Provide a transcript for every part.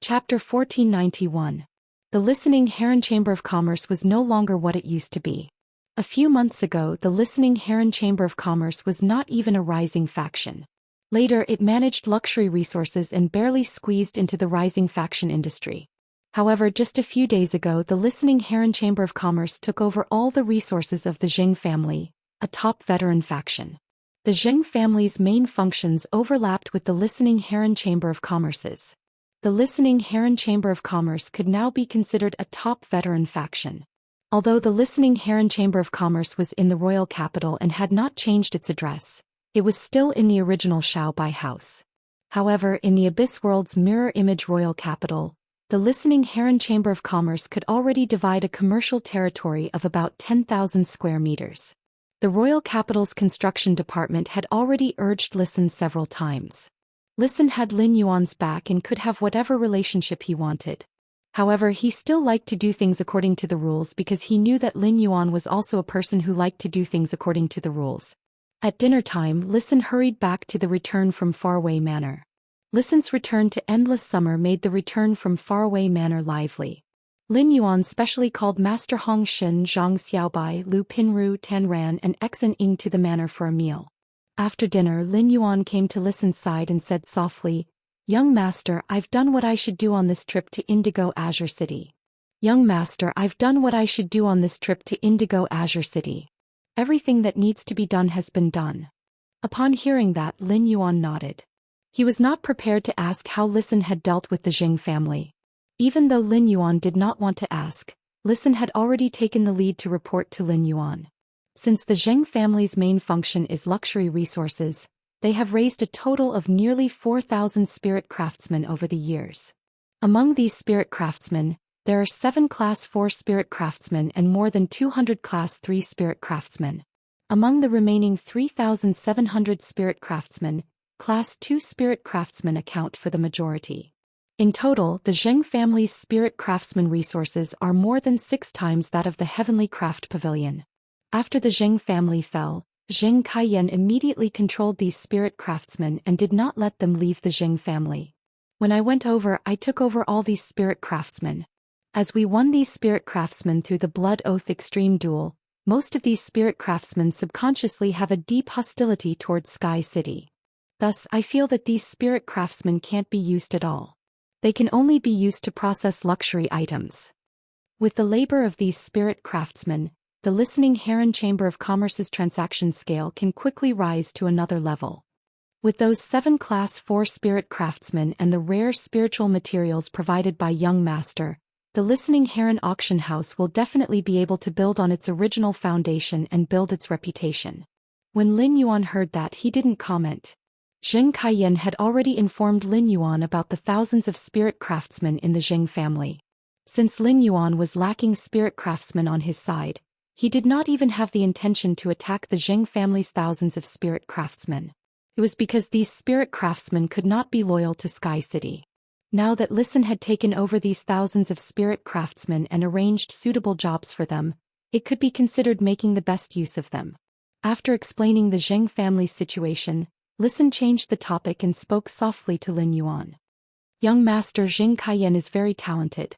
Chapter 1491. The Listening Heron Chamber of Commerce was no longer what it used to be. A few months ago, the Listening Heron Chamber of Commerce was not even a rising faction. Later, it managed luxury resources and barely squeezed into the rising faction industry. However, just a few days ago, the Listening Heron Chamber of Commerce took over all the resources of the Zheng family, a top veteran faction. The Zheng family's main functions overlapped with the Listening Heron Chamber of Commerce's. The Listening Heron Chamber of Commerce could now be considered a top veteran faction. Although the Listening Heron Chamber of Commerce was in the royal capital and had not changed its address, it was still in the original Xiaobai house. However, in the Abyss World's mirror image royal capital, the Listening Heron Chamber of Commerce could already divide a commercial territory of about 10,000 square meters. The royal capital's construction department had already urged Listen several times. Listen had Lin Yuan's back and could have whatever relationship he wanted. However, he still liked to do things according to the rules because he knew that Lin Yuan was also a person who liked to do things according to the rules. At dinner time, Listen hurried back to the return from Faraway Manor. Listen's return to Endless Summer made the return from Faraway Manor lively. Lin Yuan specially called Master Hong Xin, Zhang Xiaobai, Lu Pinru, Tan Ran and Xen Ying to the manor for a meal. After dinner, Lin Yuan came to Listen's side and said softly, "Young master, I've done what I should do on this trip to Indigo Azure City. Young master, I've done what I should do on this trip to Indigo Azure City. Everything that needs to be done has been done." Upon hearing that, Lin Yuan nodded. He was not prepared to ask how Listen had dealt with the Zheng family. Even though Lin Yuan did not want to ask, Listen had already taken the lead to report to Lin Yuan. Since the Zheng family's main function is luxury resources, they have raised a total of nearly 4,000 spirit craftsmen over the years. Among these spirit craftsmen, there are 7 Class 4 spirit craftsmen and more than 200 Class 3 spirit craftsmen. Among the remaining 3,700 spirit craftsmen, Class 2 spirit craftsmen account for the majority. In total, the Zheng family's spirit craftsman resources are more than 6 times that of the Heavenly Craft Pavilion. After the Zheng family fell, Zheng Kaiyan immediately controlled these spirit craftsmen and did not let them leave the Zheng family. When I went over, I took over all these spirit craftsmen. As we won these spirit craftsmen through the Blood Oath Extreme Duel, most of these spirit craftsmen subconsciously have a deep hostility towards Sky City. Thus, I feel that these spirit craftsmen can't be used at all. They can only be used to process luxury items. With the labor of these spirit craftsmen, the Listening Heron Chamber of Commerce's transaction scale can quickly rise to another level. With those 7 Class 4 spirit craftsmen and the rare spiritual materials provided by Young Master, the Listening Heron Auction House will definitely be able to build on its original foundation and build its reputation. When Lin Yuan heard that, he didn't comment. Zheng Kaiyan had already informed Lin Yuan about the thousands of spirit craftsmen in the Zheng family. Since Lin Yuan was lacking spirit craftsmen on his side, he did not even have the intention to attack the Zheng family's thousands of spirit craftsmen. It was because these spirit craftsmen could not be loyal to Sky City. Now that Listen had taken over these thousands of spirit craftsmen and arranged suitable jobs for them, it could be considered making the best use of them. After explaining the Zheng family's situation, Listen changed the topic and spoke softly to Lin Yuan. "Young master, Zheng Kaiyan is very talented.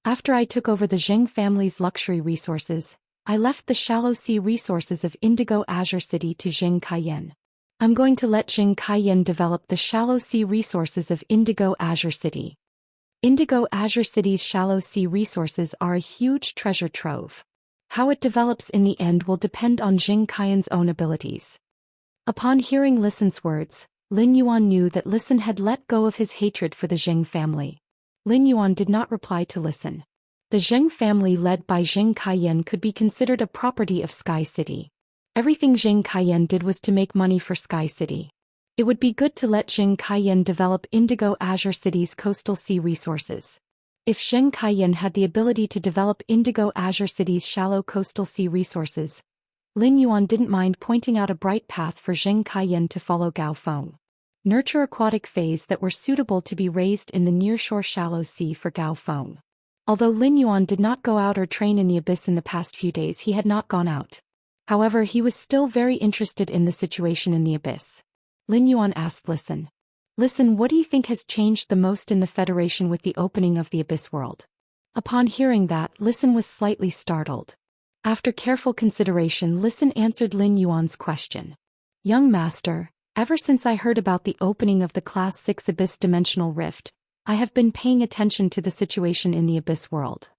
After I took over the Zheng family's luxury resources, I left the shallow sea resources of Indigo Azure City to Zheng Kaiyan. I'm going to let Zheng Kaiyan develop the shallow sea resources of Indigo Azure City. Indigo Azure City's shallow sea resources are a huge treasure trove. How it develops in the end will depend on Zheng Kaiyan's own abilities." Upon hearing Listen's words, Lin Yuan knew that Listen had let go of his hatred for the Zheng family. Lin Yuan did not reply to Listen. The Zheng family led by Zheng Kaiyan could be considered a property of Sky City. Everything Zheng Kaiyan did was to make money for Sky City. It would be good to let Zheng Kaiyan develop Indigo Azure City's coastal sea resources. If Zheng Kaiyan had the ability to develop Indigo Azure City's shallow coastal sea resources, Lin Yuan didn't mind pointing out a bright path for Zheng Kaiyan to follow. Gao Feng. Nurture aquatic phase that were suitable to be raised in the nearshore shallow sea for Gao Feng. Although Lin Yuan did not go out or train in the abyss in the past few days, he had not gone out. However, he was still very interested in the situation in the abyss. Lin Yuan asked Listen. Listen, what do you think has changed the most in the Federation with the opening of the Abyss World? Upon hearing that, Listen was slightly startled. After careful consideration, Listen answered Lin Yuan's question. Young master, ever since I heard about the opening of the Class 6 Abyss Dimensional Rift, I have been paying attention to the situation in the Abyss World.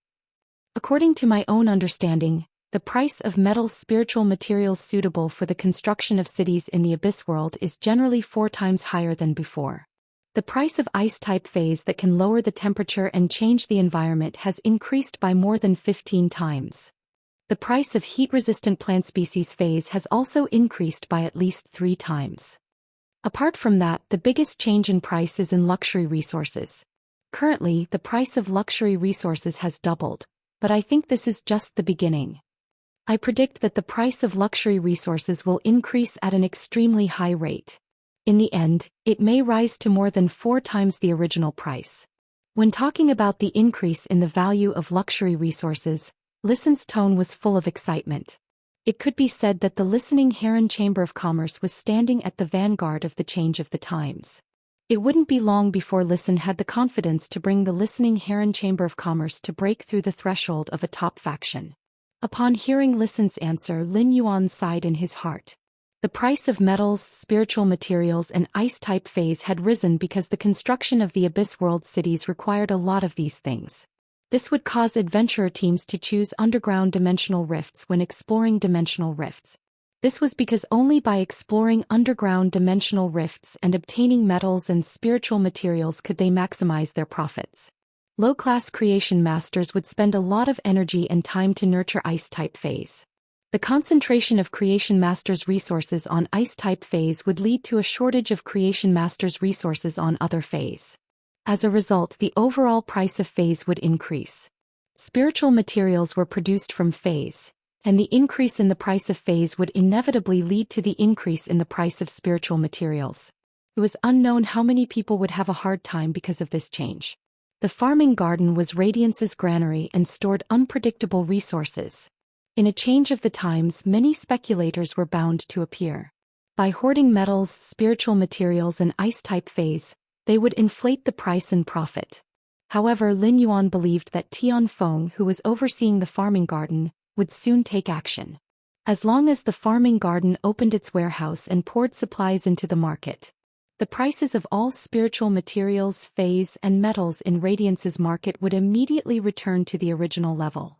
According to my own understanding, the price of metals, spiritual materials suitable for the construction of cities in the Abyss World is generally 4 times higher than before. The price of ice-type phase that can lower the temperature and change the environment has increased by more than 15 times. The price of heat-resistant plant species phase has also increased by at least 3 times. Apart from that, the biggest change in price is in luxury resources. Currently, the price of luxury resources has doubled, but I think this is just the beginning. I predict that the price of luxury resources will increase at an extremely high rate. In the end, it may rise to more than 4 times the original price. When talking about the increase in the value of luxury resources, Listen's tone was full of excitement. It could be said that the listening Heron Chamber of Commerce was standing at the vanguard of the change of the times. It wouldn't be long before Listen had the confidence to bring the listening Heron Chamber of Commerce to break through the threshold of a top faction. Upon hearing Listen's answer, Lin Yuan sighed in his heart. The price of metals, spiritual materials and ice-type phase had risen because the construction of the Abyss World cities required a lot of these things. This would cause adventurer teams to choose underground dimensional rifts when exploring dimensional rifts. This was because only by exploring underground dimensional rifts and obtaining metals and spiritual materials could they maximize their profits. Low-class creation masters would spend a lot of energy and time to nurture ice-type phase. The concentration of creation masters' resources on ice-type phase would lead to a shortage of creation masters' resources on other phase. As a result, the overall price of phase would increase. Spiritual materials were produced from phase, and the increase in the price of phase would inevitably lead to the increase in the price of spiritual materials. It was unknown how many people would have a hard time because of this change. The farming garden was Radiance's granary and stored unpredictable resources. In a change of the times, many speculators were bound to appear. By hoarding metals, spiritual materials and ice-type phase, they would inflate the price and profit. However, Lin Yuan believed that Tian Feng, who was overseeing the farming garden, would soon take action. As long as the farming garden opened its warehouse and poured supplies into the market, the prices of all spiritual materials, phase, and metals in Radiance's market would immediately return to the original level.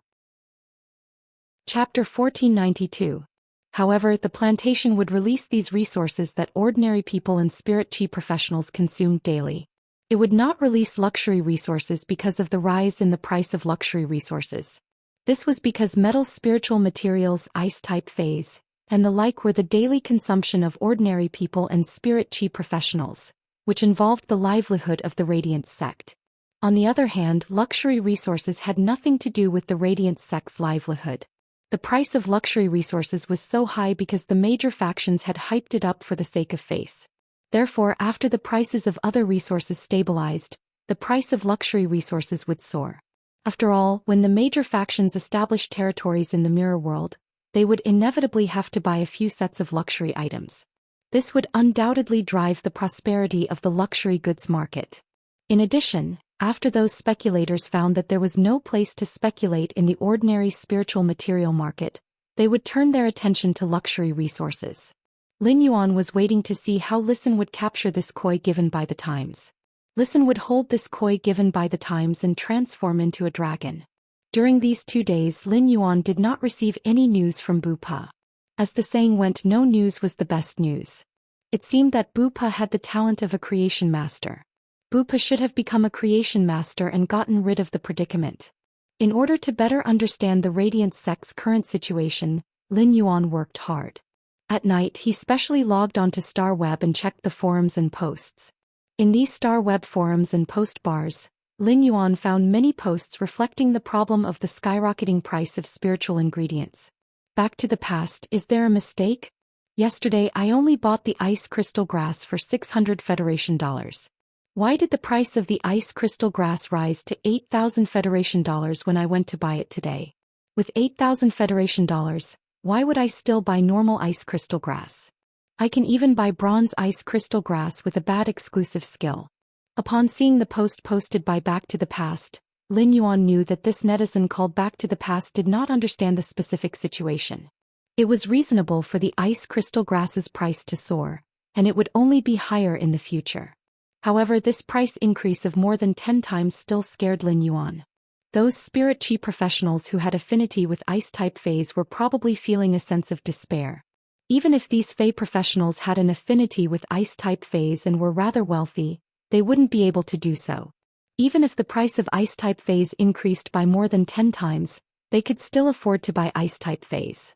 Chapter 1492. However, the plantation would release these resources that ordinary people and spirit chi professionals consumed daily. It would not release luxury resources because of the rise in the price of luxury resources. This was because metals, spiritual materials, ice-type phase, and the like were the daily consumption of ordinary people and spirit chi professionals, which involved the livelihood of the Radiance sect. On the other hand, luxury resources had nothing to do with the Radiance sect's livelihood. The price of luxury resources was so high because the major factions had hyped it up for the sake of face. Therefore, after the prices of other resources stabilized, the price of luxury resources would soar. After all, when the major factions established territories in the mirror world, they would inevitably have to buy a few sets of luxury items. This would undoubtedly drive the prosperity of the luxury goods market. In addition, after those speculators found that there was no place to speculate in the ordinary spiritual material market, they would turn their attention to luxury resources. Lin Yuan was waiting to see how Listen would capture this koi given by the times. Listen would hold this koi given by the times and transform into a dragon. During these 2 days, Lin Yuan did not receive any news from Bu Pa. As the saying went, no news was the best news. It seemed that Bu Pa had the talent of a creation master. Bu Pa should have become a creation master and gotten rid of the predicament. In order to better understand the Radiance sect's current situation, Lin Yuan worked hard. At night, he specially logged onto Star Web and checked the forums and posts. In these Star Web forums and post bars, Lin Yuan found many posts reflecting the problem of the skyrocketing price of spiritual ingredients. Back to the past, is there a mistake? Yesterday I only bought the ice crystal grass for 600 Federation dollars. Why did the price of the ice crystal grass rise to 8,000 Federation dollars when I went to buy it today? With 8,000 Federation dollars, why would I still buy normal ice crystal grass? I can even buy bronze ice crystal grass with a bad exclusive skill. Upon seeing the post posted by Back to the Past, Lin Yuan knew that this netizen called Back to the Past did not understand the specific situation. It was reasonable for the ice crystal grass's price to soar, and it would only be higher in the future. However, this price increase of more than 10 times still scared Lin Yuan. Those spirit chi professionals who had affinity with ice-type fays were probably feeling a sense of despair. Even if these fey professionals had an affinity with ice-type fays and were rather wealthy, they wouldn't be able to do so. Even if the price of ice-type fays increased by more than 10 times, they could still afford to buy ice-type fays.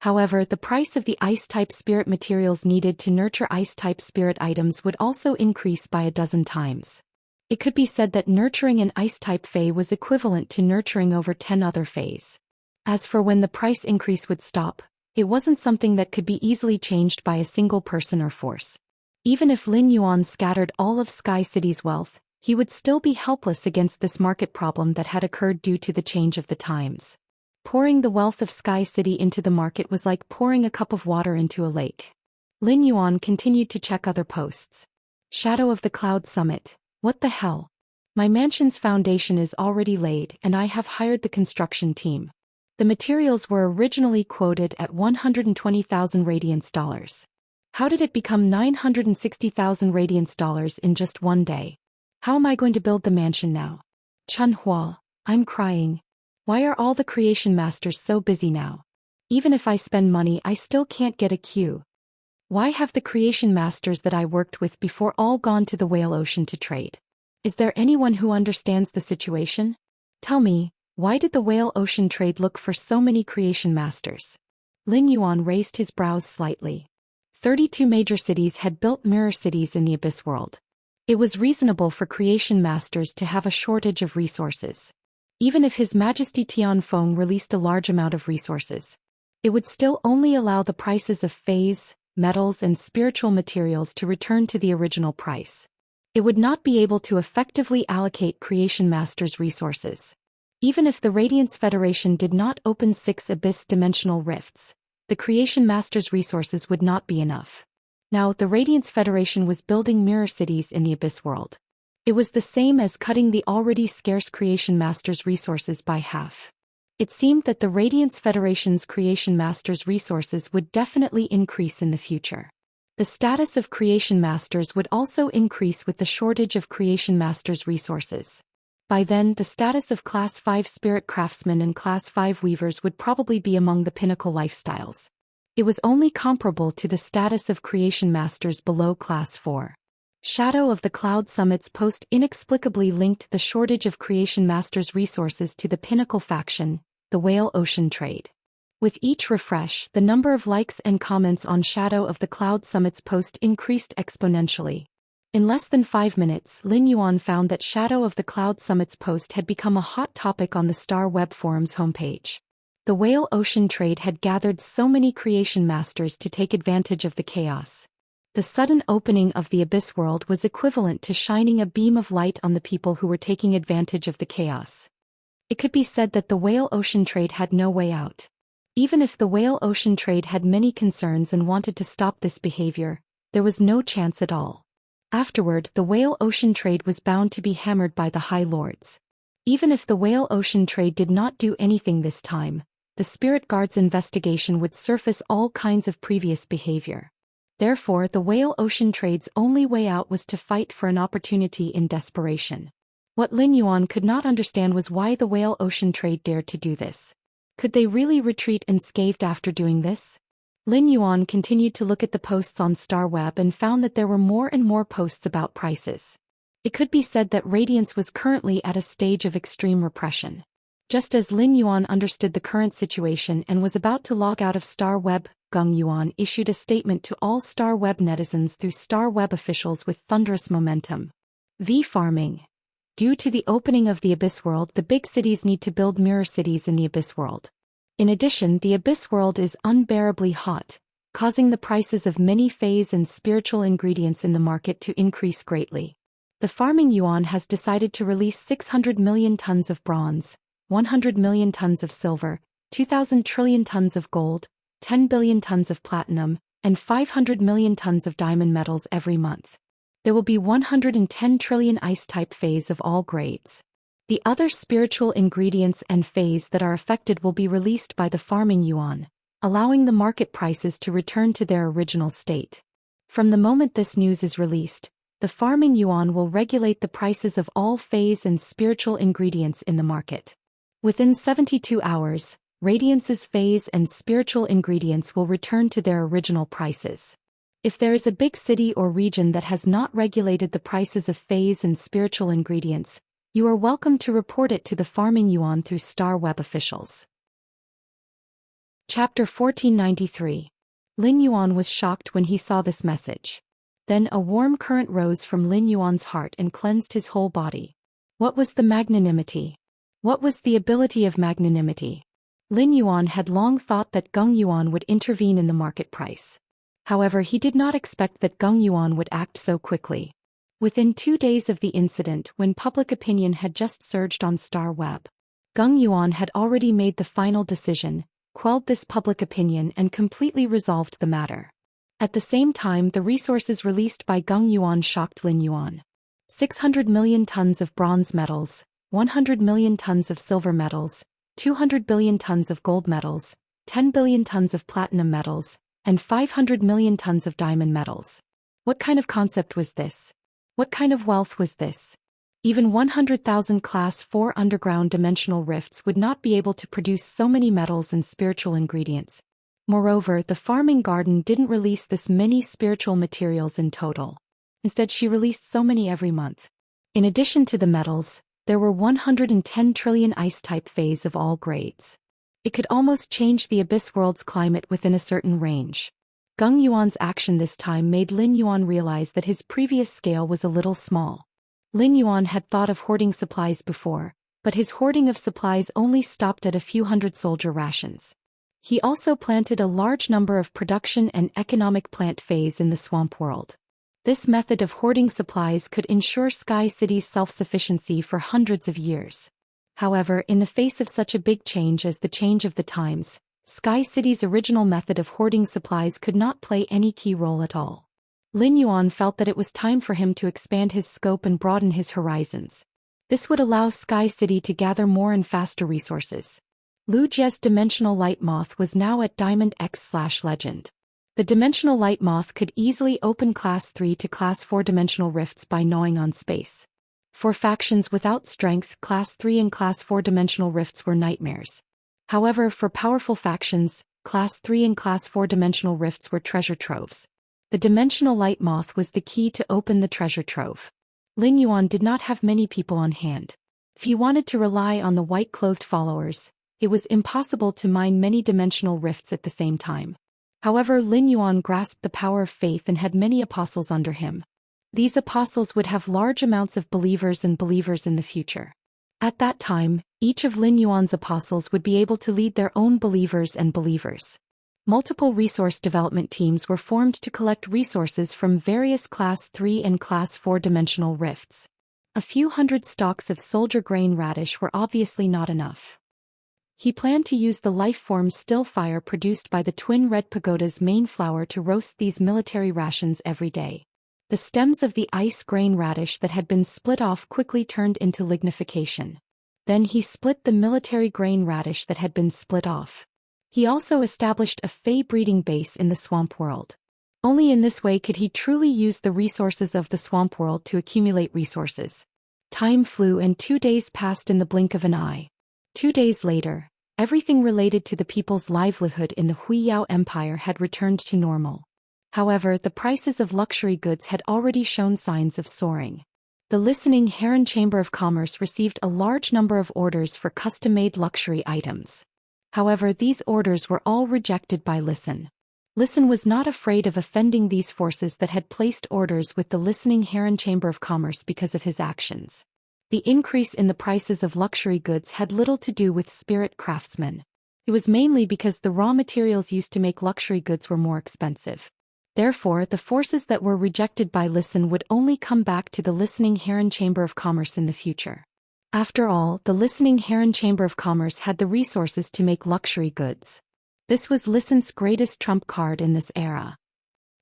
However, the price of the ice-type spirit materials needed to nurture ice-type spirit items would also increase by a dozen times. It could be said that nurturing an ice-type fae was equivalent to nurturing over 10 other fays. As for when the price increase would stop, it wasn't something that could be easily changed by a single person or force. Even if Lin Yuan scattered all of Sky City's wealth, he would still be helpless against this market problem that had occurred due to the change of the times. Pouring the wealth of Sky City into the market was like pouring a cup of water into a lake. Lin Yuan continued to check other posts. Shadow of the Cloud Summit. What the hell? My mansion's foundation is already laid and I have hired the construction team. The materials were originally quoted at 120,000 radiance dollars. How did it become 960,000 radiance dollars in just one day? How am I going to build the mansion now? Chun Hua, I'm crying. Why are all the creation masters so busy now? Even if I spend money, I still can't get a queue. Why have the creation masters that I worked with before all gone to the Whale Ocean to trade? Is there anyone who understands the situation? Tell me, why did the Whale Ocean trade look for so many creation masters? Lin Yuan raised his brows slightly. 32 major cities had built mirror cities in the Abyss world. It was reasonable for creation masters to have a shortage of resources. Even if His Majesty Tianfeng released a large amount of resources, it would still only allow the prices of phase, metals and spiritual materials to return to the original price. It would not be able to effectively allocate creation masters' resources. Even if the Radiance Federation did not open 6 abyss dimensional rifts, the creation masters' resources would not be enough. Now, the Radiance Federation was building mirror cities in the Abyss world. It was the same as cutting the already scarce creation masters' resources by half. It seemed that the Radiance Federation's creation masters' resources would definitely increase in the future. The status of creation masters would also increase with the shortage of creation masters' resources. By then, the status of Class 5 spirit craftsmen and Class 5 weavers would probably be among the pinnacle lifestyles. It was only comparable to the status of creation masters below Class 4. Shadow of the Cloud Summit's post inexplicably linked the shortage of creation masters' resources to the pinnacle faction, the Whale Ocean trade. With each refresh, the number of likes and comments on Shadow of the Cloud Summit's post increased exponentially. In less than 5 minutes, Lin Yuan found that Shadow of the Cloud Summit's post had become a hot topic on the Star Web Forum's homepage. The Whale Ocean trade had gathered so many creation masters to take advantage of the chaos. The sudden opening of the Abyss world was equivalent to shining a beam of light on the people who were taking advantage of the chaos. It could be said that the Whale Ocean trade had no way out. Even if the Whale Ocean trade had many concerns and wanted to stop this behavior, there was no chance at all. Afterward, the Whale Ocean trade was bound to be hammered by the High Lords. Even if the Whale Ocean trade did not do anything this time, the Spirit Guard's investigation would surface all kinds of previous behavior. Therefore, the Whale Ocean trade's only way out was to fight for an opportunity in desperation. What Lin Yuan could not understand was why the Whale Ocean trade dared to do this. Could they really retreat unscathed after doing this? Lin Yuan continued to look at the posts on StarWeb and found that there were more and more posts about prices. It could be said that Radiance was currently at a stage of extreme repression. Just as Lin Yuan understood the current situation and was about to log out of StarWeb, Geng Yuan issued a statement to all StarWeb netizens through StarWeb officials with thunderous momentum. Farming. Due to the opening of the Abyss world, the big cities need to build mirror cities in the Abyss world. In addition, the Abyss world is unbearably hot, causing the prices of many phase and spiritual ingredients in the market to increase greatly. The farming yuan has decided to release 600 million tons of bronze, 100 million tons of silver, 2,000 trillion tons of gold, 10 billion tons of platinum, and 500 million tons of diamond metals every month. There will be 110 trillion ice-type phase of all grades. The other spiritual ingredients and phase that are affected will be released by the farming yuan, allowing the market prices to return to their original state. From the moment this news is released, the farming yuan will regulate the prices of all phase and spiritual ingredients in the market. Within 72 hours, Radiance's phase and spiritual ingredients will return to their original prices. If there is a big city or region that has not regulated the prices of phase and spiritual ingredients, you are welcome to report it to the farming yuan through Star Web officials. Chapter 1493. Lin Yuan was shocked when he saw this message. Then a warm current rose from Lin Yuan's heart and cleansed his whole body. What was the magnanimity? What was the ability of magnanimity? Lin Yuan had long thought that Geng Yuan would intervene in the market price. However, he did not expect that Geng Yuan would act so quickly. Within 2 days of the incident, when public opinion had just surged on Star Web, Geng Yuan had already made the final decision, quelled this public opinion and completely resolved the matter. At the same time, the resources released by Geng Yuan shocked Lin Yuan. 600 million tons of bronze metals, 100 million tons of silver metals, 200 billion tons of gold metals, 10 billion tons of platinum metals, and 500 million tons of diamond metals. What kind of concept was this? What kind of wealth was this? Even 100,000 Class 4 underground dimensional rifts would not be able to produce so many metals and spiritual ingredients. Moreover, the farming garden didn't release this many spiritual materials in total. Instead, she released so many every month. In addition to the metals, there were 110 trillion ice-type phase of all grades. It could almost change the Abyss World's climate within a certain range. Geng Yuan's action this time made Lin Yuan realize that his previous scale was a little small. Lin Yuan had thought of hoarding supplies before, but his hoarding of supplies only stopped at a few hundred soldier rations. He also planted a large number of production and economic plant phase in the swamp world. This method of hoarding supplies could ensure Sky City's self-sufficiency for hundreds of years. However, in the face of such a big change as the change of the times, Sky City's original method of hoarding supplies could not play any key role at all. Lin Yuan felt that it was time for him to expand his scope and broaden his horizons. This would allow Sky City to gather more and faster resources. Lu Jie's dimensional light moth was now at Diamond X/Legend. The dimensional light moth could easily open Class 3 to Class 4 dimensional rifts by gnawing on space. For factions without strength, Class 3 and Class 4 dimensional rifts were nightmares. However, for powerful factions, Class 3 and Class 4 dimensional rifts were treasure troves. The dimensional light moth was the key to open the treasure trove. Lin Yuan did not have many people on hand. If he wanted to rely on the white-clothed followers, it was impossible to mine many dimensional rifts at the same time. However, Lin Yuan grasped the power of faith and had many apostles under him. These apostles would have large amounts of believers in the future. At that time, each of Lin Yuan's apostles would be able to lead their own believers and believers. Multiple resource development teams were formed to collect resources from various Class 3 and Class 4 dimensional rifts. A few hundred stalks of soldier grain radish were obviously not enough. He planned to use the life-form still fire produced by the twin red pagoda's main flower to roast these military rations every day. The stems of the ice grain radish that had been split off quickly turned into lignification. Then he split the military grain radish that had been split off. He also established a fey breeding base in the swamp world. Only in this way could he truly use the resources of the swamp world to accumulate resources. Time flew and 2 days passed in the blink of an eye. 2 days later, everything related to the people's livelihood in the Huiyao Empire had returned to normal. However, the prices of luxury goods had already shown signs of soaring. The listening Heron Chamber of Commerce received a large number of orders for custom-made luxury items. However, these orders were all rejected by Listen. Listen was not afraid of offending these forces that had placed orders with the listening Heron Chamber of Commerce because of his actions. The increase in the prices of luxury goods had little to do with spirit craftsmen. It was mainly because the raw materials used to make luxury goods were more expensive. Therefore, the forces that were rejected by Listen would only come back to the listening Heron Chamber of Commerce in the future. After all, the listening Heron Chamber of Commerce had the resources to make luxury goods. This was Listen's greatest trump card in this era.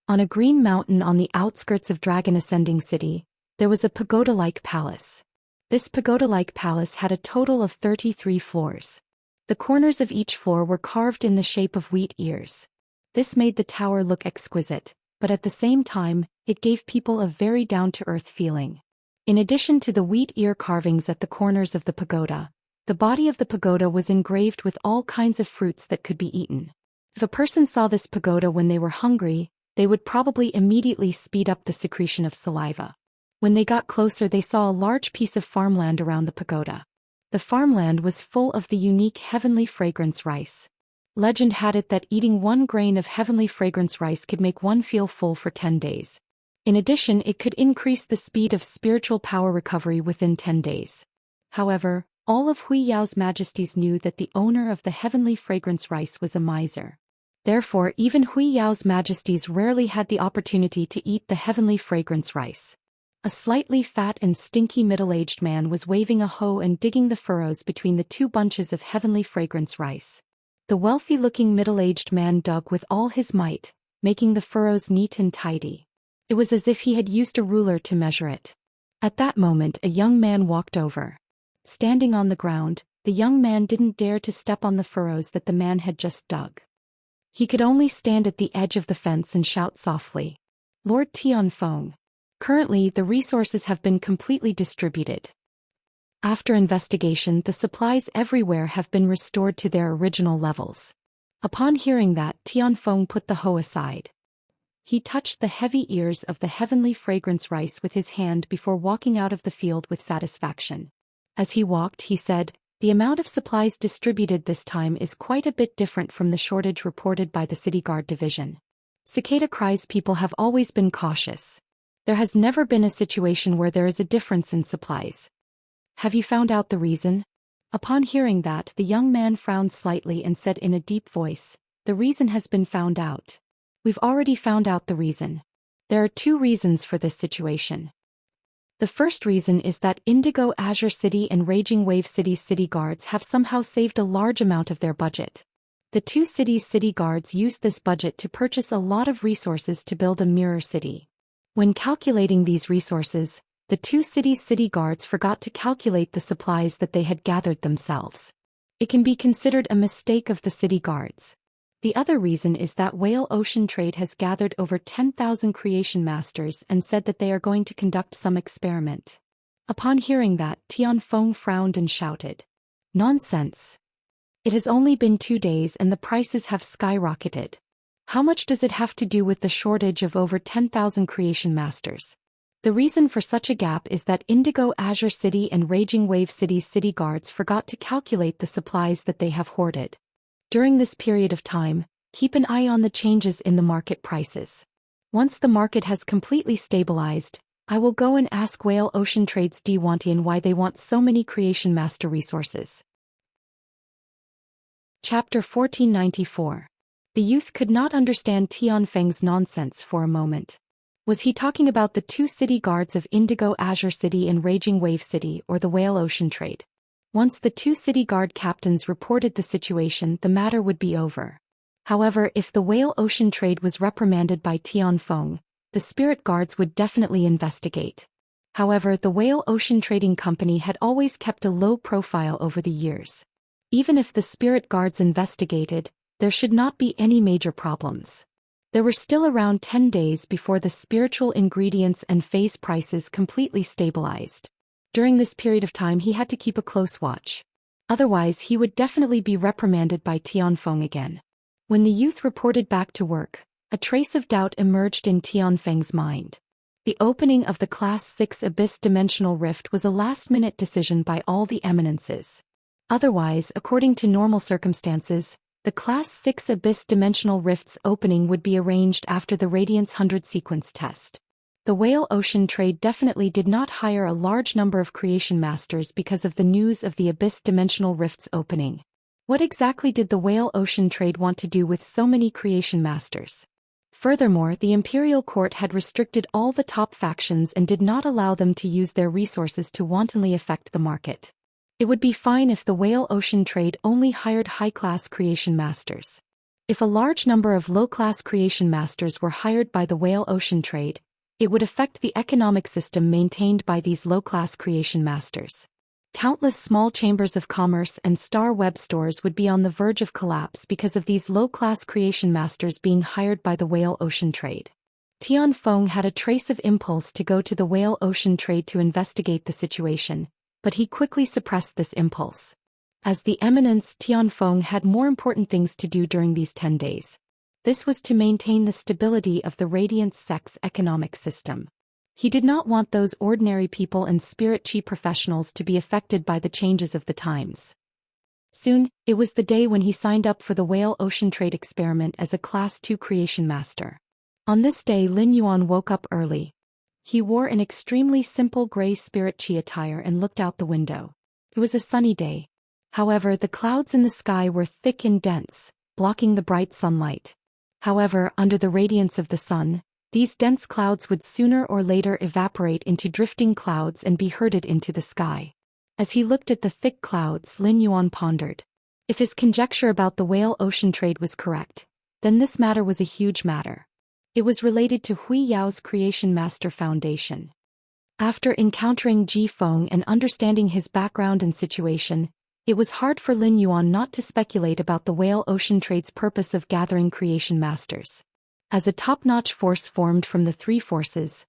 On a green mountain on the outskirts of Dragon Ascending City, there was a pagoda-like palace. This pagoda-like palace had a total of 33 floors. The corners of each floor were carved in the shape of wheat ears. This made the tower look exquisite, but at the same time, it gave people a very down-to-earth feeling. In addition to the wheat ear carvings at the corners of the pagoda, the body of the pagoda was engraved with all kinds of fruits that could be eaten. If a person saw this pagoda when they were hungry, they would probably immediately speed up the secretion of saliva. When they got closer, they saw a large piece of farmland around the pagoda. The farmland was full of the unique heavenly fragrance rice. Legend had it that eating 1 grain of heavenly fragrance rice could make one feel full for 10 days. In addition, it could increase the speed of spiritual power recovery within 10 days. However, all of Hui Yao's majesties knew that the owner of the heavenly fragrance rice was a miser. Therefore, even Hui Yao's majesties rarely had the opportunity to eat the heavenly fragrance rice. A slightly fat and stinky middle-aged man was waving a hoe and digging the furrows between the 2 bunches of heavenly fragrance rice. The wealthy-looking middle-aged man dug with all his might, making the furrows neat and tidy. It was as if he had used a ruler to measure it. At that moment, a young man walked over. Standing on the ground, the young man didn't dare to step on the furrows that the man had just dug. He could only stand at the edge of the fence and shout softly, "Lord Tianfeng. Currently, the resources have been completely distributed. After investigation, the supplies everywhere have been restored to their original levels." Upon hearing that, Tianfeng put the hoe aside. He touched the heavy ears of the heavenly fragrance rice with his hand before walking out of the field with satisfaction. As he walked, he said, "The amount of supplies distributed this time is quite a bit different from the shortage reported by the City Guard Division. Cicada cries people have always been cautious. There has never been a situation where there is a difference in supplies. Have you found out the reason?" Upon hearing that, the young man frowned slightly and said in a deep voice, "The reason has been found out. We've already found out the reason. There are 2 reasons for this situation. The first reason is that Indigo Azure City and Raging Wave City's city guards have somehow saved a large amount of their budget. The 2 cities' city guards used this budget to purchase a lot of resources to build a mirror city. When calculating these resources, the 2 cities' city guards forgot to calculate the supplies that they had gathered themselves. It can be considered a mistake of the city guards. The other reason is that Whale Ocean Trade has gathered over 10,000 creation masters and said that they are going to conduct some experiment." Upon hearing that, Tianfeng frowned and shouted, "Nonsense! It has only been 2 days and the prices have skyrocketed. How much does it have to do with the shortage of over 10,000 creation masters? The reason for such a gap is that Indigo Azure City and Raging Wave City's city guards forgot to calculate the supplies that they have hoarded. During this period of time, keep an eye on the changes in the market prices. Once the market has completely stabilized, I will go and ask Whale Ocean Trade's Diwantian why they want so many creation master resources." Chapter 1494. The youth could not understand Tianfeng's nonsense for a moment. Was he talking about the 2 city guards of Indigo Azure City and Raging Wave City or the Whale Ocean Trade? Once the 2 city guard captains reported the situation, the matter would be over. However, if the Whale Ocean Trade was reprimanded by Tianfeng, the spirit guards would definitely investigate. However, the Whale Ocean Trading Company had always kept a low profile over the years. Even if the spirit guards investigated, there should not be any major problems. There were still around 10 days before the spiritual ingredients and phase prices completely stabilized. During this period of time, he had to keep a close watch. Otherwise, he would definitely be reprimanded by Tianfeng again. When the youth reported back to work, a trace of doubt emerged in Tianfeng's mind. The opening of the Class 6 Abyss Dimensional Rift was a last-minute decision by all the eminences. Otherwise, according to normal circumstances, the Class 6 Abyss Dimensional Rift's opening would be arranged after the Radiance 100 sequence test. The Whale Ocean Trade definitely did not hire a large number of creation masters because of the news of the Abyss Dimensional Rift's opening. What exactly did the Whale Ocean Trade want to do with so many creation masters? Furthermore, the Imperial Court had restricted all the top factions and did not allow them to use their resources to wantonly affect the market. It would be fine if the Whale Ocean Trade only hired high-class creation masters. If a large number of low-class creation masters were hired by the whale ocean trade, it would affect the economic system maintained by these low-class creation masters. Countless small chambers of commerce and star web stores would be on the verge of collapse because of these low-class creation masters being hired by the whale ocean trade. Tianfeng had a trace of impulse to go to the whale ocean trade to investigate the situation, but he quickly suppressed this impulse. As the eminence, Tianfeng had more important things to do during these 10 days. This was to maintain the stability of the Radiance sect's economic system. He did not want those ordinary people and spirit chi professionals to be affected by the changes of the times. Soon, it was the day when he signed up for the whale ocean trade experiment as a Class 2 creation master. On this day, Lin Yuan woke up early. He wore an extremely simple gray spirit chi attire and looked out the window. It was a sunny day. However, the clouds in the sky were thick and dense, blocking the bright sunlight. However, under the radiance of the sun, these dense clouds would sooner or later evaporate into drifting clouds and be herded into the sky. As he looked at the thick clouds, Lin Yuan pondered. If his conjecture about the whale ocean trade was correct, then this matter was a huge matter. It was related to Hui Yao's Creation Master Foundation. After encountering Ji Feng and understanding his background and situation, it was hard for Lin Yuan not to speculate about the whale ocean trade's purpose of gathering creation masters. As a top-notch force formed from the three forces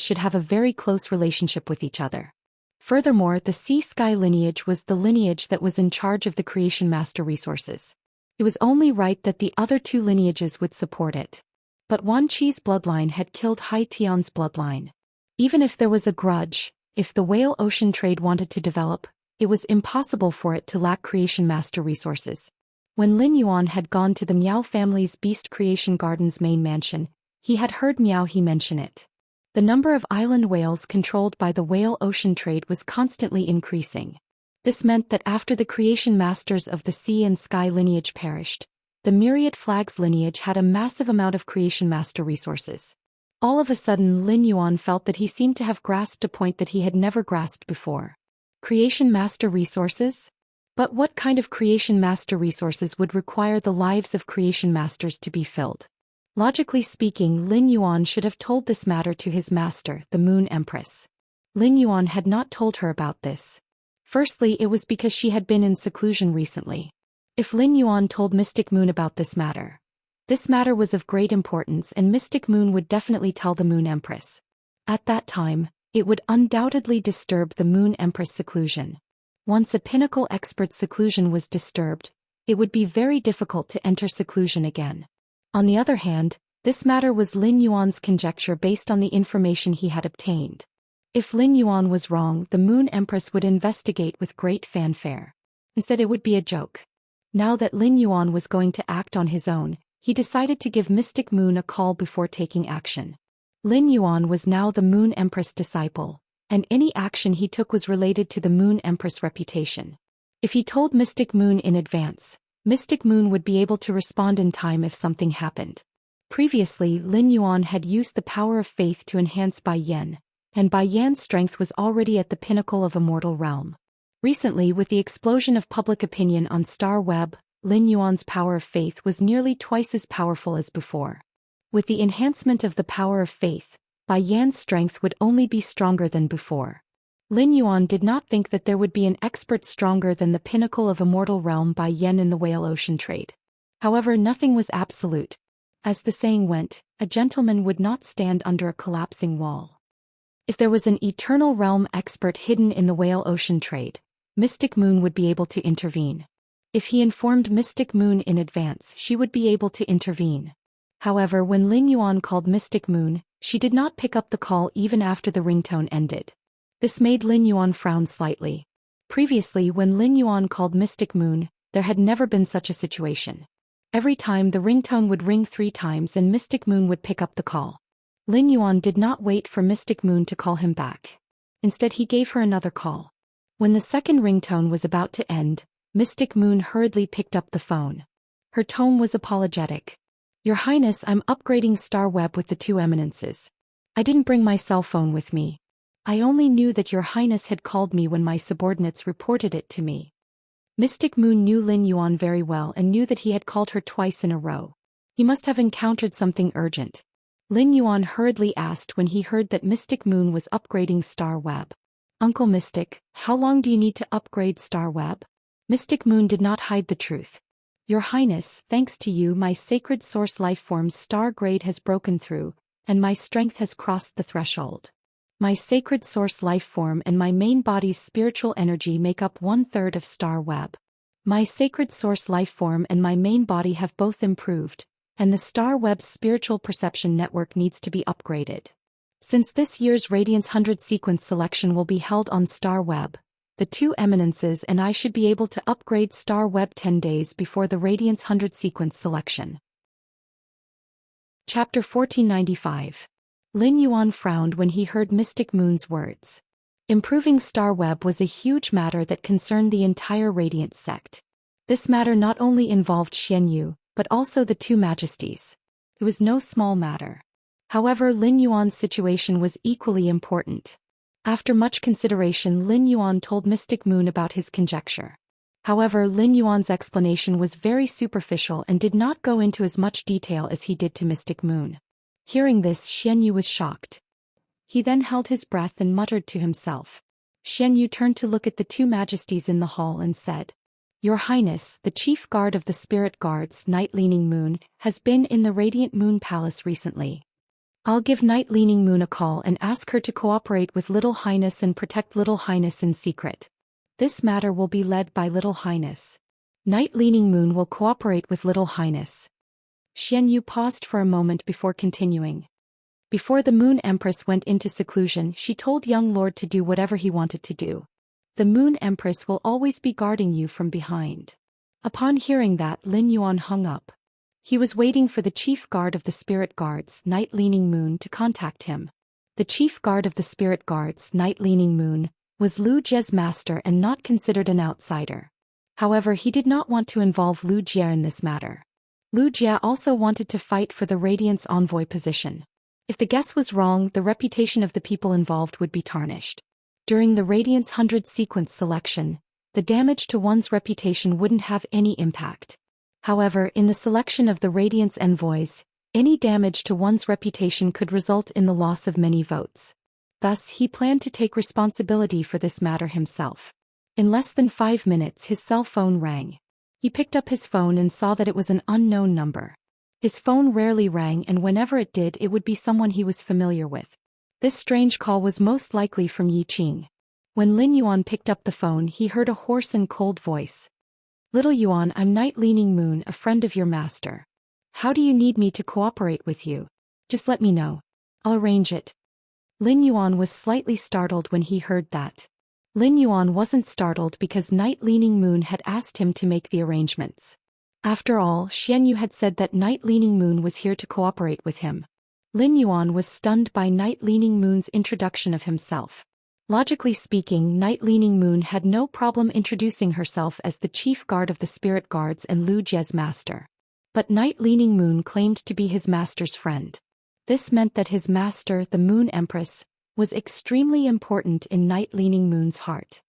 should have a very close relationship with each other. Furthermore, the Sea-Sky lineage was the lineage that was in charge of the creation master resources. It was only right that the other two lineages would support it. But Wan Qi's bloodline had killed Hai Tian's bloodline. Even if there was a grudge, if the whale ocean trade wanted to develop, it was impossible for it to lack creation master resources. When Lin Yuan had gone to the Miao family's Beast Creation Garden's main mansion, he had heard Miao He mention it. The number of island whales controlled by the whale ocean trade was constantly increasing. This meant that after the creation masters of the sea and sky lineage perished, the Myriad Flags lineage had a massive amount of creation master resources. All of a sudden, Lin Yuan felt that he seemed to have grasped a point that he had never grasped before. Creation master resources? But what kind of creation master resources would require the lives of creation masters to be filled? Logically speaking, Lin Yuan should have told this matter to his master, the Moon Empress. Lin Yuan had not told her about this. Firstly, it was because she had been in seclusion recently. If Lin Yuan told Mystic Moon about this matter was of great importance and Mystic Moon would definitely tell the Moon Empress. At that time, it would undoubtedly disturb the Moon Empress seclusion. Once a pinnacle expert's seclusion was disturbed, it would be very difficult to enter seclusion again. On the other hand, this matter was Lin Yuan's conjecture based on the information he had obtained. If Lin Yuan was wrong, the Moon Empress would investigate with great fanfare. Instead, it would be a joke. Now that Lin Yuan was going to act on his own, he decided to give Mystic Moon a call before taking action. Lin Yuan was now the Moon Empress disciple, and any action he took was related to the Moon Empress reputation. If he told Mystic Moon in advance, Mystic Moon would be able to respond in time if something happened. Previously, Lin Yuan had used the power of faith to enhance Bai Yan, and Bai Yan's strength was already at the pinnacle of immortal realm. Recently, with the explosion of public opinion on Star Web, Lin Yuan's power of faith was nearly twice as powerful as before. With the enhancement of the power of faith, Bai Yan's strength would only be stronger than before. Lin Yuan did not think that there would be an expert stronger than the pinnacle of immortal realm Bai Yan in the whale ocean trade. However, nothing was absolute. As the saying went, a gentleman would not stand under a collapsing wall. If there was an eternal realm expert hidden in the whale ocean trade, Mystic Moon would be able to intervene. If he informed Mystic Moon in advance, she would be able to intervene. However, when Lin Yuan called Mystic Moon, she did not pick up the call even after the ringtone ended. This made Lin Yuan frown slightly. Previously, when Lin Yuan called Mystic Moon, there had never been such a situation. Every time the ringtone would ring 3 times and Mystic Moon would pick up the call. Lin Yuan did not wait for Mystic Moon to call him back. Instead, he gave her another call. When the second ringtone was about to end, Mystic Moon hurriedly picked up the phone. Her tone was apologetic. "Your Highness, I'm upgrading Star Web with the 2 eminences. I didn't bring my cell phone with me. I only knew that Your Highness had called me when my subordinates reported it to me." Mystic Moon knew Lin Yuan very well and knew that he had called her twice in a row. He must have encountered something urgent. Lin Yuan hurriedly asked when he heard that Mystic Moon was upgrading Star Web. Uncle Mystic, how long do you need to upgrade Star Web? Mystic Moon did not hide the truth. Your Highness, thanks to you my sacred source lifeform's star grade has broken through, and my strength has crossed the threshold. My sacred source lifeform and my main body's spiritual energy make up 1/3 of Star Web. My sacred source lifeform and my main body have both improved, and the Star Web's spiritual perception network needs to be upgraded. Since this year's Radiance 100 sequence selection will be held on Star Web, the two eminences and I should be able to upgrade Star Web 10 days before the Radiance 100 sequence selection. Chapter 1495. Lin Yuan frowned when he heard Mystic Moon's words. Improving Star Web was a huge matter that concerned the entire Radiant sect. This matter not only involved Xianyu, but also the two majesties. It was no small matter. However, Lin Yuan's situation was equally important. After much consideration, Lin Yuan told Mystic Moon about his conjecture. However, Lin Yuan's explanation was very superficial and did not go into as much detail as he did to Mystic Moon. Hearing this, Xianyu was shocked. He then held his breath and muttered to himself. Xianyu turned to look at the two majesties in the hall and said, Your Highness, the chief guard of the spirit guards, Night Leaning Moon, has been in the Radiant Moon Palace recently. I'll give Night Leaning Moon a call and ask her to cooperate with Little Highness and protect Little Highness in secret. This matter will be led by Little Highness. Night Leaning Moon will cooperate with Little Highness. Xianyu paused for a moment before continuing. Before the Moon Empress went into seclusion, she told young Lord to do whatever he wanted to do. The Moon Empress will always be guarding you from behind. Upon hearing that, Lin Yuan hung up. He was waiting for the chief guard of the spirit guards, Night Leaning Moon, to contact him. The chief guard of the spirit guards, Night Leaning Moon, was Lu Jie's master and not considered an outsider. However, he did not want to involve Lu Jie in this matter. Lu Jie also wanted to fight for the Radiance envoy position. If the guess was wrong, the reputation of the people involved would be tarnished. During the Radiance 100 sequence selection, the damage to one's reputation wouldn't have any impact. However, in the selection of the Radiance envoys, any damage to one's reputation could result in the loss of many votes. Thus, he planned to take responsibility for this matter himself. In less than 5 minutes, his cell phone rang. He picked up his phone and saw that it was an unknown number. His phone rarely rang, and whenever it did, it would be someone he was familiar with. This strange call was most likely from Yi Qing. When Lin Yuan picked up the phone, he heard a hoarse and cold voice. Little Yuan, I'm Night Leaning Moon, a friend of your master. How do you need me to cooperate with you? Just let me know. I'll arrange it. Lin Yuan was slightly startled when he heard that. Lin Yuan wasn't startled because Night Leaning Moon had asked him to make the arrangements. After all, Xianyu had said that Night Leaning Moon was here to cooperate with him. Lin Yuan was stunned by Night Leaning Moon's introduction of himself. Logically speaking, Night Leaning Moon had no problem introducing herself as the chief guard of the spirit guards and Lu Jie's master. But Night Leaning Moon claimed to be his master's friend. This meant that his master, the Moon Empress, was extremely important in Night Leaning Moon's heart.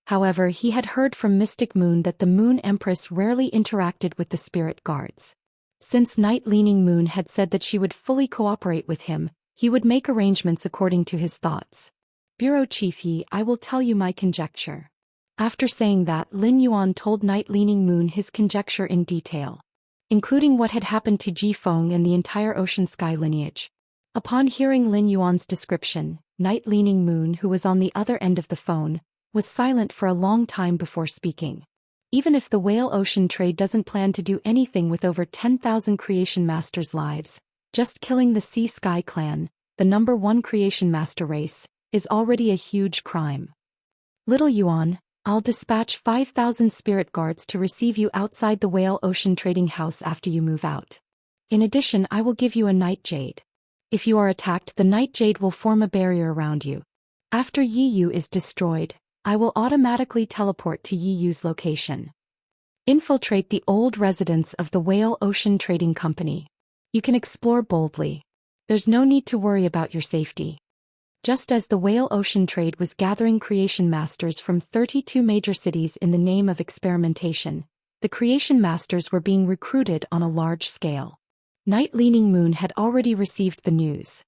However, he had heard from Mystic Moon that the Moon Empress rarely interacted with the spirit guards. Since Night Leaning Moon had said that she would fully cooperate with him, he would make arrangements according to his thoughts. Bureau Chief Yi, I will tell you my conjecture. After saying that, Lin Yuan told Night Leaning Moon his conjecture in detail, including what had happened to Ji Feng and the entire Ocean Sky lineage. Upon hearing Lin Yuan's description, Night Leaning Moon, who was on the other end of the phone, was silent for a long time before speaking. Even if the Whale Ocean Trade doesn't plan to do anything with over 10,000 Creation Masters' lives, just killing the Sea Sky clan, the #1 Creation Master race, is already a huge crime. Little Yuan, I'll dispatch 5,000 spirit guards to receive you outside the Whale Ocean Trading House after you move out. In addition, I will give you a Night Jade. If you are attacked, the Night Jade will form a barrier around you. After Yi Yu is destroyed, I will automatically teleport to Yi Yu's location. Infiltrate the old residence of the Whale Ocean Trading Company. You can explore boldly. There's no need to worry about your safety. Just as the whale ocean trade was gathering creation masters from 32 major cities in the name of experimentation, the creation masters were being recruited on a large scale. Night Leaning Moon had already received the news.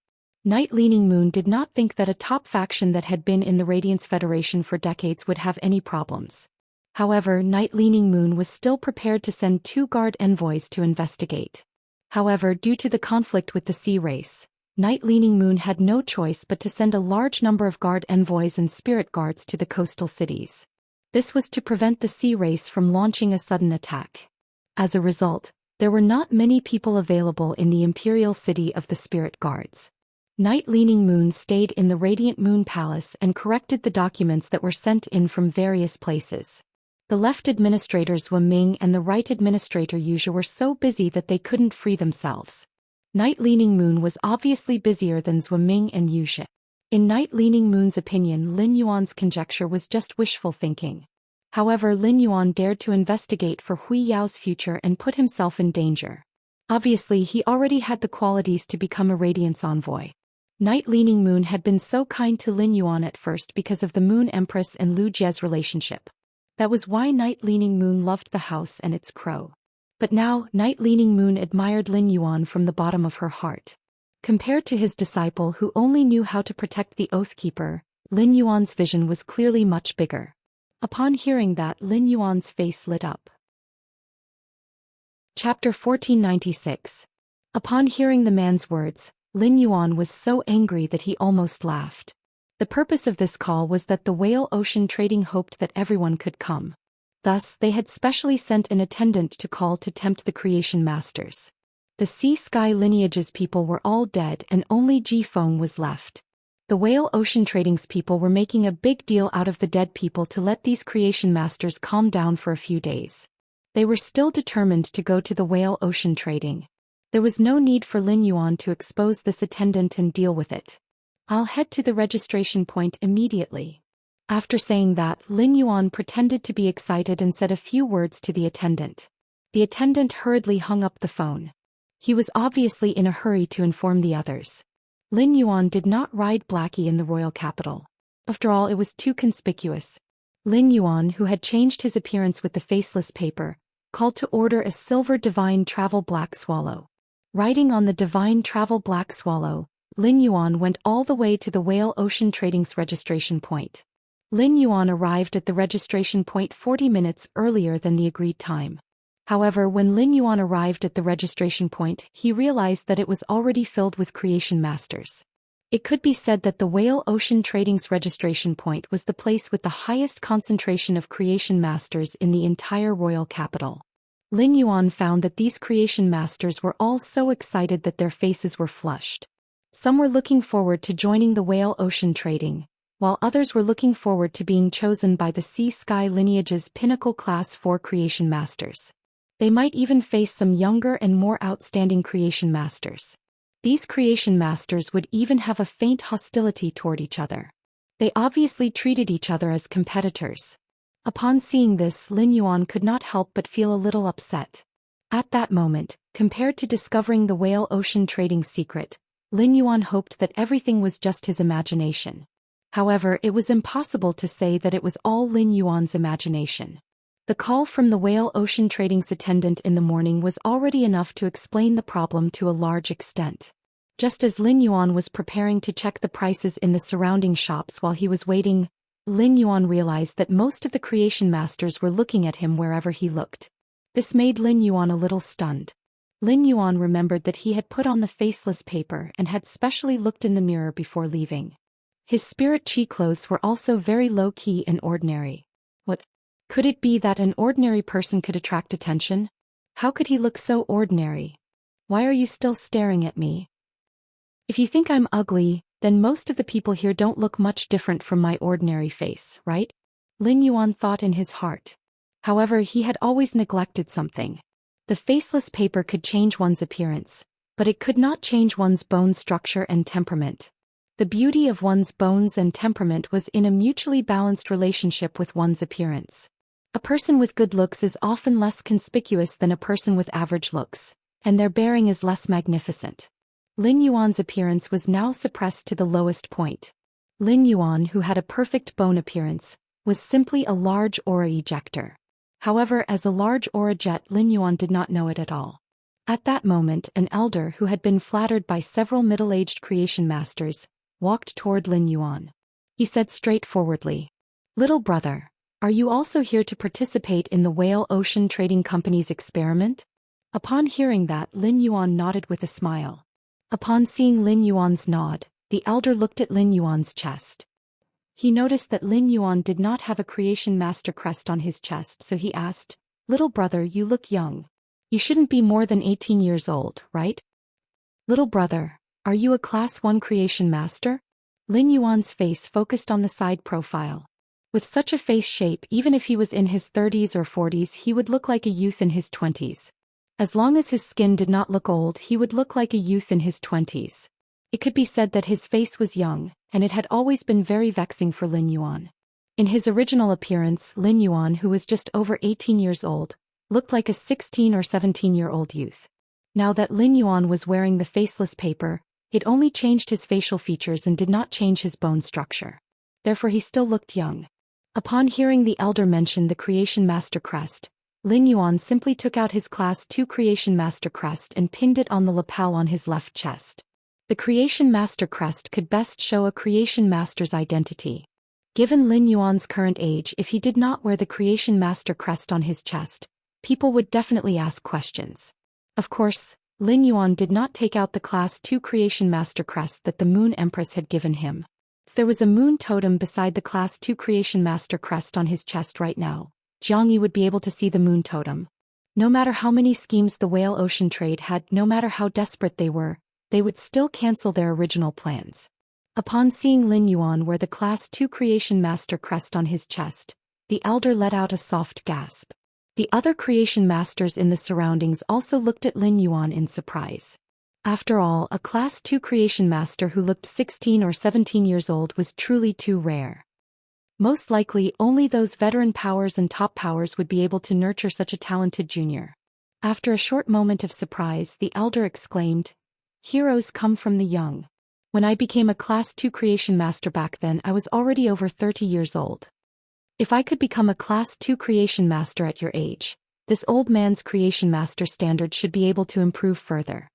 Night Leaning Moon did not think that a top faction that had been in the Radiance Federation for decades would have any problems. However, Night Leaning Moon was still prepared to send 2 guard envoys to investigate. However, due to the conflict with the sea race, Night Leaning Moon had no choice but to send a large number of guard envoys and spirit guards to the coastal cities. This was to prevent the sea race from launching a sudden attack. As a result, there were not many people available in the imperial city of the spirit guards. Night Leaning Moon stayed in the Radiant Moon Palace and corrected the documents that were sent in from various places. The left administrators Zhou Ming and the right administrator Wuxia were so busy that they couldn't free themselves. Night Leaning Moon was obviously busier than Zhou Ming and Wuxia. In Night Leaning Moon's opinion, Lin Yuan's conjecture was just wishful thinking. However, Lin Yuan dared to investigate for Hui Yao's future and put himself in danger. Obviously, he already had the qualities to become a Radiance envoy. Night Leaning Moon had been so kind to Lin Yuan at first because of the Moon Empress and Lu Jie's relationship. That was why Night Leaning Moon loved the house and its crow. But now, Night Leaning Moon admired Lin Yuan from the bottom of her heart. Compared to his disciple who only knew how to protect the Oathkeeper, Lin Yuan's vision was clearly much bigger. Upon hearing that, Lin Yuan's face lit up. Chapter 1496. Upon hearing the man's words, Lin Yuan was so angry that he almost laughed. The purpose of this call was that the Whale Ocean Trading hoped that everyone could come. Thus, they had specially sent an attendant to call to tempt the creation masters. The Sea Sky Lineage's people were all dead and only Ji Feng was left. The Whale Ocean Trading's people were making a big deal out of the dead people to let these creation masters calm down for a few days. They were still determined to go to the Whale Ocean Trading. There was no need for Lin Yuan to expose this attendant and deal with it. I'll head to the registration point immediately. After saying that, Lin Yuan pretended to be excited and said a few words to the attendant. The attendant hurriedly hung up the phone. He was obviously in a hurry to inform the others. Lin Yuan did not ride Blackie in the royal capital. After all, it was too conspicuous. Lin Yuan, who had changed his appearance with the faceless paper, called to order a silver divine travel black swallow. Riding on the divine travel black swallow, Lin Yuan went all the way to the Whale Ocean Trading's registration point. Lin Yuan arrived at the registration point 40 minutes earlier than the agreed time. However, when Lin Yuan arrived at the registration point, he realized that it was already filled with creation masters. It could be said that the Whale Ocean Trading's registration point was the place with the highest concentration of creation masters in the entire royal capital. Lin Yuan found that these creation masters were all so excited that their faces were flushed. Some were looking forward to joining the Whale Ocean Trading, while others were looking forward to being chosen by the Sea Sky Lineage's pinnacle Class 4 creation masters. They might even face some younger and more outstanding creation masters. These creation masters would even have a faint hostility toward each other. They obviously treated each other as competitors. Upon seeing this, Lin Yuan could not help but feel a little upset. At that moment, compared to discovering the Whale Ocean Trading secret, Lin Yuan hoped that everything was just his imagination. However, it was impossible to say that it was all Lin Yuan's imagination. The call from the Whale Ocean Trading's attendant in the morning was already enough to explain the problem to a large extent. Just as Lin Yuan was preparing to check the prices in the surrounding shops while he was waiting, Lin Yuan realized that most of the creation masters were looking at him wherever he looked. This made Lin Yuan a little stunned. Lin Yuan remembered that he had put on the faceless paper and had specially looked in the mirror before leaving. His spirit chi clothes were also very low-key and ordinary. What? Could it be that an ordinary person could attract attention? How could he look so ordinary? Why are you still staring at me? If you think I'm ugly, then most of the people here don't look much different from my ordinary face, right? Lin Yuan thought in his heart. However, he had always neglected something. The faceless paper could change one's appearance, but it could not change one's bone structure and temperament. The beauty of one's bones and temperament was in a mutually balanced relationship with one's appearance. A person with good looks is often less conspicuous than a person with average looks, and their bearing is less magnificent. Lin Yuan's appearance was now suppressed to the lowest point. Lin Yuan, who had a perfect bone appearance, was simply a large aura ejector. However, as a large aura jet, Lin Yuan did not know it at all. At that moment, an elder who had been flattered by several middle-aged creation masters walked toward Lin Yuan. He said straightforwardly, "Little brother, are you also here to participate in the Whale Ocean Trading Company's experiment?" Upon hearing that, Lin Yuan nodded with a smile. Upon seeing Lin Yuan's nod, the elder looked at Lin Yuan's chest. He noticed that Lin Yuan did not have a creation master crest on his chest, so he asked, "Little brother, you look young. You shouldn't be more than 18 years old, right? Little brother, are you a Class 1 creation master?" Lin Yuan's face focused on the side profile. With such a face shape, even if he was in his 30s or 40s, he would look like a youth in his 20s. As long as his skin did not look old, he would look like a youth in his 20s. It could be said that his face was young, and it had always been very vexing for Lin Yuan. In his original appearance, Lin Yuan, who was just over 18 years old, looked like a 16 or 17-year-old youth. Now that Lin Yuan was wearing the faceless paper, it only changed his facial features and did not change his bone structure. Therefore he still looked young. Upon hearing the elder mention the Creation Master crest, Lin Yuan simply took out his Class 2 Creation Master crest and pinned it on the lapel on his left chest. The Creation Master crest could best show a Creation Master's identity. Given Lin Yuan's current age, if he did not wear the Creation Master crest on his chest, people would definitely ask questions. Of course, Lin Yuan did not take out the Class 2 Creation Master crest that the Moon Empress had given him. If there was a moon totem beside the Class 2 Creation Master crest on his chest right now, Jiang Yi would be able to see the moon totem. No matter how many schemes the Whale Ocean Trade had, no matter how desperate they would still cancel their original plans. Upon seeing Lin Yuan wear the Class 2 Creation Master crest on his chest, the elder let out a soft gasp. The other Creation Masters in the surroundings also looked at Lin Yuan in surprise. After all, a Class 2 Creation Master who looked 16 or 17 years old was truly too rare. Most likely, only those veteran powers and top powers would be able to nurture such a talented junior. After a short moment of surprise, the elder exclaimed, "Heroes come from the young. When I became a Class 2 Creation Master back then, I was already over 30 years old. If I could become a Class 2 Creation Master at your age, this old man's Creation Master standard should be able to improve further."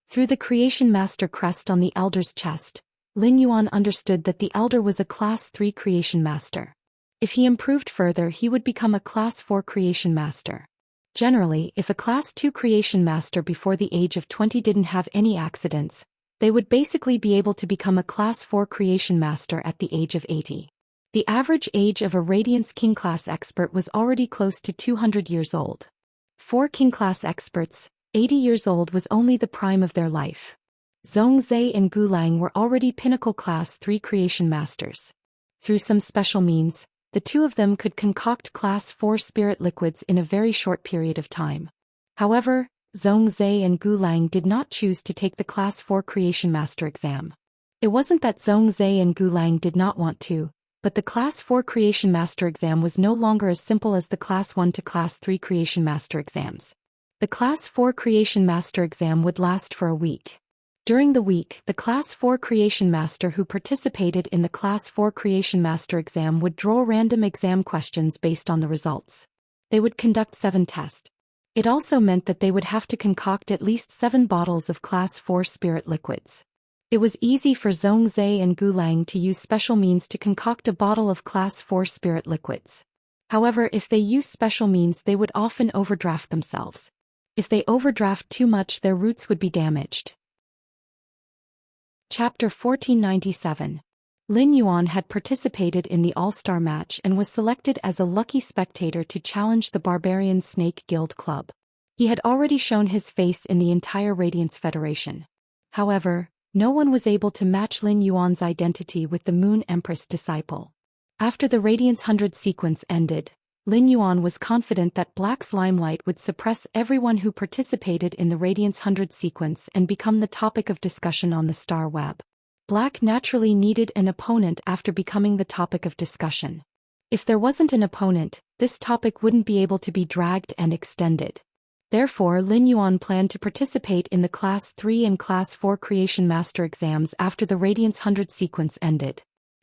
Through the Creation Master crest on the elder's chest, Lin Yuan understood that the elder was a Class 3 Creation Master. If he improved further, he would become a Class 4 Creation Master. Generally, if a Class 2 Creation Master before the age of 20 didn't have any accidents, they would basically be able to become a Class 4 Creation Master at the age of 80. The average age of a Radiance King Class expert was already close to 200 years old. For King Class experts, 80 years old was only the prime of their life. Zhongzhe and Gulang were already Pinnacle Class 3 Creation Masters. Through some special means, the two of them could concoct Class 4 spirit liquids in a very short period of time. However, Zhongzhe and Gulang did not choose to take the Class 4 Creation Master exam. It wasn't that Zhongzhe and Gulang did not want to, but the Class 4 Creation Master exam was no longer as simple as the Class 1 to Class 3 Creation Master exams. The Class 4 Creation Master exam would last for a week. During the week, the Class 4 Creation Master who participated in the Class 4 Creation Master exam would draw random exam questions based on the results. They would conduct 7 tests. It also meant that they would have to concoct at least 7 bottles of Class 4 spirit liquids. It was easy for Zhongzhe and Gulang to use special means to concoct a bottle of Class 4 spirit liquids. However, if they use special means, they would often overdraft themselves. If they overdraft too much, their roots would be damaged. Chapter 1497. Lin Yuan had participated in the All-Star match and was selected as a lucky spectator to challenge the Barbarian Snake Guild Club. He had already shown his face in the entire Radiance Federation. However, no one was able to match Lin Yuan's identity with the Moon Empress disciple. After the Radiance 100 sequence ended, Lin Yuan was confident that Black's limelight would suppress everyone who participated in the Radiance 100 sequence and become the topic of discussion on the Star Web. Black naturally needed an opponent after becoming the topic of discussion. If there wasn't an opponent, this topic wouldn't be able to be dragged and extended. Therefore, Lin Yuan planned to participate in the Class 3 and Class 4 Creation Master exams after the Radiance 100 sequence ended.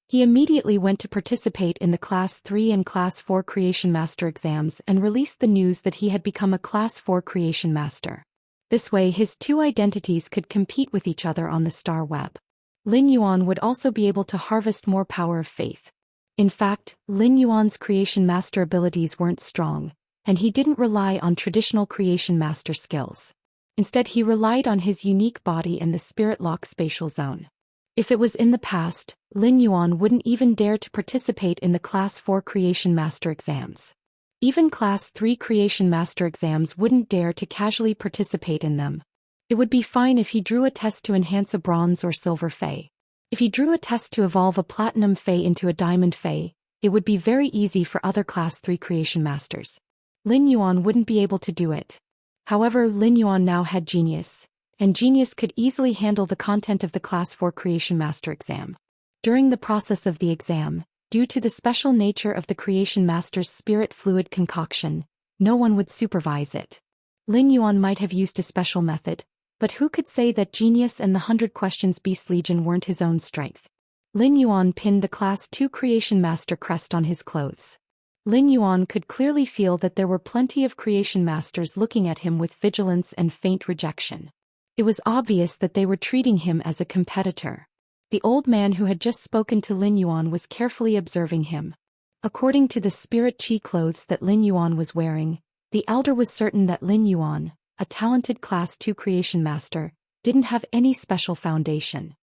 He immediately went to participate in the Class 3 and Class 4 Creation Master exams and released the news that he had become a Class 4 Creation Master. This way his two identities could compete with each other on the star web. Lin Yuan would also be able to harvest more power of faith. In fact, Lin Yuan's Creation Master abilities weren't strong, and he didn't rely on traditional Creation Master skills. Instead he relied on his unique body and the Spirit Lock spatial zone. If it was in the past, Lin Yuan wouldn't even dare to participate in the Class 4 Creation Master exams. Even Class 3 Creation Master exams wouldn't dare to casually participate in them. It would be fine if he drew a test to enhance a bronze or silver Fae. If he drew a test to evolve a platinum Fae into a diamond Fae, it would be very easy for other Class 3 Creation Masters. Lin Yuan wouldn't be able to do it. However, Lin Yuan now had Genius, and Genius could easily handle the content of the Class 4 Creation Master exam. During the process of the exam, due to the special nature of the Creation Master's spirit fluid concoction, no one would supervise it. Lin Yuan might have used a special method, but who could say that Genius and the 100 Questions Beast Legion weren't his own strength? Lin Yuan pinned the Class 2 Creation Master crest on his clothes. Lin Yuan could clearly feel that there were plenty of Creation Masters looking at him with vigilance and faint rejection. It was obvious that they were treating him as a competitor. The old man who had just spoken to Lin Yuan was carefully observing him. According to the spirit chi clothes that Lin Yuan was wearing, the elder was certain that Lin Yuan, a talented Class 2 Creation Master, didn't have any special foundation.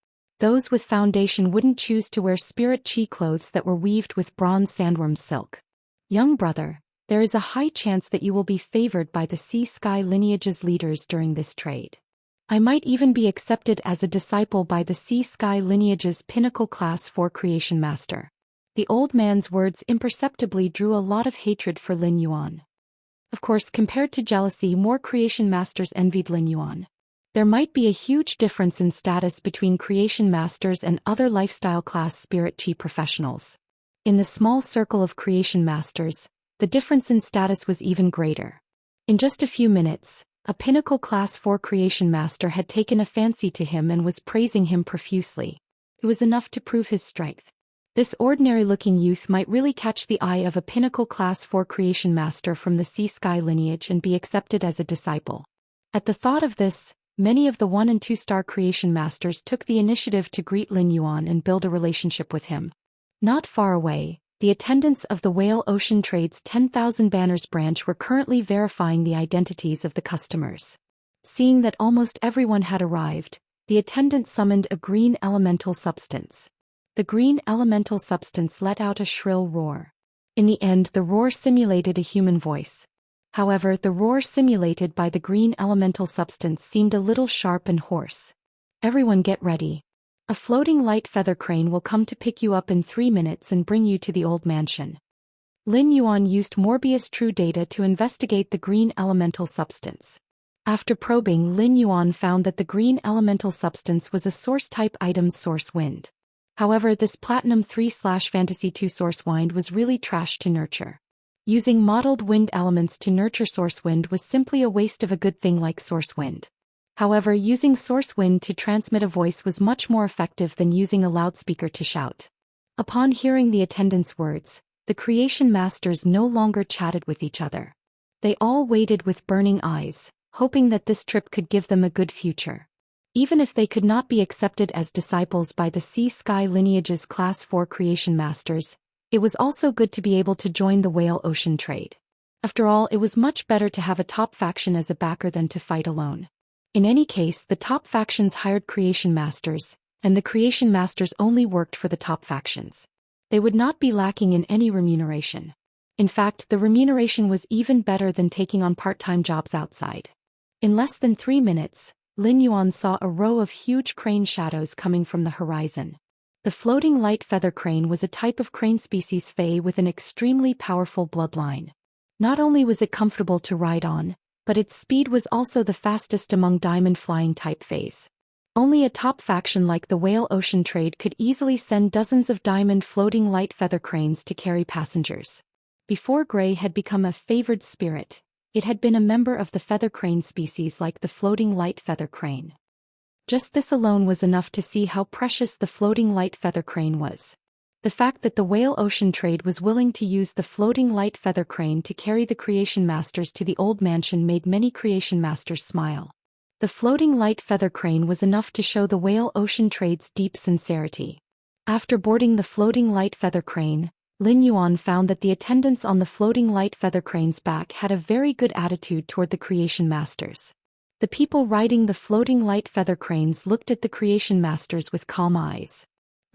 Those with foundation wouldn't choose to wear spirit chi clothes that were weaved with bronze sandworm silk. Young brother, there is a high chance that you will be favored by the Sea Sky lineage's leaders during this trade. I might even be accepted as a disciple by the Sea Sky lineage's pinnacle Class 4 Creation Master. The old man's words imperceptibly drew a lot of hatred for Lin Yuan. Of course, compared to jealousy, more Creation Masters envied Lin Yuan. There might be a huge difference in status between Creation Masters and other lifestyle class spirit chi professionals. In the small circle of Creation Masters, the difference in status was even greater. In just a few minutes, a pinnacle Class 4 Creation Master had taken a fancy to him and was praising him profusely. It was enough to prove his strength. This ordinary-looking youth might really catch the eye of a pinnacle Class 4 Creation Master from the Sea Sky lineage and be accepted as a disciple. At the thought of this, many of the 1- and 2-star Creation Masters took the initiative to greet Lin Yuan and build a relationship with him. Not far away, the attendants of the Whale Ocean Trade's 10,000 Banners branch were currently verifying the identities of the customers. Seeing that almost everyone had arrived, the attendant summoned a green elemental substance. The green elemental substance let out a shrill roar. In the end, the roar simulated a human voice. However, the roar simulated by the green elemental substance seemed a little sharp and hoarse. Everyone get ready. A floating light feather crane will come to pick you up in 3 minutes and bring you to the old mansion. Lin Yuan used Morbius True Data to investigate the green elemental substance. After probing, Lin Yuan found that the green elemental substance was a source-type item's source wind. However, this Platinum 3/Fantasy 2 source wind was really trash to nurture. Using modeled wind elements to nurture source wind was simply a waste of a good thing like source wind. However, using source wind to transmit a voice was much more effective than using a loudspeaker to shout. Upon hearing the attendant's words, the Creation Masters no longer chatted with each other. They all waited with burning eyes, hoping that this trip could give them a good future. Even if they could not be accepted as disciples by the Sea Sky lineage's Class 4 Creation Masters, it was also good to be able to join the Whale Ocean Trade. After all, it was much better to have a top faction as a backer than to fight alone. In any case, the top factions hired Creation Masters, and the Creation Masters only worked for the top factions. They would not be lacking in any remuneration. In fact, the remuneration was even better than taking on part-time jobs outside. In less than 3 minutes, Lin Yuan saw a row of huge crane shadows coming from the horizon. The floating light feather crane was a type of crane species Fae with an extremely powerful bloodline. Not only was it comfortable to ride on, but its speed was also the fastest among diamond flying type Faes. Only a top faction like the Whale Ocean Trade could easily send dozens of diamond floating light feather cranes to carry passengers. Before Gray had become a favored spirit, it had been a member of the feather crane species like the floating light feather crane. Just this alone was enough to see how precious the floating light feather crane was. The fact that the Whale Ocean Trade was willing to use the floating light feather crane to carry the Creation Masters to the old mansion made many Creation Masters smile. The floating light feather crane was enough to show the Whale Ocean Trade's deep sincerity. After boarding the floating light feather crane, Lin Yuan found that the attendants on the floating light feather crane's back had a very good attitude toward the Creation Masters. The people riding the floating light feather cranes looked at the Creation Masters with calm eyes.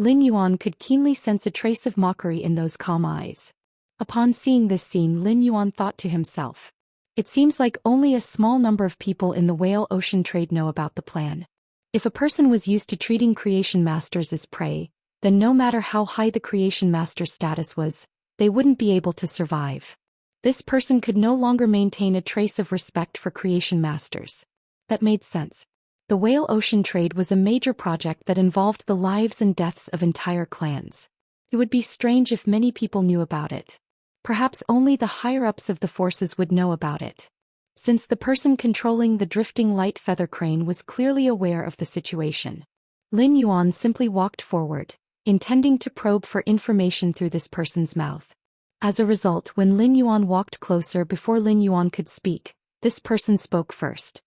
Lin Yuan could keenly sense a trace of mockery in those calm eyes. Upon seeing this scene, Lin Yuan thought to himself, "It seems like only a small number of people in the Whale Ocean Trade know about the plan. If a person was used to treating Creation Masters as prey, then no matter how high the Creation Master status was, they wouldn't be able to survive. This person could no longer maintain a trace of respect for Creation Masters." That made sense. The Whale Ocean Trade was a major project that involved the lives and deaths of entire clans. It would be strange if many people knew about it. Perhaps only the higher-ups of the forces would know about it. Since the person controlling the drifting light feather crane was clearly aware of the situation, Lin Yuan simply walked forward, intending to probe for information through this person's mouth. As a result, when Lin Yuan walked closer before Lin Yuan could speak, this person spoke first.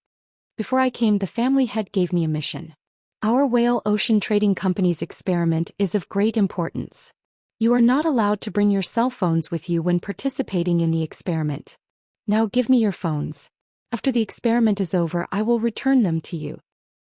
"Before I came, the family head gave me a mission. Our Whale Ocean Trading Company's experiment is of great importance. You are not allowed to bring your cell phones with you when participating in the experiment. Now give me your phones. After the experiment is over, I will return them to you."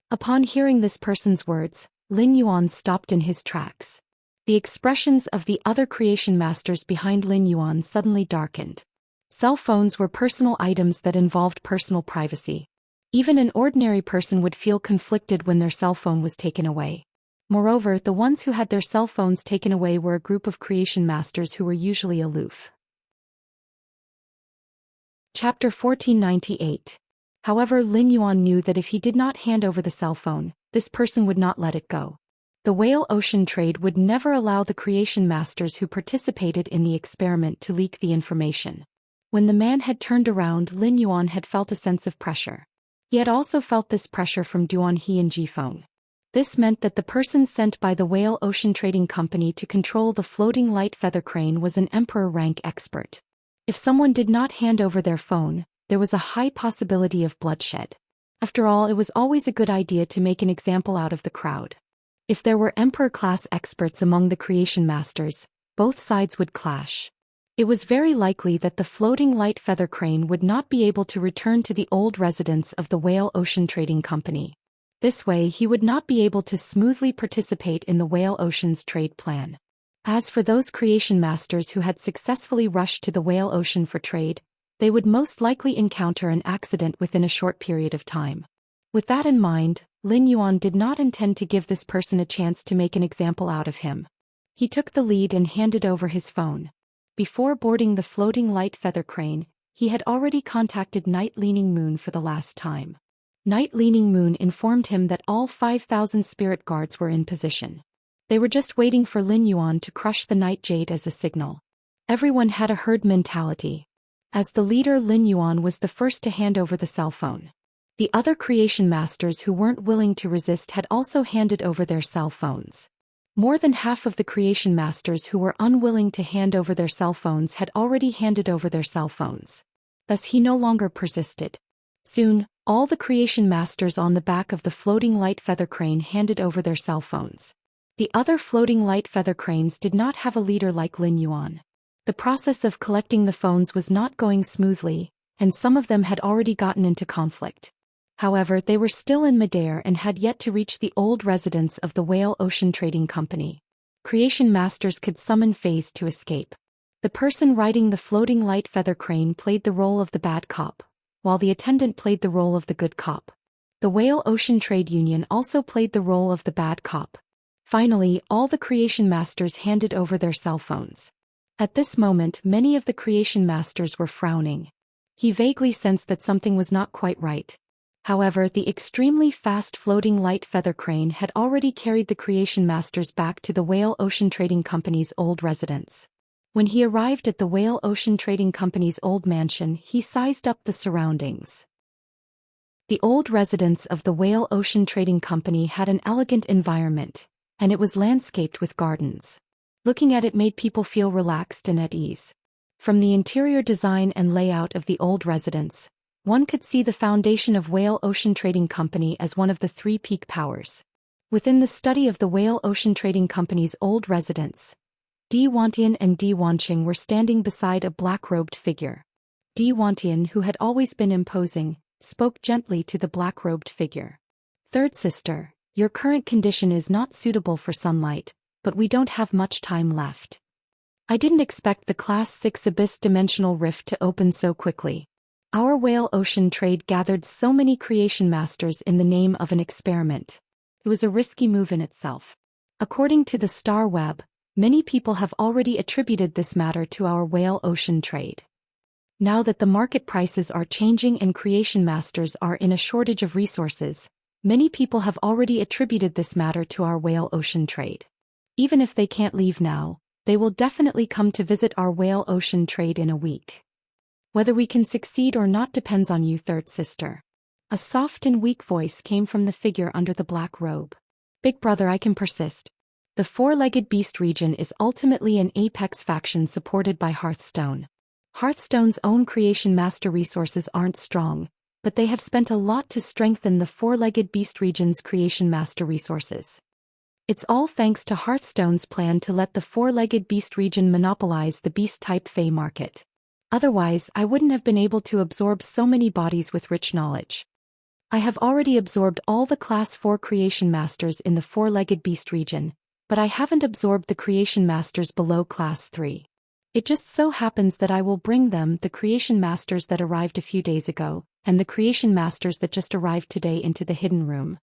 Upon hearing this person's words, Lin Yuan stopped in his tracks. The expressions of the other Creation Masters behind Lin Yuan suddenly darkened. Cell phones were personal items that involved personal privacy. Even an ordinary person would feel conflicted when their cell phone was taken away. Moreover, the ones who had their cell phones taken away were a group of Creation Masters who were usually aloof. Chapter 1498. However, Lin Yuan knew that if he did not hand over the cell phone, this person would not let it go. The Whale Ocean Trade would never allow the Creation Masters who participated in the experiment to leak the information. When the man had turned around, Lin Yuan had felt a sense of pressure. He had also felt this pressure from Duan He and Jifeng. This meant that the person sent by the Whale Ocean Trading Company to control the floating light feather crane was an emperor rank expert. If someone did not hand over their phone, there was a high possibility of bloodshed. After all, it was always a good idea to make an example out of the crowd. If there were emperor-class experts among the Creation Masters, both sides would clash. It was very likely that the floating light feather crane would not be able to return to the old residence of the Whale Ocean Trading Company. This way, he would not be able to smoothly participate in the Whale Ocean's trade plan. As for those Creation Masters who had successfully rushed to the Whale Ocean for trade, they would most likely encounter an accident within a short period of time. With that in mind, Lin Yuan did not intend to give this person a chance to make an example out of him. He took the lead and handed over his phone. Before boarding the floating light feather crane, he had already contacted Night Leaning Moon for the last time. Night Leaning Moon informed him that all 5,000 spirit guards were in position. They were just waiting for Lin Yuan to crush the Night Jade as a signal. Everyone had a herd mentality. As the leader, Lin Yuan was the first to hand over the cell phone. The other Creation Masters who weren't willing to resist had also handed over their cell phones. More than half of the Creation Masters who were unwilling to hand over their cell phones had already handed over their cell phones. Thus he no longer persisted. Soon, all the Creation Masters on the back of the floating light feather crane handed over their cell phones. The other floating light feather cranes did not have a leader like Lin Yuan. The process of collecting the phones was not going smoothly, and some of them had already gotten into conflict. However, they were still in midair and had yet to reach the old residence of the Whale Ocean Trading Company. Creation Masters could summon phase to escape. The person riding the floating light feather crane played the role of the bad cop, while the attendant played the role of the good cop. The Whale Ocean Trade Union also played the role of the bad cop. Finally, all the Creation Masters handed over their cell phones. At this moment, many of the Creation Masters were frowning. He vaguely sensed that something was not quite right. However, the extremely fast floating light feather crane had already carried the Creation Masters back to the Whale Ocean Trading Company's old residence. When he arrived at the Whale Ocean Trading Company's old mansion, he sized up the surroundings. The old residence of the Whale Ocean Trading Company had an elegant environment, and it was landscaped with gardens. Looking at it made people feel relaxed and at ease. From the interior design and layout of the old residence, one could see the foundation of Whale Ocean Trading Company as one of the three peak powers. Within the study of the Whale Ocean Trading Company's old residence, Di Wantian and Di Wanqing were standing beside a black-robed figure. Di Wantian, who had always been imposing, spoke gently to the black-robed figure. "Third sister, your current condition is not suitable for sunlight, but we don't have much time left. I didn't expect the Class 6 Abyss Dimensional Rift to open so quickly. Our Whale Ocean trade gathered so many creation masters in the name of an experiment. It was a risky move in itself. According to the Star Web, many people have already attributed this matter to our Whale Ocean trade. Now that the market prices are changing and creation masters are in a shortage of resources, many people have already attributed this matter to our Whale Ocean trade. Even if they can't leave now, they will definitely come to visit our Whale Ocean trade in a week. Whether we can succeed or not depends on you, third sister." A soft and weak voice came from the figure under the black robe. "Big brother, I can persist. The four-legged beast region is ultimately an apex faction supported by Hearthstone. Hearthstone's own creation master resources aren't strong, but they have spent a lot to strengthen the four-legged beast region's creation master resources. It's all thanks to Hearthstone's plan to let the four-legged beast region monopolize the beast-type Fey market. Otherwise, I wouldn't have been able to absorb so many bodies with rich knowledge. I have already absorbed all the Class 4 creation masters in the four-legged beast region, but I haven't absorbed the creation masters below Class 3. It just so happens that I will bring them, the creation masters that arrived a few days ago, and the creation masters that just arrived today, into the hidden room.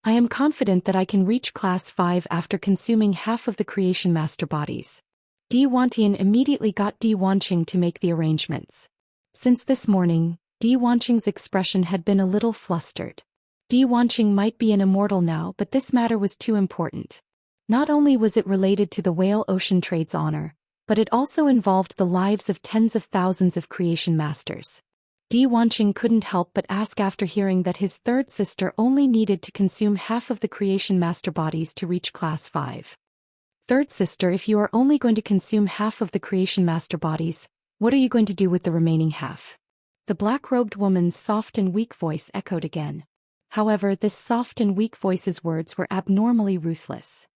I am confident that I can reach Class 5 after consuming half of the creation master bodies." Di Wantian immediately got Di Wanqing to make the arrangements. Since this morning, Di Wanqing's expression had been a little flustered. Di Wanqing might be an immortal now, but this matter was too important. Not only was it related to the Whale Ocean trade's honor, but it also involved the lives of tens of thousands of creation masters. Di Wanqing couldn't help but ask after hearing that his third sister only needed to consume half of the creation master bodies to reach Class 5. "Third sister, if you are only going to consume half of the creation master bodies, what are you going to do with the remaining half?" The black-robed woman's soft and weak voice echoed again. However, this soft and weak voice's words were abnormally ruthless.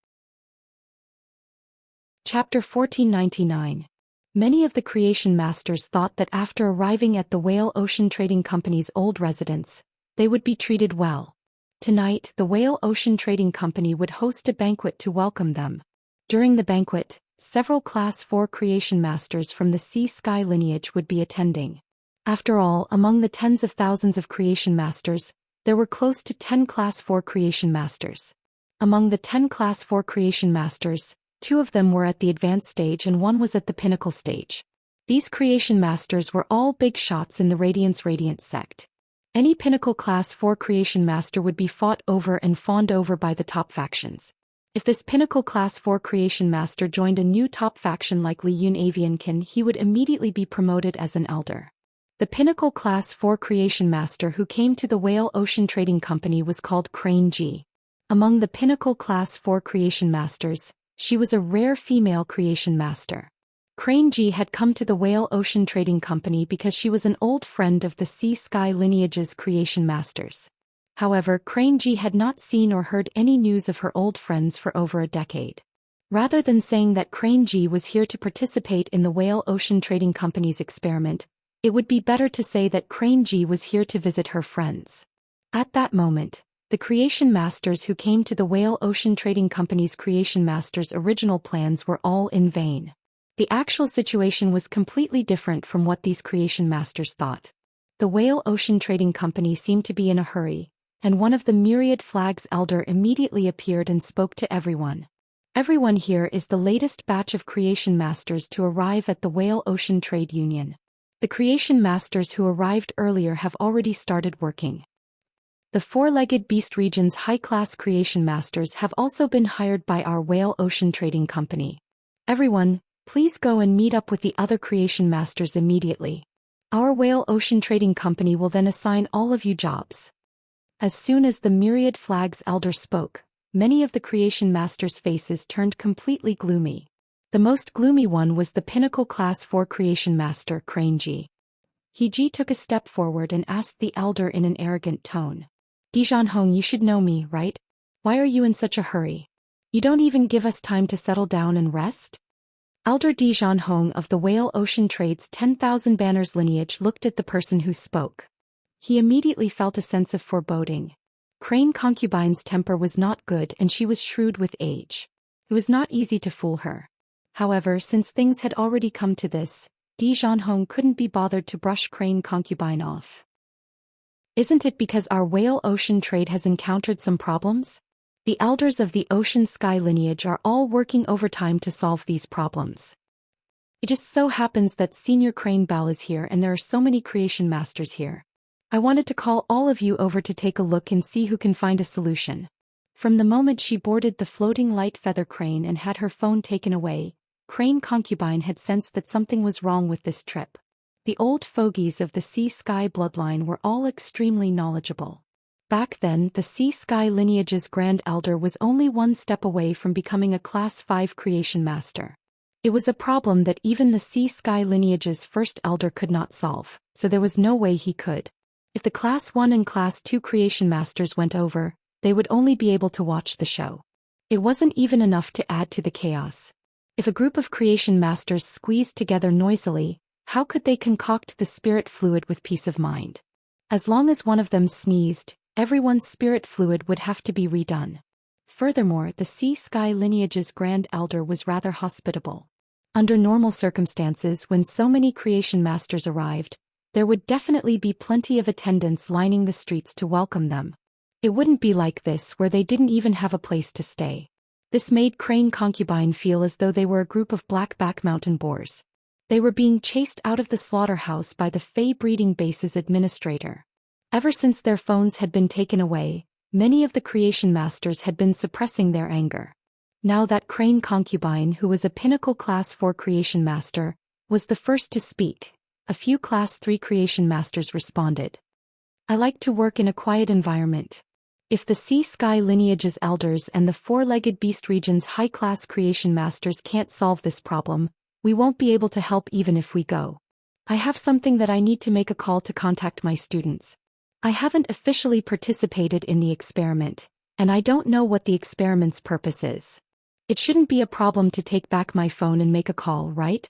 Chapter 1499. Many of the creation masters thought that after arriving at the Whale Ocean Trading Company's old residence, they would be treated well. Tonight, the Whale Ocean Trading Company would host a banquet to welcome them. During the banquet, several Class 4 creation masters from the Sea Sky lineage would be attending. After all, among the tens of thousands of creation masters, there were close to 10 Class 4 creation masters. Among the 10 Class 4 creation masters, 2 of them were at the advanced stage and 1 was at the pinnacle stage. These creation masters were all big shots in the Radiant sect. Any pinnacle Class 4 creation master would be fought over and fawned over by the top factions. If this pinnacle Class 4 creation master joined a new top faction like Li Yun Aviankin, he would immediately be promoted as an elder. The pinnacle Class 4 creation master who came to the Whale Ocean Trading Company was called Crane Ji. Among the pinnacle Class 4 creation masters, she was a rare female creation master. Crane Ji had come to the Whale Ocean Trading Company because she was an old friend of the Sea Sky lineage's creation masters. However, Crane Ji had not seen or heard any news of her old friends for over a decade. Rather than saying that Crane Ji was here to participate in the Whale Ocean Trading Company's experiment, it would be better to say that Crane Ji was here to visit her friends. At that moment, the creation masters who came to the Whale Ocean Trading Company's creation masters' original plans were all in vain. The actual situation was completely different from what these creation masters thought. The Whale Ocean Trading Company seemed to be in a hurry, and one of the myriad flags elder immediately appeared and spoke to everyone. "Everyone here is the latest batch of creation masters to arrive at the Whale Ocean Trade Union. The creation masters who arrived earlier have already started working. The four-legged beast region's high-class creation masters have also been hired by our Whale Ocean Trading Company. Everyone, please go and meet up with the other creation masters immediately. Our Whale Ocean Trading Company will then assign all of you jobs." As soon as the myriad flags elder spoke, many of the creation masters' faces turned completely gloomy. The most gloomy one was the pinnacle Class 4 creation master, Crane Ji. Ji took a step forward and asked the elder in an arrogant tone. Zhou, you should know me, right? Why are you in such a hurry? You don't even give us time to settle down and rest? Elder Zhou of the Whale Ocean Trade's 10,000 Banners lineage looked at the person who spoke. He immediately felt a sense of foreboding. Crane Concubine's temper was not good and she was shrewd with age. It was not easy to fool her. However, since things had already come to this, Zhou couldn't be bothered to brush Crane Concubine off. Isn't it because our Whale Ocean Trade has encountered some problems? The elders of the Ocean Sky lineage are all working overtime to solve these problems. It just so happens that Senior Crane Bell is here and there are so many creation masters here. I wanted to call all of you over to take a look and see who can find a solution. From the moment she boarded the floating light feather crane and had her phone taken away, Crane Concubine had sensed that something was wrong with this trip. The old fogies of the Sea Sky bloodline were all extremely knowledgeable. Back then, the Sea Sky lineage's Grand Elder was only one step away from becoming a Class 5 creation master. It was a problem that even the Sea Sky lineage's first elder could not solve, so there was no way he could. If the Class 1 and Class 2 creation masters went over, they would only be able to watch the show. It wasn't even enough to add to the chaos. If a group of creation masters squeezed together noisily, how could they concoct the spirit fluid with peace of mind? As long as one of them sneezed, everyone's spirit fluid would have to be redone. Furthermore, the Sea Sky lineage's Grand Elder was rather hospitable. Under normal circumstances, when so many creation masters arrived, there would definitely be plenty of attendants lining the streets to welcome them. It wouldn't be like this where they didn't even have a place to stay. This made Crane Concubine feel as though they were a group of blackback mountain boars. They were being chased out of the slaughterhouse by the Fey breeding base's administrator. Ever since their phones had been taken away, many of the creation masters had been suppressing their anger. Now that Crane Concubine, who was a pinnacle Class 4 creation master, was the first to speak, a few Class 3 creation masters responded. I like to work in a quiet environment. If the Sea Sky lineage's elders and the four-legged beast region's high-class creation masters can't solve this problem, we won't be able to help even if we go. I have something that I need to make a call to contact my students. I haven't officially participated in the experiment, and I don't know what the experiment's purpose is. It shouldn't be a problem to take back my phone and make a call, right?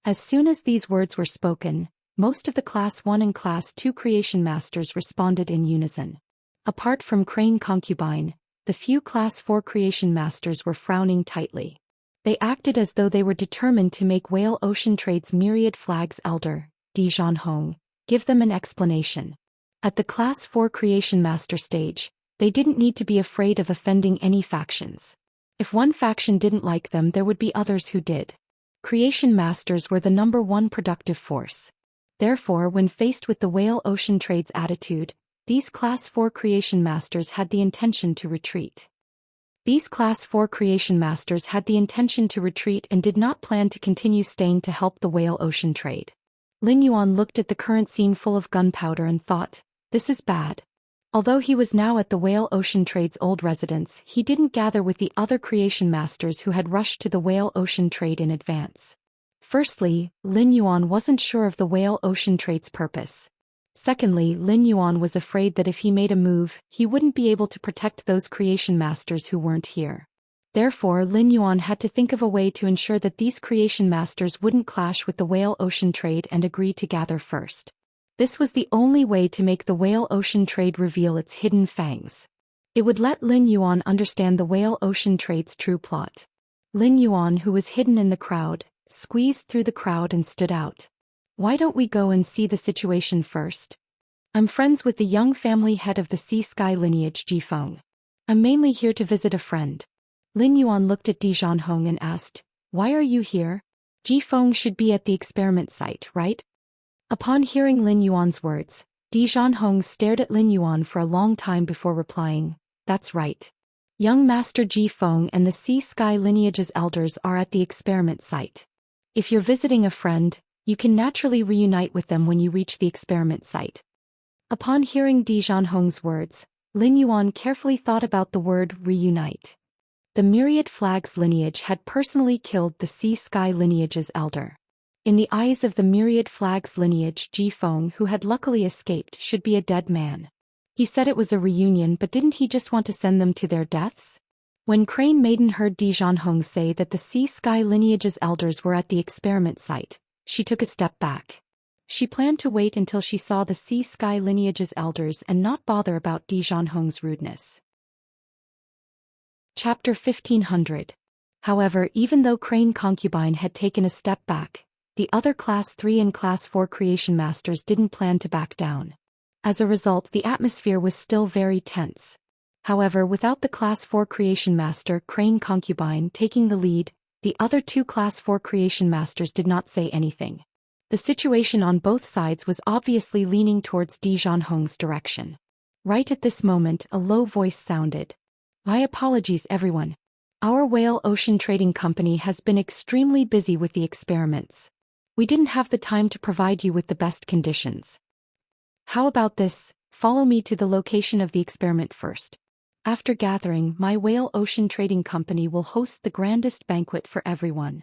As soon as these words were spoken, most of the Class 1 and Class 2 creation masters responded in unison. Apart from Crane Concubine, the few Class 4 creation masters were frowning tightly. They acted as though they were determined to make Whale Ocean Trade's myriad flags elder, Zhou, give them an explanation. At the Class 4 creation master stage, they didn't need to be afraid of offending any factions. If one faction didn't like them, there would be others who did. Creation masters were the #1 productive force. Therefore, when faced with the Whale Ocean Trade's attitude, these Class 4 creation masters had the intention to retreat. These Class 4 creation masters had the intention to retreat and did not plan to continue staying to help the Whale Ocean Trade. Lin Yuan looked at the current scene full of gunpowder and thought, this is bad. Although he was now at the Whale Ocean Trade's old residence, he didn't gather with the other creation masters who had rushed to the Whale Ocean Trade in advance. Firstly, Lin Yuan wasn't sure of the Whale Ocean Trade's purpose. Secondly, Lin Yuan was afraid that if he made a move, he wouldn't be able to protect those creation masters who weren't here. Therefore, Lin Yuan had to think of a way to ensure that these creation masters wouldn't clash with the Whale Ocean Trade and agree to gather first. This was the only way to make the Whale Ocean Trade reveal its hidden fangs. It would let Lin Yuan understand the Whale Ocean Trade's true plot. Lin Yuan, who was hidden in the crowd, squeezed through the crowd and stood out. Why don't we go and see the situation first? I'm friends with the young family head of the Sea Sky lineage, Jifeng. I'm mainly here to visit a friend. Lin Yuan looked at Zhou and asked, why are you here? Jifeng should be at the experiment site, right? Upon hearing Lin Yuan's words, Zhou stared at Lin Yuan for a long time before replying, that's right. Young Master Jifeng and the Sea Sky lineage's elders are at the experiment site. If you're visiting a friend, you can naturally reunite with them when you reach the experiment site. Upon hearing Zhou words, Lin Yuan carefully thought about the word reunite. The Myriad Flags lineage had personally killed the Sea Sky lineage's elder. In the eyes of the Myriad Flags lineage, Ji Feng, who had luckily escaped, should be a dead man. He said it was a reunion, but didn't he just want to send them to their deaths? When Crane Maiden heard Di Zhanhong say that the Sea Sky lineage's elders were at the experiment site, she took a step back. She planned to wait until she saw the Sea Sky lineage's elders and not bother about Di Zhanhong's rudeness. Chapter 1500. However, even though Crane Concubine had taken a step back, the other Class 3 and Class 4 creation masters didn't plan to back down. As a result, the atmosphere was still very tense. However, without the Class 4 creation master Crane Concubine taking the lead, the other two Class 4 creation masters did not say anything. The situation on both sides was obviously leaning towards Di Zhanhong's direction. Right at this moment, a low voice sounded. My apologies, everyone. Our Whale Ocean Trading Company has been extremely busy with the experiments. We didn't have the time to provide you with the best conditions. How about this? Follow me to the location of the experiment first. After gathering, my Whale Ocean Trading Company will host the grandest banquet for everyone.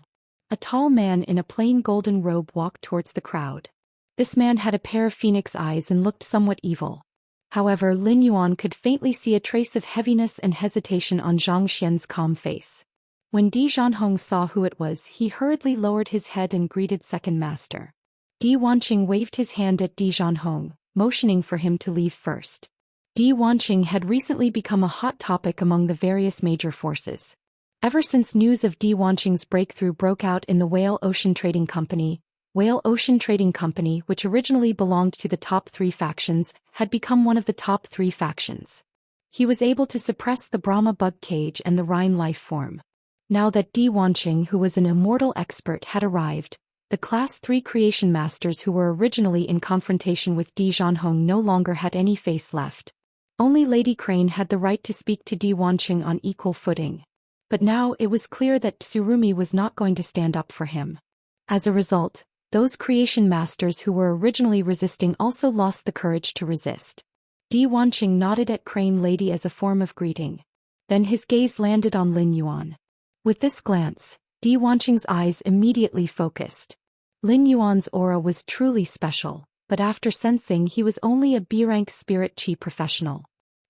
A tall man in a plain golden robe walked towards the crowd. This man had a pair of phoenix eyes and looked somewhat evil. However, Lin Yuan could faintly see a trace of heaviness and hesitation on Zhou Xian's calm face. When Di Zhanhong saw who it was, he hurriedly lowered his head and greeted Second Master. Di Wanqing waved his hand at Di Zhanhong, motioning for him to leave first. Di Wanqing had recently become a hot topic among the various major forces. Ever since news of Di Wanqing's breakthrough broke out in the Whale Ocean Trading Company, Whale Ocean Trading Company, which originally belonged to the top 3 factions, had become one of the top 3 factions. He was able to suppress the Brahma bug cage and the Rhine life form. Now that Di Wanqing, who was an immortal expert, had arrived, the Class 3 creation masters who were originally in confrontation with Di Zhanhong no longer had any face left. Only Lady Crane had the right to speak to Di Wanqing on equal footing. But now it was clear that Tsurumi was not going to stand up for him. As a result, those creation masters who were originally resisting also lost the courage to resist. Di Wanqing nodded at Crane Lady as a form of greeting. Then his gaze landed on Lin Yuan. With this glance, Di Wanqing's eyes immediately focused. Lin Yuan's aura was truly special, but after sensing he was only a B-rank spirit chi professional.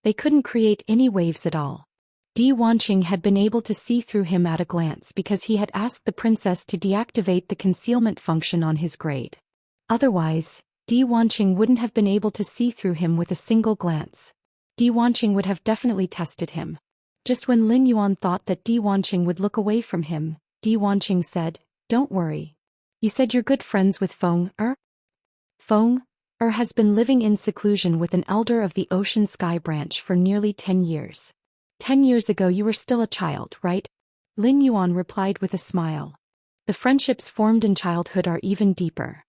They couldn't create any waves at all. Di Wanqing had been able to see through him at a glance because he had asked the princess to deactivate the concealment function on his grade. Otherwise, Di Wanqing wouldn't have been able to see through him with a single glance. Di Wanqing would have definitely tested him. Just when Lin Yuan thought that Di Wanqing would look away from him, Di Wanqing said, "Don't worry. You said you're good friends with Feng Er?" Feng Er has been living in seclusion with an elder of the Ocean Sky branch for nearly 10 years. 10 years ago you were still a child, right? Lin Yuan replied with a smile. The friendships formed in childhood are even deeper.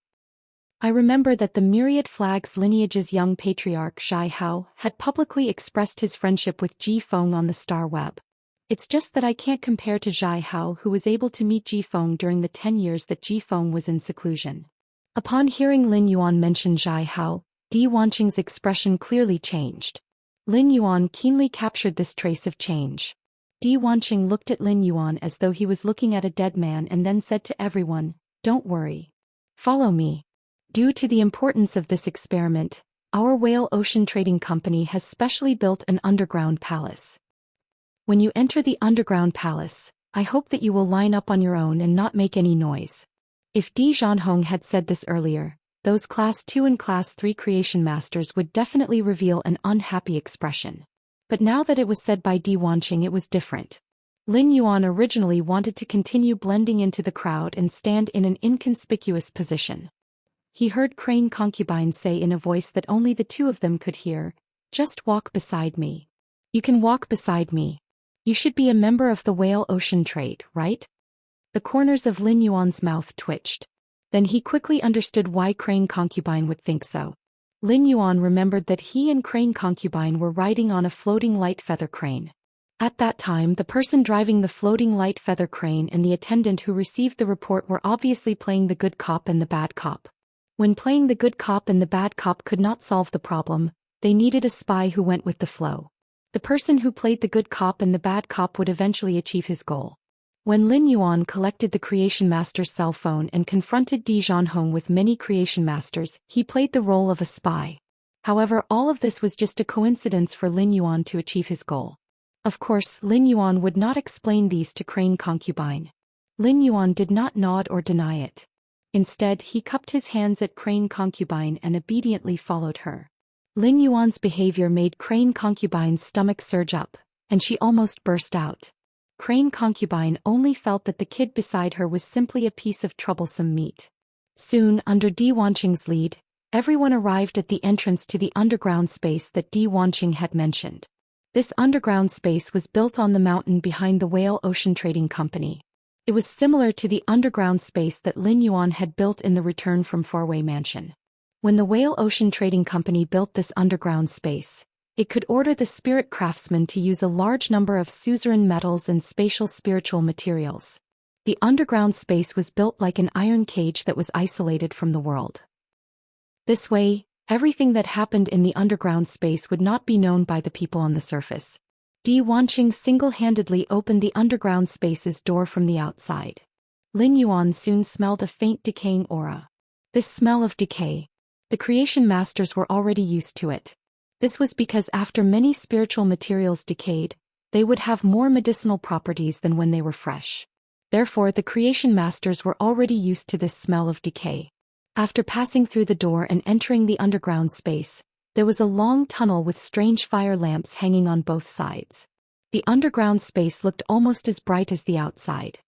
I remember that the Myriad Flags lineage's young patriarch Zhai Hao had publicly expressed his friendship with Ji Feng on the star web. It's just that I can't compare to Zhai Hao, who was able to meet Ji Feng during the 10 years that Ji Feng was in seclusion. Upon hearing Lin Yuan mention Zhai Hao, Di Wanqing's expression clearly changed. Lin Yuan keenly captured this trace of change. Di Wanqing looked at Lin Yuan as though he was looking at a dead man and then said to everyone, "Don't worry. Follow me." Due to the importance of this experiment, our Whale Ocean Trading Company has specially built an underground palace. When you enter the underground palace, I hope that you will line up on your own and not make any noise. If Di Zhanhong had said this earlier, those Class 2 and Class 3 creation masters would definitely reveal an unhappy expression. But now that it was said by Di Wanqing, it was different. Lin Yuan originally wanted to continue blending into the crowd and stand in an inconspicuous position. He heard Crane Concubine say in a voice that only the two of them could hear, "Just walk beside me. You can walk beside me. You should be a member of the Whale Ocean Trade, right?" The corners of Lin Yuan's mouth twitched. Then he quickly understood why Crane Concubine would think so. Lin Yuan remembered that he and Crane Concubine were riding on a floating light feather crane. At that time, the person driving the floating light feather crane and the attendant who received the report were obviously playing the good cop and the bad cop. When playing the good cop and the bad cop could not solve the problem, they needed a spy who went with the flow. The person who played the good cop and the bad cop would eventually achieve his goal. When Lin Yuan collected the Creation Master's cell phone and confronted Di Zhanhong with many Creation Masters, he played the role of a spy. However, all of this was just a coincidence for Lin Yuan to achieve his goal. Of course, Lin Yuan would not explain these to Crane Concubine. Lin Yuan did not nod or deny it. Instead, he cupped his hands at Crane Concubine and obediently followed her. Lin Yuan's behavior made Crane Concubine's stomach surge up, and she almost burst out. Crane Concubine only felt that the kid beside her was simply a piece of troublesome meat. Soon, under Di Wanqing's lead, everyone arrived at the entrance to the underground space that Di Wanqing had mentioned. This underground space was built on the mountain behind the Whale Ocean Trading Company. It was similar to the underground space that Lin Yuan had built in the Return from Faraway Mansion. When the Whale Ocean Trading Company built this underground space, it could order the spirit craftsmen to use a large number of suzerain metals and spatial spiritual materials. The underground space was built like an iron cage that was isolated from the world. This way, everything that happened in the underground space would not be known by the people on the surface. Di Wanqing single-handedly opened the underground space's door from the outside. Lin Yuan soon smelled a faint decaying aura. This smell of decay. The Creation Masters were already used to it. This was because after many spiritual materials decayed, they would have more medicinal properties than when they were fresh. Therefore, the Creation Masters were already used to this smell of decay. After passing through the door and entering the underground space, there was a long tunnel with strange fire lamps hanging on both sides. The underground space looked almost as bright as the outside.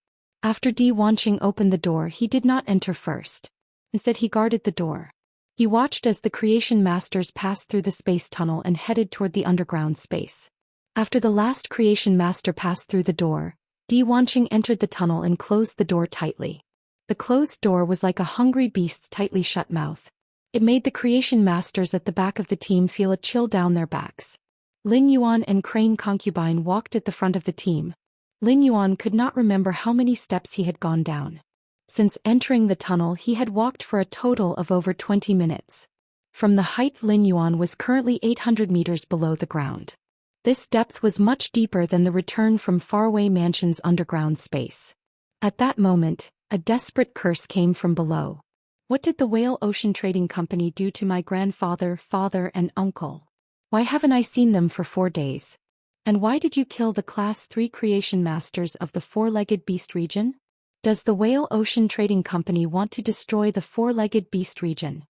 After Di Wanqing opened the door, he did not enter first. Instead, he guarded the door. He watched as the Creation Masters passed through the space tunnel and headed toward the underground space. After the last Creation Master passed through the door, Di Wanqing entered the tunnel and closed the door tightly. The closed door was like a hungry beast's tightly shut mouth. It made the Creation Masters at the back of the team feel a chill down their backs. Lin Yuan and Crane Concubine walked at the front of the team. Lin Yuan could not remember how many steps he had gone down. Since entering the tunnel, he had walked for a total of over 20 minutes. From the height, Lin Yuan was currently 800 meters below the ground. This depth was much deeper than the Return from Faraway Mansion's underground space. At that moment, a desperate curse came from below. What did the Whale Ocean Trading Company do to my grandfather, father, and uncle? Why haven't I seen them for 4 days? And why did you kill the Class 3 Creation Masters of the Four-Legged Beast region? Does the Whale Ocean Trading Company want to destroy the Four-Legged Beast region?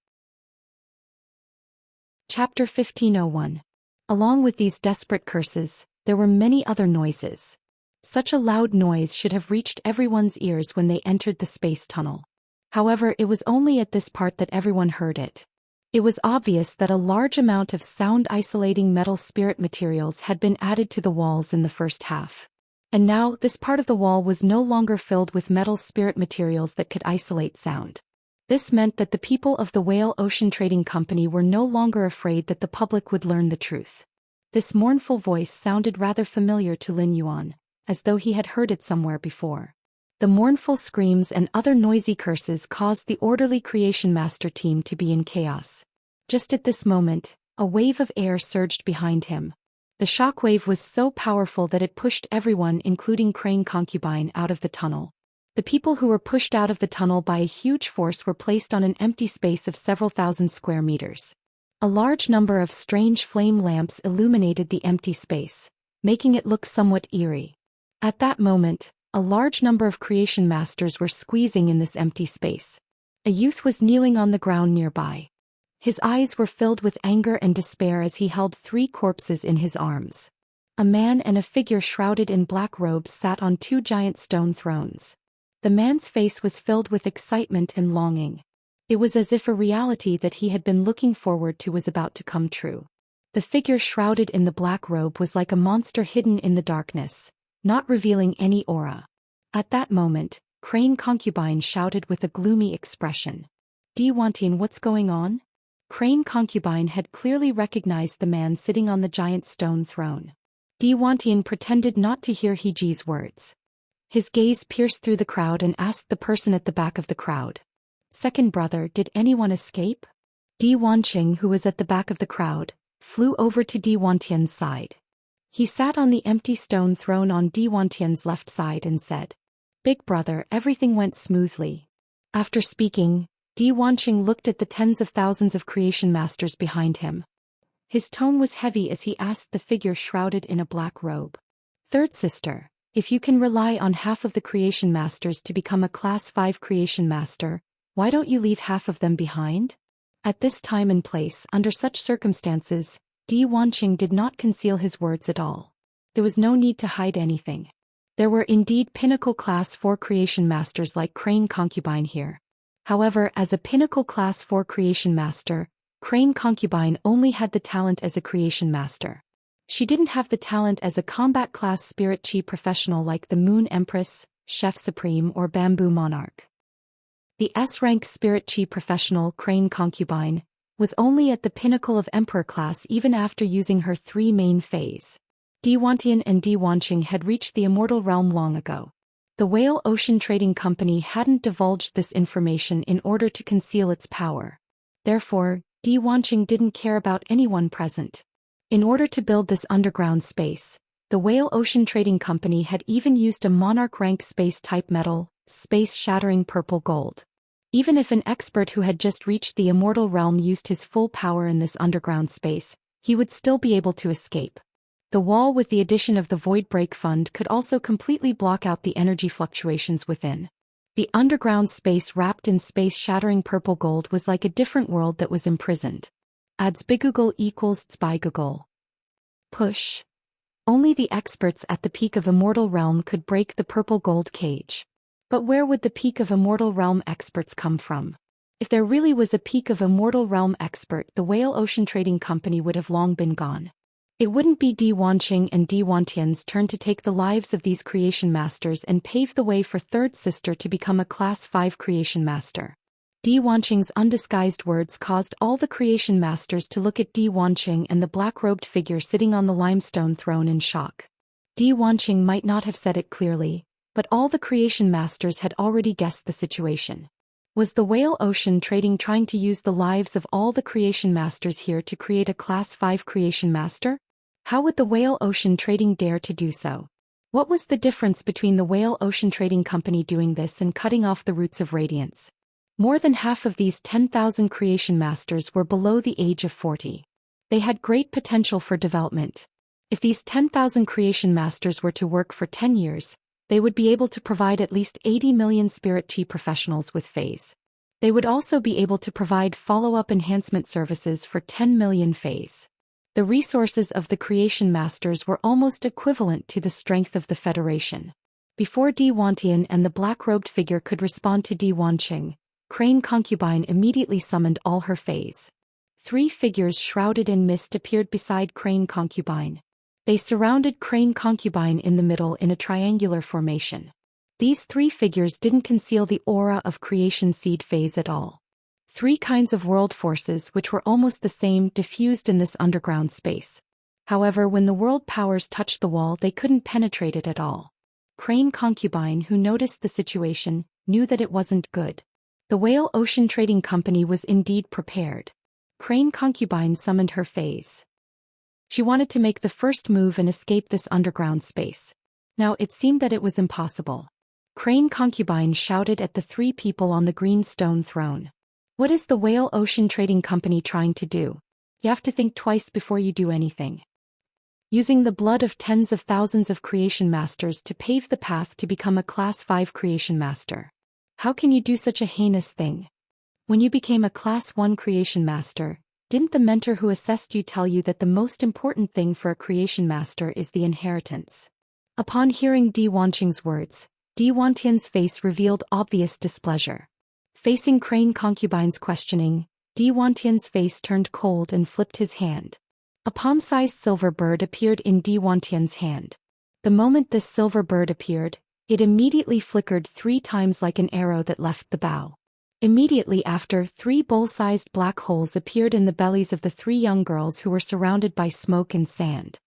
Chapter 1501. Along with these desperate curses, there were many other noises. Such a loud noise should have reached everyone's ears when they entered the space tunnel. However, it was only at this part that everyone heard it. It was obvious that a large amount of sound-isolating metal spirit materials had been added to the walls in the first half. And now, this part of the wall was no longer filled with metal spirit materials that could isolate sound. This meant that the people of the Whale Ocean Trading Company were no longer afraid that the public would learn the truth. This mournful voice sounded rather familiar to Lin Yuan, as though he had heard it somewhere before. The mournful screams and other noisy curses caused the orderly Creation Master team to be in chaos. Just at this moment, a wave of air surged behind him. The shockwave was so powerful that it pushed everyone, including Crane Concubine, out of the tunnel. The people who were pushed out of the tunnel by a huge force were placed on an empty space of several thousand square meters. A large number of strange flame lamps illuminated the empty space, making it look somewhat eerie. At that moment, a large number of Creation Masters were squeezing in this empty space. A youth was kneeling on the ground nearby. His eyes were filled with anger and despair as he held 3 corpses in his arms. A man and a figure shrouded in black robes sat on 2 giant stone thrones. The man's face was filled with excitement and longing. It was as if a reality that he had been looking forward to was about to come true. The figure shrouded in the black robe was like a monster hidden in the darkness, not revealing any aura. At that moment, Crane Concubine shouted with a gloomy expression. Di Wanqing, what's going on? Crane Concubine had clearly recognized the man sitting on the giant stone throne. Di Wanqing pretended not to hear Heji's words. His gaze pierced through the crowd and asked the person at the back of the crowd. Second brother, did anyone escape? Di Wanqing, who was at the back of the crowd, flew over to Di Wantian's side. He sat on the empty stone throne on Di Wantian's left side and said, "Big brother, everything went smoothly." After speaking, Di Wanqing looked at the tens of thousands of creation masters behind him. His tone was heavy as he asked the figure shrouded in a black robe. "Third sister, if you can rely on half of the creation masters to become a Class 5 creation master, why don't you leave half of them behind?" At this time and place, under such circumstances, Di Wanqing did not conceal his words at all. There was no need to hide anything. There were indeed pinnacle Class 4 creation masters like Crane Concubine here. However, as a pinnacle Class 4 creation master, Crane Concubine only had the talent as a creation master. She didn't have the talent as a combat class spirit chi professional like the Moon Empress, Chef Supreme or Bamboo Monarch. The S-rank spirit chi professional Crane Concubine was only at the pinnacle of Emperor class even after using her 3 main phase. Di Wantian and Di Wanqing had reached the immortal realm long ago. The Whale Ocean Trading Company hadn't divulged this information in order to conceal its power. Therefore, Di Wanqing didn't care about anyone present. In order to build this underground space, the Whale Ocean Trading Company had even used a monarch-rank space-type metal, space-shattering purple gold. Even if an expert who had just reached the immortal realm used his full power in this underground space, he would still be able to escape. The wall with the addition of the Void Break Fund could also completely block out the energy fluctuations within. The underground space wrapped in space-shattering purple gold was like a different world that was imprisoned. Adds Bigoogle equals Zbigoogle. Push. Only the experts at the peak of Immortal Realm could break the purple gold cage. But where would the peak of Immortal Realm experts come from? If there really was a peak of Immortal Realm expert, the Whale Ocean Trading Company would have long been gone. It wouldn't be Di Wanqing and Di Wantian's turn to take the lives of these creation masters and pave the way for third sister to become a Class 5 creation master. Di Wanqing's undisguised words caused all the creation masters to look at Di Wanqing and the black-robed figure sitting on the limestone throne in shock. Di Wanqing might not have said it clearly, but all the creation masters had already guessed the situation. Was the Whale Ocean Trading trying to use the lives of all the creation masters here to create a Class 5 creation master? How would the Whale Ocean Trading dare to do so? What was the difference between the Whale Ocean Trading Company doing this and cutting off the roots of radiance? More than half of these 10,000 creation masters were below the age of 40. They had great potential for development. If these 10,000 creation masters were to work for 10 years, they would be able to provide at least 80 million spirit chi professionals with phase. They would also be able to provide follow-up enhancement services for 10 million phase. The resources of the creation masters were almost equivalent to the strength of the Federation. Before Di Wantian and the black-robed figure could respond to Di Wanqing, Crane Concubine immediately summoned all her phase. 3 figures shrouded in mist appeared beside Crane Concubine. They surrounded Crane Concubine in the middle in a triangular formation. These 3 figures didn't conceal the aura of creation seed phase at all. 3 kinds of world forces which were almost the same diffused in this underground space. However, when the world powers touched the wall, they couldn't penetrate it at all. Crane Concubine, who noticed the situation, knew that it wasn't good. The Whale Ocean Trading Company was indeed prepared. Crane Concubine summoned her phase. She wanted to make the first move and escape this underground space. Now it seemed that it was impossible. Crane Concubine shouted at the 3 people on the green stone throne. What is the Whale Ocean Trading Company trying to do? You have to think twice before you do anything. Using the blood of tens of thousands of creation masters to pave the path to become a Class 5 creation master. How can you do such a heinous thing? When you became a Class 1 creation master, didn't the mentor who assessed you tell you that the most important thing for a creation master is the inheritance? Upon hearing Di Wanqing's words, Di Wantian's face revealed obvious displeasure. Facing Crane Concubine's questioning, Di Wantian's face turned cold and flipped his hand. A palm-sized silver bird appeared in Di Wantian's hand. The moment this silver bird appeared, it immediately flickered 3 times like an arrow that left the bow. Immediately after, 3 bowl-sized black holes appeared in the bellies of the 3 young girls who were surrounded by smoke and sand.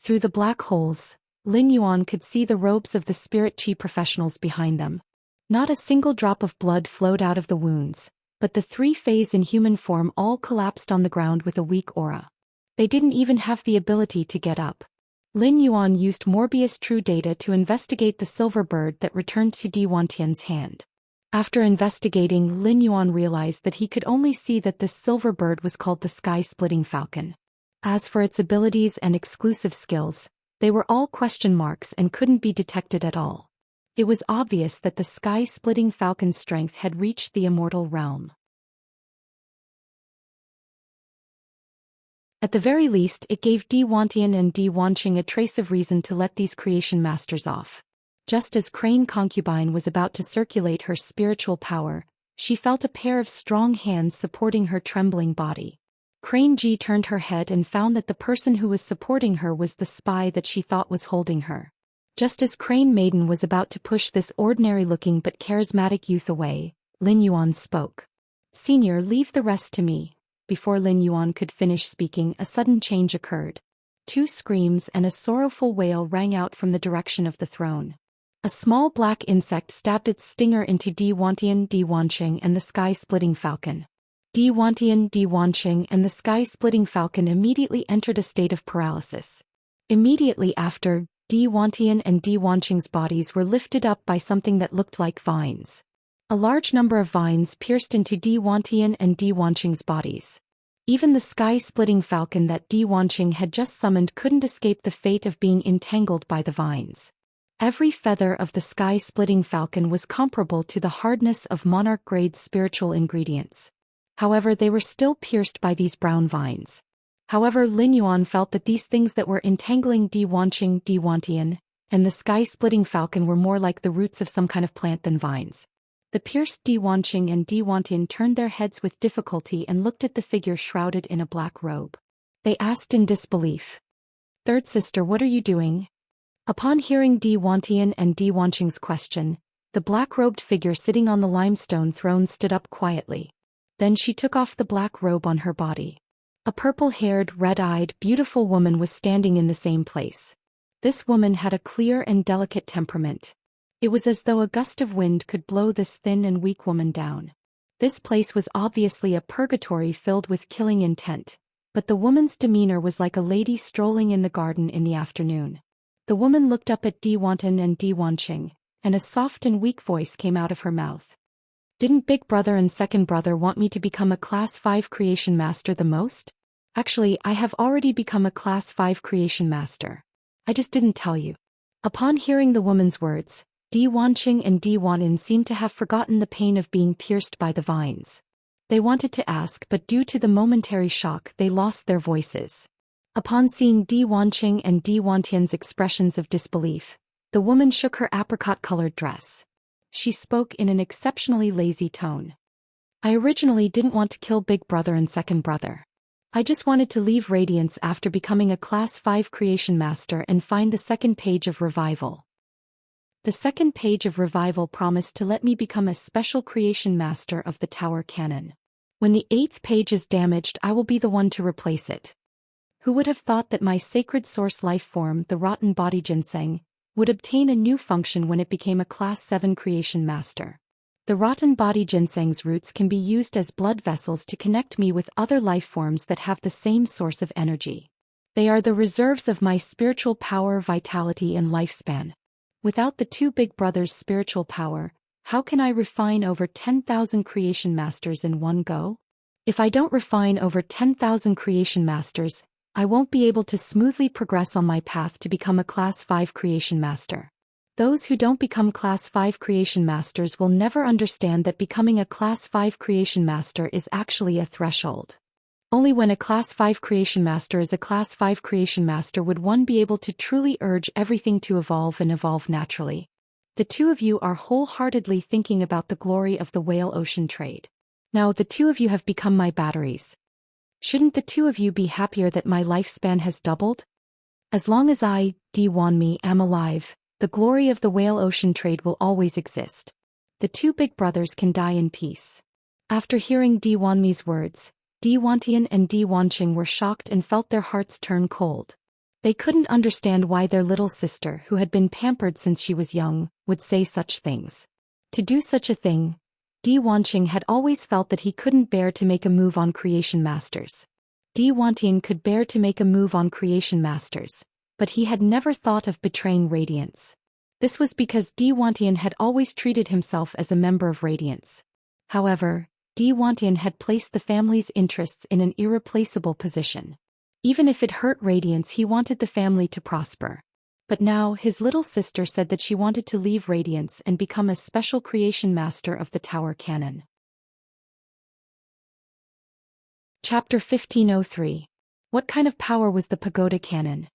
Through the black holes, Lin Yuan could see the robes of the spirit chi professionals behind them. Not a single drop of blood flowed out of the wounds, but the 3 phase in human form all collapsed on the ground with a weak aura. They didn't even have the ability to get up. Lin Yuan used Morbius True Data to investigate the silver bird that returned to Di Wantian's hand. After investigating, Lin Yuan realized that he could only see that this silver bird was called the Sky-Splitting Falcon. As for its abilities and exclusive skills, they were all question marks and couldn't be detected at all. It was obvious that the Sky-Splitting Falcon's strength had reached the immortal realm. At the very least, it gave Di Wantian and Di Wanqing a trace of reason to let these creation masters off. Just as Crane Concubine was about to circulate her spiritual power, she felt a pair of strong hands supporting her trembling body. Crane Ji turned her head and found that the person who was supporting her was the spy that she thought was holding her. Just as Crane Maiden was about to push this ordinary-looking but charismatic youth away, Lin Yuan spoke. "Senior, leave the rest to me." Before Lin Yuan could finish speaking, a sudden change occurred. 2 screams and a sorrowful wail rang out from the direction of the throne. A small black insect stabbed its stinger into Di Wantian, Di Wanqing and the Sky-Splitting Falcon. Di Wantian, Di Wanqing and the Sky-Splitting Falcon immediately entered a state of paralysis. Immediately after, Di Wantian and Di Wanqing's bodies were lifted up by something that looked like vines. A large number of vines pierced into Di Wantian and Di Wanqing's bodies. Even the Sky-Splitting Falcon that Di Wanqing had just summoned couldn't escape the fate of being entangled by the vines. Every feather of the Sky-Splitting Falcon was comparable to the hardness of monarch-grade spiritual ingredients. However, they were still pierced by these brown vines. However, Lin Yuan felt that these things that were entangling Di Wanqing, Di Wantian, and the Sky-Splitting Falcon were more like the roots of some kind of plant than vines. The pierced Di Wanqing and Di Wantian turned their heads with difficulty and looked at the figure shrouded in a black robe. They asked in disbelief, "Third sister, what are you doing?" Upon hearing Di Wantian and Di Wanqing's question, the black-robed figure sitting on the limestone throne stood up quietly. Then she took off the black robe on her body. A purple-haired, red-eyed, beautiful woman was standing in the same place. This woman had a clear and delicate temperament. It was as though a gust of wind could blow this thin and weak woman down. This place was obviously a purgatory filled with killing intent, but the woman's demeanor was like a lady strolling in the garden in the afternoon. The woman looked up at Di Wantian and Di Wanqing, and a soft and weak voice came out of her mouth. "Didn't Big Brother and Second Brother want me to become a Class 5 Creation Master the most? Actually, I have already become a Class 5 Creation Master. I just didn't tell you." Upon hearing the woman's words, Di Wanqing and Di Wanqing seemed to have forgotten the pain of being pierced by the vines. They wanted to ask, but due to the momentary shock they lost their voices. Upon seeing Di Wanqing and Di Wantian's expressions of disbelief, the woman shook her apricot-colored dress. She spoke in an exceptionally lazy tone. "I originally didn't want to kill Big Brother and Second Brother. I just wanted to leave Radiance after becoming a Class 5 Creation Master and find the second page of Revival. The second page of Revival promised to let me become a special creation master of the Tower Cannon. When the 8th page is damaged, I will be the one to replace it. Who would have thought that my sacred source life form, the rotten body ginseng, would obtain a new function when it became a Class 7 creation master? The rotten body ginseng's roots can be used as blood vessels to connect me with other life forms that have the same source of energy. They are the reserves of my spiritual power, vitality, and lifespan. Without the 2 Big Brothers' spiritual power, how can I refine over 10,000 creation masters in one go? If I don't refine over 10,000 creation masters, I won't be able to smoothly progress on my path to become a Class 5 creation master. Those who don't become Class 5 creation masters will never understand that becoming a Class 5 creation master is actually a threshold. Only when a Class 5 creation master is a Class 5 creation master would one be able to truly urge everything to evolve and evolve naturally. The 2 of you are wholeheartedly thinking about the glory of the whale ocean trade. Now the 2 of you have become my batteries. Shouldn't the 2 of you be happier that my lifespan has doubled? As long as I, Di Wanmi, am alive, the glory of the whale ocean trade will always exist. The 2 Big Brothers can die in peace." After hearing Di Wanmi's words, Di Wantian and Di Wanqing were shocked and felt their hearts turn cold. They couldn't understand why their little sister, who had been pampered since she was young, would say such things. To do such a thing, Di Wanqing had always felt that he couldn't bear to make a move on creation masters. Di Wantian could bear to make a move on creation masters, but he had never thought of betraying Radiance. This was because Di Wantian had always treated himself as a member of Radiance. However, Di Wantian had placed the family's interests in an irreplaceable position. Even if it hurt Radiance, he wanted the family to prosper. But now his little sister said that she wanted to leave Radiance and become a special creation master of the Tower Cannon. Chapter 1503. What kind of power was the Pagoda Cannon?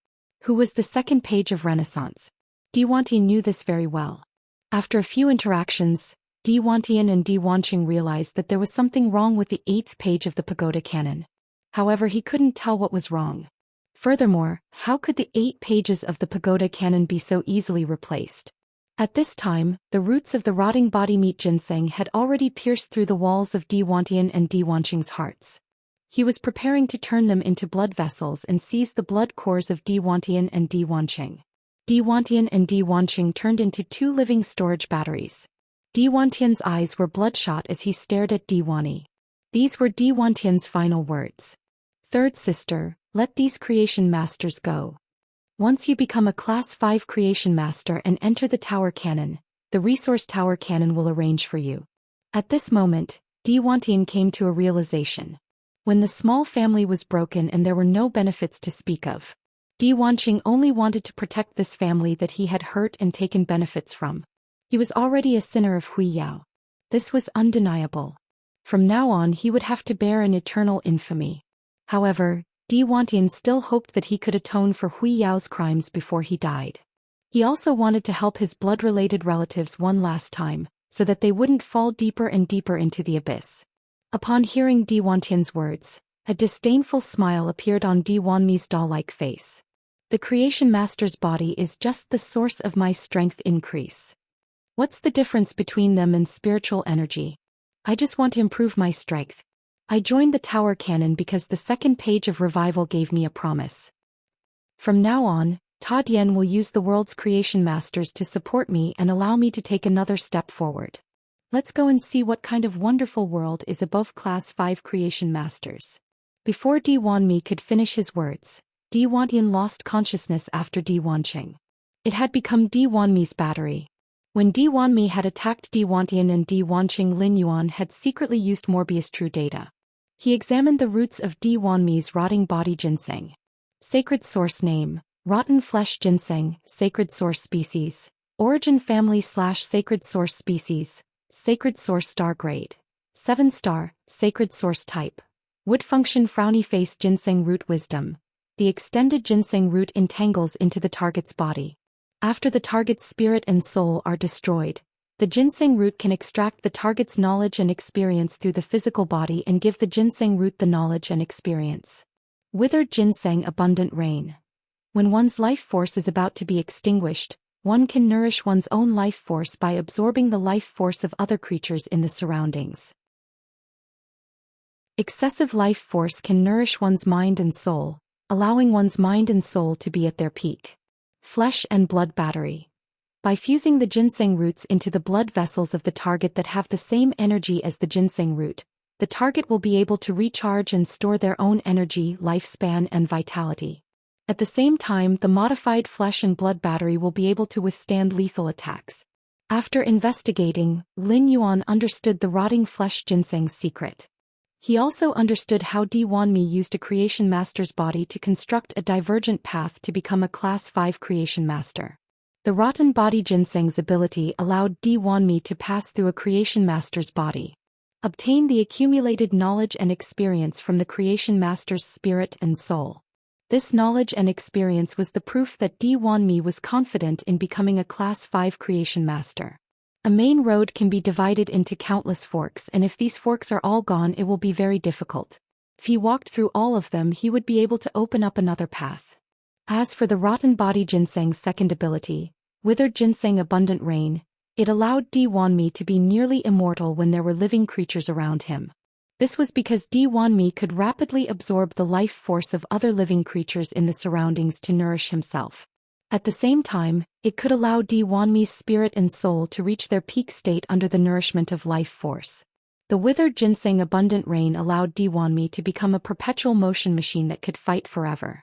Who was the second page of Renaissance? Di Wantian knew this very well. After a few interactions, Di Wantian and Di Wanqing realized that there was something wrong with the 8th page of the Pagoda Cannon. However, he couldn't tell what was wrong. Furthermore, how could the 8 pages of the Pagoda Cannon be so easily replaced? At this time, the roots of the rotting body meat ginseng had already pierced through the walls of Di Wantian and Di Wanqing's hearts. He was preparing to turn them into blood vessels and seize the blood cores of Di Wantian and Di Wanqing. Di Wantian and Di Wanqing turned into 2 living storage batteries. Di Wantian's eyes were bloodshot as he stared at Di Wani. These were Di Wantian's final words. Third sister, let these creation masters go. Once you become a Class 5 creation master and enter the Tower Cannon, the Resource Tower Cannon will arrange for you. At this moment, Di Wantian came to a realization. When the small family was broken and there were no benefits to speak of, Di Wanqing only wanted to protect this family that he had hurt and taken benefits from. He was already a sinner of Hui Yao. This was undeniable. From now on he would have to bear an eternal infamy. However, Di Wantian still hoped that he could atone for Hui Yao's crimes before he died. He also wanted to help his blood-related relatives one last time, so that they wouldn't fall deeper and deeper into the abyss. Upon hearing Di Wantian's words, a disdainful smile appeared on Di Wanmi's doll-like face. The creation master's body is just the source of my strength increase. What's the difference between them and spiritual energy? I just want to improve my strength. I joined the Tower Cannon because the second page of Revival gave me a promise. From now on, Ta Dian will use the world's creation masters to support me and allow me to take another step forward. Let's go and see what kind of wonderful world is above Class 5 creation masters. Before Di Wanmi could finish his words, Di Wantian lost consciousness after Di Wanqing. It had become Di Wanmi's battery. When Di Wanmi had attacked Di Wantian and Di Wanqing, Lin Yuan had secretly used Morbius True Data. He examined the roots of Di Wanmi's rotting body ginseng. Sacred source name, rotten flesh ginseng, sacred source species, origin family / sacred source species, sacred source star grade, 7 star, sacred source type, wood function frowny face ginseng root wisdom. The extended ginseng root entangles into the target's body. After the target's spirit and soul are destroyed, the ginseng root can extract the target's knowledge and experience through the physical body and give the ginseng root the knowledge and experience. Withered ginseng abundant rain. When one's life force is about to be extinguished, one can nourish one's own life force by absorbing the life force of other creatures in the surroundings. Excessive life force can nourish one's mind and soul, allowing one's mind and soul to be at their peak. Flesh and blood battery. By fusing the ginseng roots into the blood vessels of the target that have the same energy as the ginseng root, the target will be able to recharge and store their own energy, lifespan, and vitality. At the same time, the modified flesh and blood battery will be able to withstand lethal attacks. After investigating, Lin Yuan understood the rotting flesh ginseng's secret. He also understood how Di Wanmi used a creation master's body to construct a divergent path to become a Class 5 creation master. The rotten body ginseng's ability allowed Di Wanmi to pass through a creation master's body, obtain the accumulated knowledge and experience from the creation master's spirit and soul. This knowledge and experience was the proof that Di Wanmi was confident in becoming a Class 5 creation master. A main road can be divided into countless forks, and if these forks are all gone, it will be very difficult. If he walked through all of them, he would be able to open up another path. As for the rotten body ginseng's second ability, withered ginseng abundant rain, it allowed Di Wanmi to be nearly immortal when there were living creatures around him. This was because Di Wanmi could rapidly absorb the life force of other living creatures in the surroundings to nourish himself. At the same time, it could allow Di Wanmi's spirit and soul to reach their peak state under the nourishment of life force. The withered ginseng abundant rain allowed Di Wanmi to become a perpetual motion machine that could fight forever.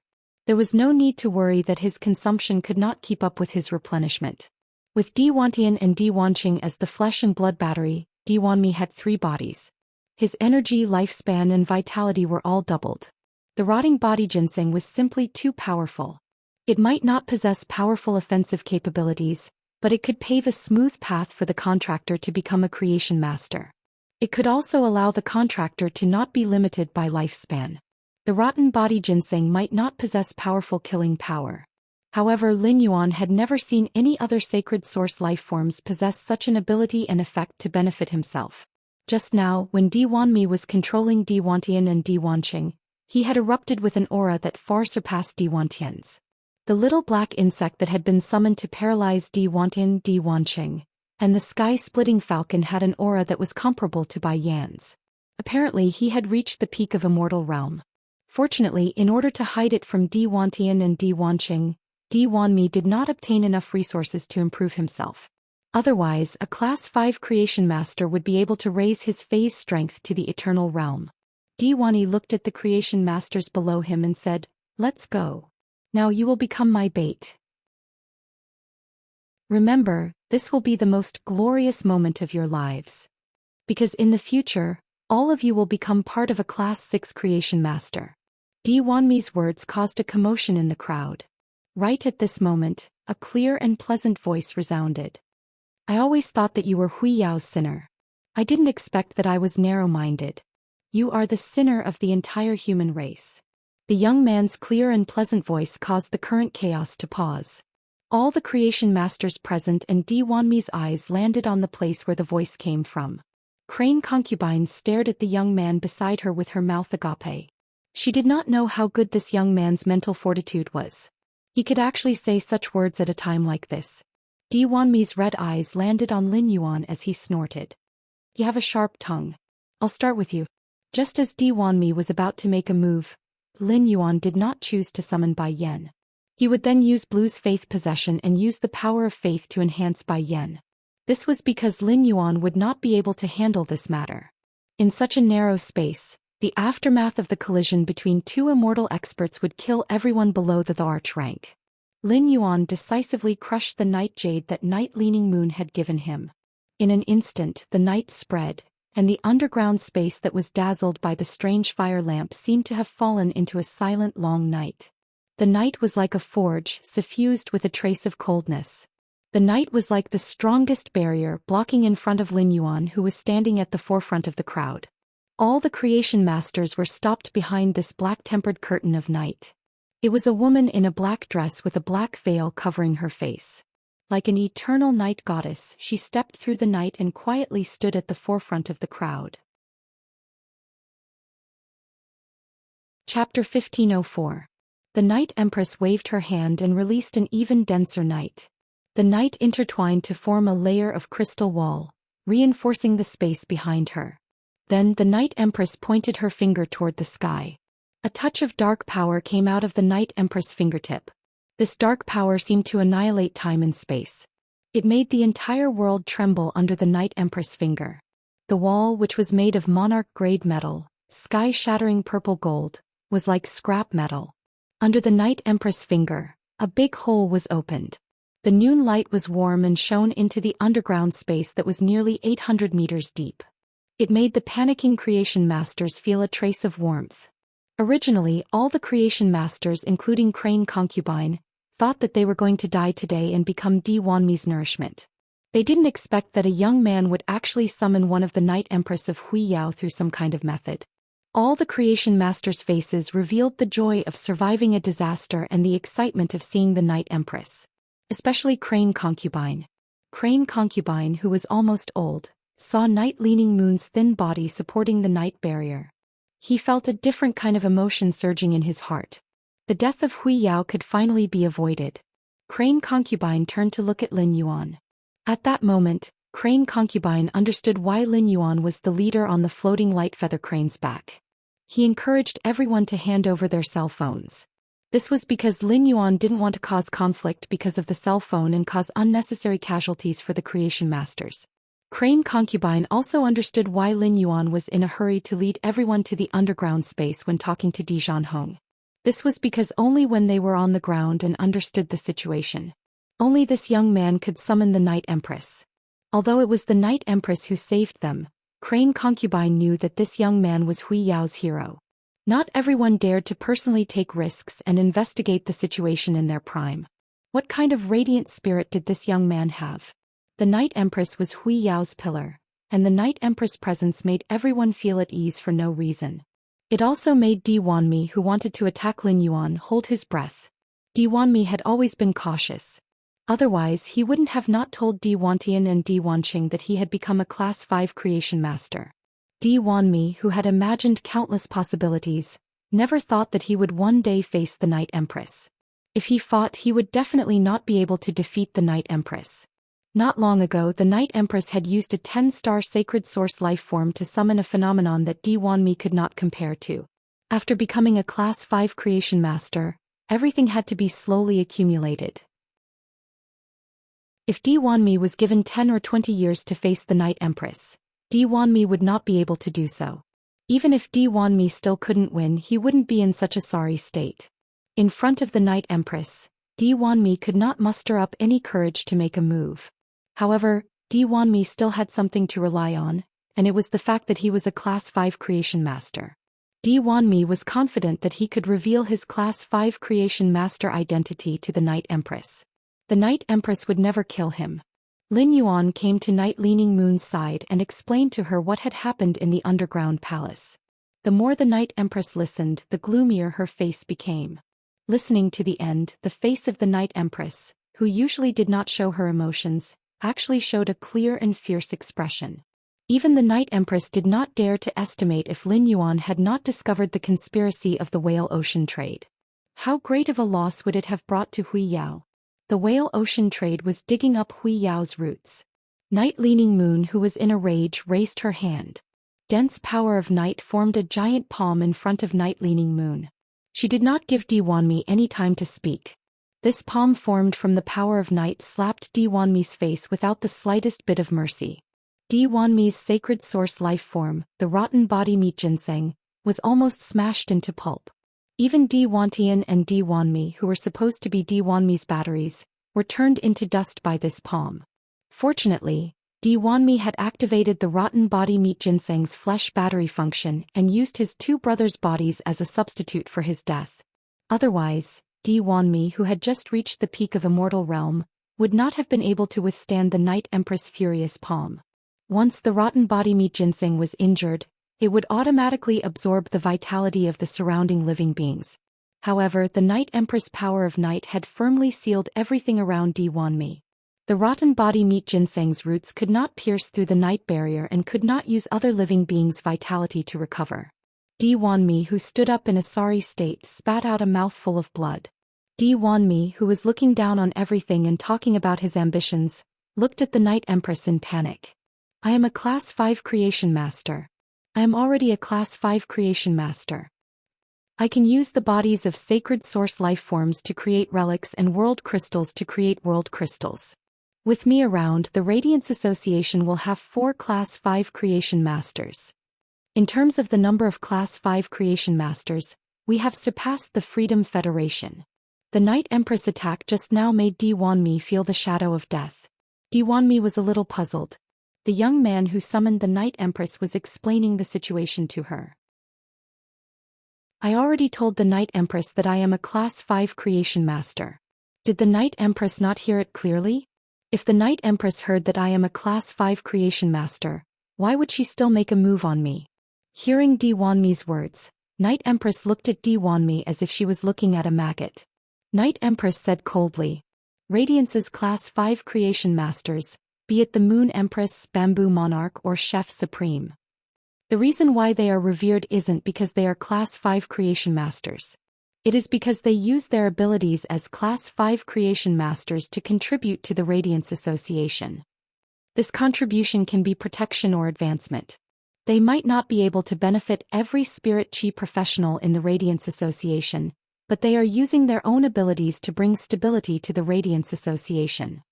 There was no need to worry that his consumption could not keep up with his replenishment. With Di Wantian and Di Wanqing as the flesh and blood battery, Di Wanmi had 3 bodies. His energy, lifespan and vitality were all doubled. The rotting body ginseng was simply too powerful. It might not possess powerful offensive capabilities, but it could pave a smooth path for the contractor to become a creation master. It could also allow the contractor to not be limited by lifespan. The rotten body ginseng might not possess powerful killing power. However, Lin Yuan had never seen any other sacred source lifeforms possess such an ability and effect to benefit himself. Just now, when Di Wanmi was controlling Di Wantian and Di Wanqing, he had erupted with an aura that far surpassed Di Wantian's. The little black insect that had been summoned to paralyze Di Wantian, Di Wanqing, and the sky-splitting falcon had an aura that was comparable to Bai Yan's. Apparently he had reached the peak of immortal realm. Fortunately, in order to hide it from Di Wantian and Di Wanqing, Di Wanmi did not obtain enough resources to improve himself. Otherwise, a Class 5 creation master would be able to raise his phase strength to the eternal realm. Di Wanmi looked at the creation masters below him and said, "Let's go. Now you will become my bait. Remember, this will be the most glorious moment of your lives. Because in the future, all of you will become part of a Class 6 creation master." Di Wanmi's words caused a commotion in the crowd. Right at this moment, a clear and pleasant voice resounded. "I always thought that you were Hui Yao's sinner. I didn't expect that I was narrow-minded. You are the sinner of the entire human race." The young man's clear and pleasant voice caused the current chaos to pause. All the creation masters present and Di Wanmi's eyes landed on the place where the voice came from. Crane Concubine stared at the young man beside her with her mouth agape. She did not know how good this young man's mental fortitude was. He could actually say such words at a time like this. Di Wanmi's red eyes landed on Lin Yuan as he snorted. "You have a sharp tongue. I'll start with you." Just as Di Wanmi was about to make a move, Lin Yuan did not choose to summon Bai Yan. He would then use Blue's faith possession and use the power of faith to enhance Bai Yan. This was because Lin Yuan would not be able to handle this matter. In such a narrow space, the aftermath of the collision between 2 immortal experts would kill everyone below the arch rank. Lin Yuan decisively crushed the night jade that Night Leaning Moon had given him. In an instant, the night spread, and the underground space that was dazzled by the strange fire lamp seemed to have fallen into a silent long night. The night was like a forge, suffused with a trace of coldness. The night was like the strongest barrier blocking in front of Lin Yuan, who was standing at the forefront of the crowd. All the creation masters were stopped behind this black-tempered curtain of night. It was a woman in a black dress with a black veil covering her face. Like an eternal night goddess, she stepped through the night and quietly stood at the forefront of the crowd. Chapter 1504. The Night Empress waved her hand and released an even denser night. The night intertwined to form a layer of crystal wall, reinforcing the space behind her. Then the Night Empress pointed her finger toward the sky. A touch of dark power came out of the Night Empress' fingertip. This dark power seemed to annihilate time and space. It made the entire world tremble under the Night Empress' finger. The wall, which was made of monarch-grade metal, sky-shattering purple gold, was like scrap metal. Under the Night Empress' finger, a big hole was opened. The noon light was warm and shone into the underground space that was nearly 800 meters deep. It made the panicking creation masters feel a trace of warmth. Originally, all the creation masters, including Crane Concubine, thought that they were going to die today and become Di Wanmi's nourishment. They didn't expect that a young man would actually summon one of the Night Empress of Hui Yao through some kind of method. All the creation masters' faces revealed the joy of surviving a disaster and the excitement of seeing the Night Empress. Especially Crane Concubine. Crane Concubine, who was almost old, saw Night Leaning Moon's thin body supporting the night barrier. He felt a different kind of emotion surging in his heart. The death of Hui Yao could finally be avoided. Crane Concubine turned to look at Lin Yuan. At that moment, Crane Concubine understood why Lin Yuan was the leader on the floating light feather crane's back. He encouraged everyone to hand over their cell phones. This was because Lin Yuan didn't want to cause conflict because of the cell phone and cause unnecessary casualties for the creation masters. Crane Concubine also understood why Lin Yuan was in a hurry to lead everyone to the underground space when talking to Di Zhanhong. This was because only when they were on the ground and understood the situation, only this young man could summon the Night Empress. Although it was the Night Empress who saved them, Crane Concubine knew that this young man was Hui Yao's hero. Not everyone dared to personally take risks and investigate the situation in their prime. What kind of radiant spirit did this young man have? The Night Empress was Hui Yao's pillar, and the Night Empress' presence made everyone feel at ease for no reason. It also made Di Wanmi, who wanted to attack Lin Yuan, hold his breath. Di Wanmi had always been cautious. Otherwise, he wouldn't have not told Di Wantian and Di Wanqing that he had become a Class 5 creation master. Di Wanmi, who had imagined countless possibilities, never thought that he would one day face the Night Empress. If he fought, he would definitely not be able to defeat the Night Empress. Not long ago, the Night Empress had used a 10-star sacred source life form to summon a phenomenon that Di Wanmi could not compare to. After becoming a Class 5 creation master, everything had to be slowly accumulated. If Di Wanmi was given 10 or 20 years to face the Night Empress, Di Wanmi would not be able to do so. Even if Di Wanmi still couldn't win, he wouldn't be in such a sorry state. In front of the Night Empress, Di Wanmi could not muster up any courage to make a move. However, Di Wanmi still had something to rely on, and it was the fact that he was a Class 5 creation master. Di Wanmi was confident that he could reveal his Class 5 creation master identity to the Night Empress. The Night Empress would never kill him. Lin Yuan came to Night Leaning Moon's side and explained to her what had happened in the underground palace. The more the Night Empress listened, the gloomier her face became. Listening to the end, the face of the Night Empress, who usually did not show her emotions, actually showed a clear and fierce expression. Even the Night Empress did not dare to estimate if Lin Yuan had not discovered the conspiracy of the whale ocean trade. How great of a loss would it have brought to Hui Yao? The whale ocean trade was digging up Hui Yao's roots. Night Leaning Moon, who was in a rage, raised her hand. Dense power of night formed a giant palm in front of Night Leaning Moon. She did not give Di Wanmi any time to speak. This palm formed from the power of night slapped Di Wanmi's face without the slightest bit of mercy. Di Wanmi's sacred source life form, the rotten body meat ginseng, was almost smashed into pulp. Even Di Wantian and Di Wanmi, who were supposed to be Di Wanmi's batteries, were turned into dust by this palm. Fortunately, Di Wanmi had activated the rotten body meat ginseng's flesh battery function and used his two brothers' bodies as a substitute for his death. Otherwise, Di Wanmi, who had just reached the peak of immortal realm, would not have been able to withstand the Night Empress' furious palm. Once the rotten body meat ginseng was injured, it would automatically absorb the vitality of the surrounding living beings. However, the Night Empress' power of night had firmly sealed everything around Di Wanmi. The rotten body meat ginseng's roots could not pierce through the night barrier and could not use other living beings' vitality to recover. Di Wanmi, who stood up in a sorry state, spat out a mouthful of blood. Di Wanmi, who was looking down on everything and talking about his ambitions, looked at the Night Empress in panic. I am a Class 5 creation master. I am already a Class 5 creation master. I can use the bodies of sacred source life forms to create relics and world crystals to create world crystals. With me around, the Radiance Association will have 4 Class 5 creation masters. In terms of the number of Class 5 creation masters, we have surpassed the Freedom Federation. The Night Empress attack just now made Di Wanmi feel the shadow of death. Di Wanmi was a little puzzled. The young man who summoned the Night Empress was explaining the situation to her. I already told the Night Empress that I am a Class 5 creation master. Did the Night Empress not hear it clearly? If the Night Empress heard that I am a Class 5 creation master, why would she still make a move on me? Hearing Di Wanmi's words, Night Empress looked at Di Wanmi as if she was looking at a maggot. Night Empress said coldly, Radiance's Class 5 creation masters, be it the Moon Empress, Bamboo Monarch or Chef Supreme. The reason why they are revered isn't because they are Class 5 creation masters. It is because they use their abilities as Class 5 creation masters to contribute to the Radiance Association. This contribution can be protection or advancement. They might not be able to benefit every spirit chi professional in the Radiance Association, but they are using their own abilities to bring stability to the Radiance Association.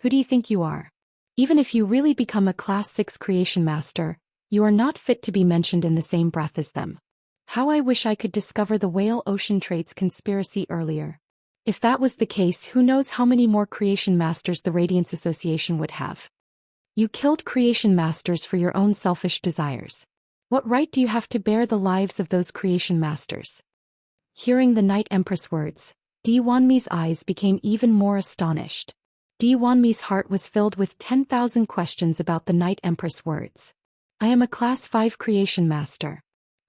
Who do you think you are? Even if you really become a Class 6 creation master, you are not fit to be mentioned in the same breath as them. How I wish I could discover the whale ocean trade's conspiracy earlier. If that was the case, who knows how many more creation masters the Radiance Association would have. You killed creation masters for your own selfish desires. What right do you have to bear the lives of those creation masters? Hearing the Night Empress words, Di Wanmi's eyes became even more astonished. Di Wanmi's heart was filled with 10,000 questions about the Night Empress words. I am a Class 5 creation master.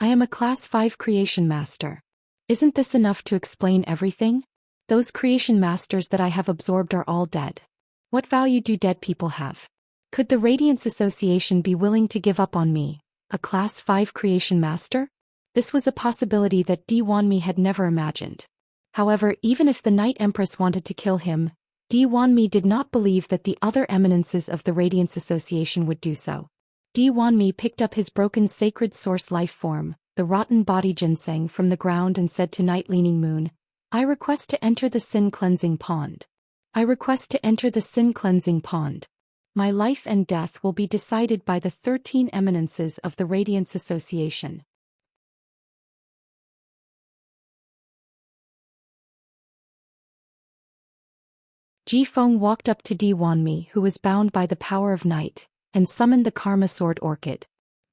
I am a Class 5 creation master. Isn't this enough to explain everything? Those creation masters that I have absorbed are all dead. What value do dead people have? Could the Radiance Association be willing to give up on me, a Class 5 creation master? This was a possibility that Di Wanmi had never imagined. However, even if the Night Empress wanted to kill him, Di Wanmi did not believe that the other eminences of the Radiance Association would do so. Di Wanmi picked up his broken sacred source life form, the rotten body ginseng, from the ground and said to Night Leaning Moon, I request to enter the sin cleansing pond. I request to enter the sin cleansing pond. My life and death will be decided by the 13 eminences of the Radiance Association. Jifeng walked up to Di Wanmi, who was bound by the power of night, and summoned the Karma Sword Orchid.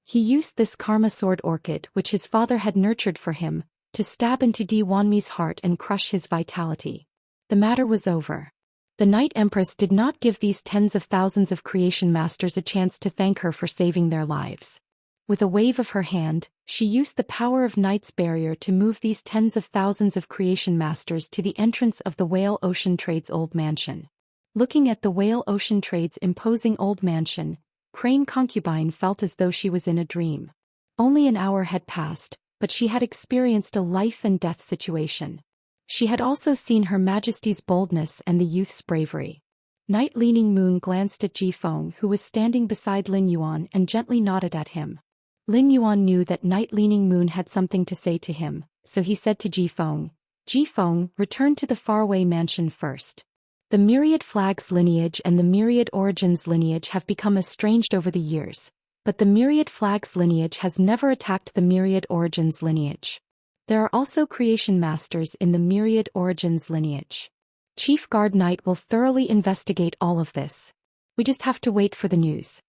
He used this Karma Sword Orchid, which his father had nurtured for him, to stab into Di Wanmi's heart and crush his vitality. The matter was over. The Night Empress did not give these tens of thousands of creation masters a chance to thank her for saving their lives. With a wave of her hand, she used the power of Night's barrier to move these tens of thousands of creation masters to the entrance of the Whale Ocean Trade's old mansion. Looking at the Whale Ocean Trade's imposing old mansion, Crane Concubine felt as though she was in a dream. Only an hour had passed, but she had experienced a life-and-death situation. She had also seen Her Majesty's boldness and the youth's bravery. Night Leaning Moon glanced at Jifeng, who was standing beside Lin Yuan, and gently nodded at him. Lin Yuan knew that Night Leaning Moon had something to say to him, so he said to Jifeng, Jifeng, return to the faraway mansion first. The Myriad Flags lineage and the Myriad Origins lineage have become estranged over the years, but the Myriad Flags lineage has never attacked the Myriad Origins lineage. There are also creation masters in the Myriad Origins lineage. Chief Guard Knight will thoroughly investigate all of this. We just have to wait for the news.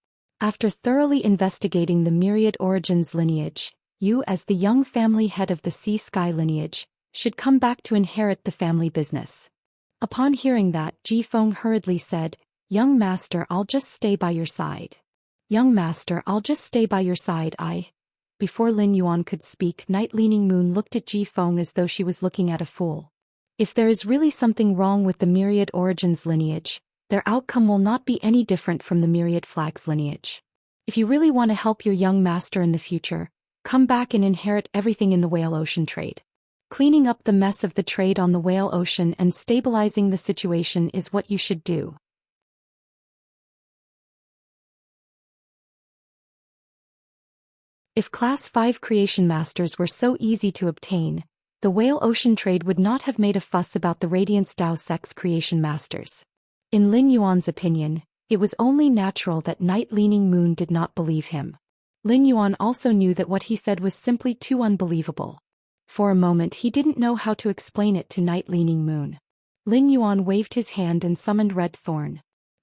After thoroughly investigating the Myriad Origins lineage, you, as the young family head of the Sea Sky lineage, should come back to inherit the family business. Upon hearing that, Jifeng hurriedly said, Young master, I'll just stay by your side. Young master, I'll just stay by your side. Before Lin Yuan could speak, Night Leaning Moon looked at Jifeng as though she was looking at a fool. If there is really something wrong with the Myriad Origins lineage, their outcome will not be any different from the Myriad Flags lineage. If you really want to help your young master in the future, come back and inherit everything in the Whale Ocean trade. Cleaning up the mess of the trade on the Whale Ocean and stabilizing the situation is what you should do. If Class 5 creation masters were so easy to obtain, the Whale Ocean trade would not have made a fuss about the Radiance Dao Sex creation masters. In Lin Yuan's opinion, it was only natural that Night Leaning Moon did not believe him. Lin Yuan also knew that what he said was simply too unbelievable. For a moment he didn't know how to explain it to Night Leaning Moon. Lin Yuan waved his hand and summoned Red Thorn.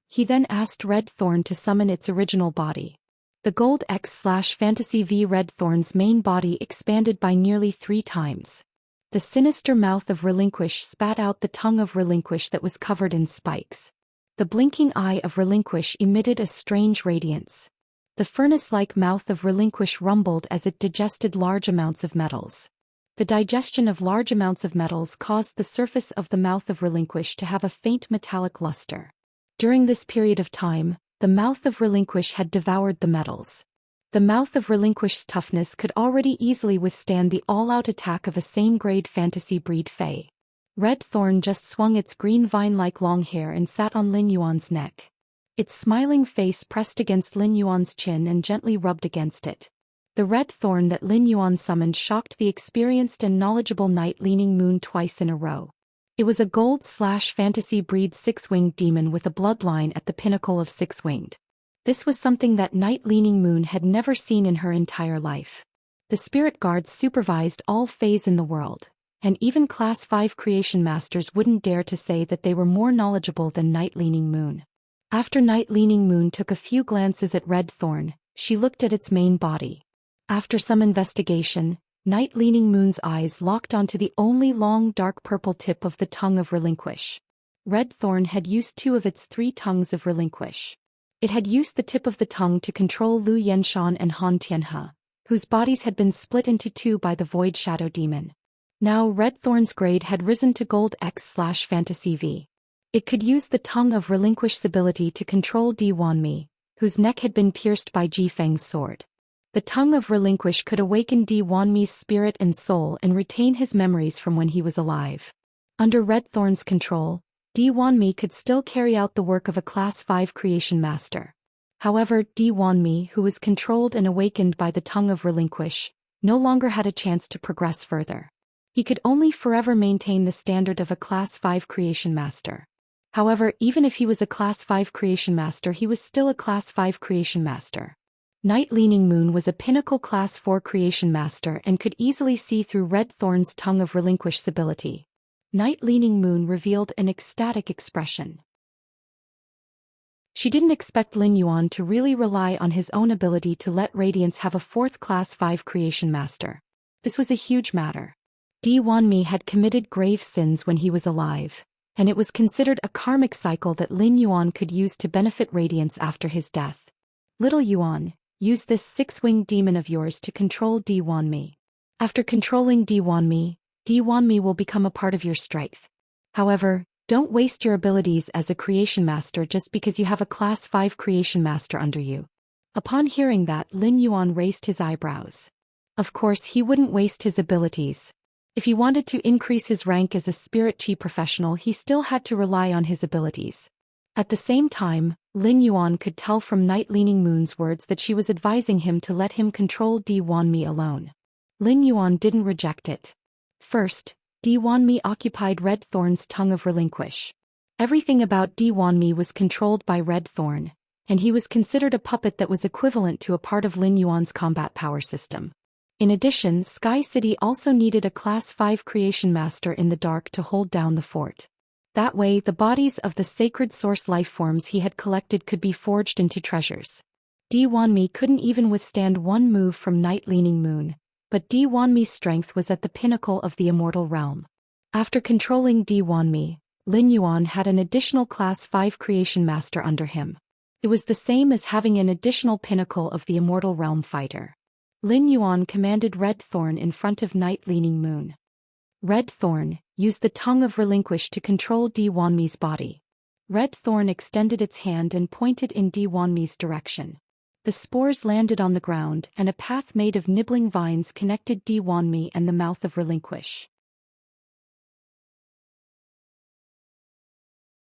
He then asked Red Thorn to summon its original body. The Gold X/Fantasy V Red Thorn's main body expanded by nearly 3 times. The sinister mouth of Relinquish spat out the tongue of Relinquish that was covered in spikes. The blinking eye of Relinquish emitted a strange radiance. The furnace-like mouth of Relinquish rumbled as it digested large amounts of metals. The digestion of large amounts of metals caused the surface of the mouth of Relinquish to have a faint metallic luster. During this period of time, the mouth of Relinquish had devoured the metals. The mouth of Relinquish's toughness could already easily withstand the all-out attack of a same-grade fantasy breed Fae. Red Thorn just swung its green vine-like long hair and sat on Lin Yuan's neck. Its smiling face pressed against Lin Yuan's chin and gently rubbed against it. The Red Thorn that Lin Yuan summoned shocked the experienced and knowledgeable Night Leaning Moon twice in a row. It was a gold/fantasy breed 6-winged demon with a bloodline at the pinnacle of 6-winged. This was something that Night Leaning Moon had never seen in her entire life. The spirit guards supervised all Fays in the world, and even Class 5 creation masters wouldn't dare to say that they were more knowledgeable than Night Leaning Moon. After Night Leaning Moon took a few glances at Red Thorn, she looked at its main body. After some investigation, Night Leaning Moon's eyes locked onto the only long dark purple tip of the tongue of Relinquish. Red Thorn had used 2 of its 3 tongues of Relinquish. It had used the tip of the tongue to control Lu Yenshan and Han Tianhe, whose bodies had been split into 2 by the Void Shadow Demon. Now Red Thorn's grade had risen to Gold X/Fantasy V. It could use the tongue of Relinquish's ability to control Di Wanmi, whose neck had been pierced by Ji Feng's sword. The tongue of Relinquish could awaken Di Wanmi's spirit and soul and retain his memories from when he was alive. Under Red Thorn's control, Di Wanmi could still carry out the work of a Class 5 creation master. However, Di Wanmi, who was controlled and awakened by the tongue of Relinquish, no longer had a chance to progress further. He could only forever maintain the standard of a Class 5 creation master. However, even if he was a Class 5 creation master, he was still a Class 5 creation master. Night Leaning Moon was a pinnacle Class 4 creation master and could easily see through Red Thorn's tongue of Relinquish's ability. Night Leaning Moon revealed an ecstatic expression. She didn't expect Lin Yuan to really rely on his own ability to let Radiance have a 4th Class 5 creation master. This was a huge matter. Di Wanmi had committed grave sins when he was alive, and it was considered a karmic cycle that Lin Yuan could use to benefit Radiance after his death. Little Yuan, use this 6-winged demon of yours to control Di Wanmi. After controlling Di Wanmi will become a part of your strength. However, don't waste your abilities as a creation master just because you have a Class 5 creation master under you. Upon hearing that, Lin Yuan raised his eyebrows. Of course, he wouldn't waste his abilities. If he wanted to increase his rank as a spirit chi professional, he still had to rely on his abilities. At the same time, Lin Yuan could tell from Night Leaning Moon's words that she was advising him to let him control Di Wanmi alone. Lin Yuan didn't reject it. First, Di Wanmi occupied Red Thorn's tongue of Relinquish. Everything about Di Wanmi was controlled by Red Thorn, and he was considered a puppet that was equivalent to a part of Lin Yuan's combat power system. In addition, Sky City also needed a Class 5 creation master in the dark to hold down the fort. That way, the bodies of the sacred source lifeforms he had collected could be forged into treasures. Di Wanmi couldn't even withstand one move from Night Leaning Moon, but Di Wanmi's strength was at the pinnacle of the immortal realm. After controlling Di Wanmi, Lin Yuan had an additional Class 5 creation master under him. It was the same as having an additional pinnacle of the immortal realm fighter. Lin Yuan commanded Red Thorn in front of Night Leaning Moon. Red Thorn, use the tongue of Relinquish to control Di Wanmi's body. Red Thorn extended its hand and pointed in Di Wanmi's direction. The spores landed on the ground and a path made of nibbling vines connected Di Wanmi and the mouth of Relinquish.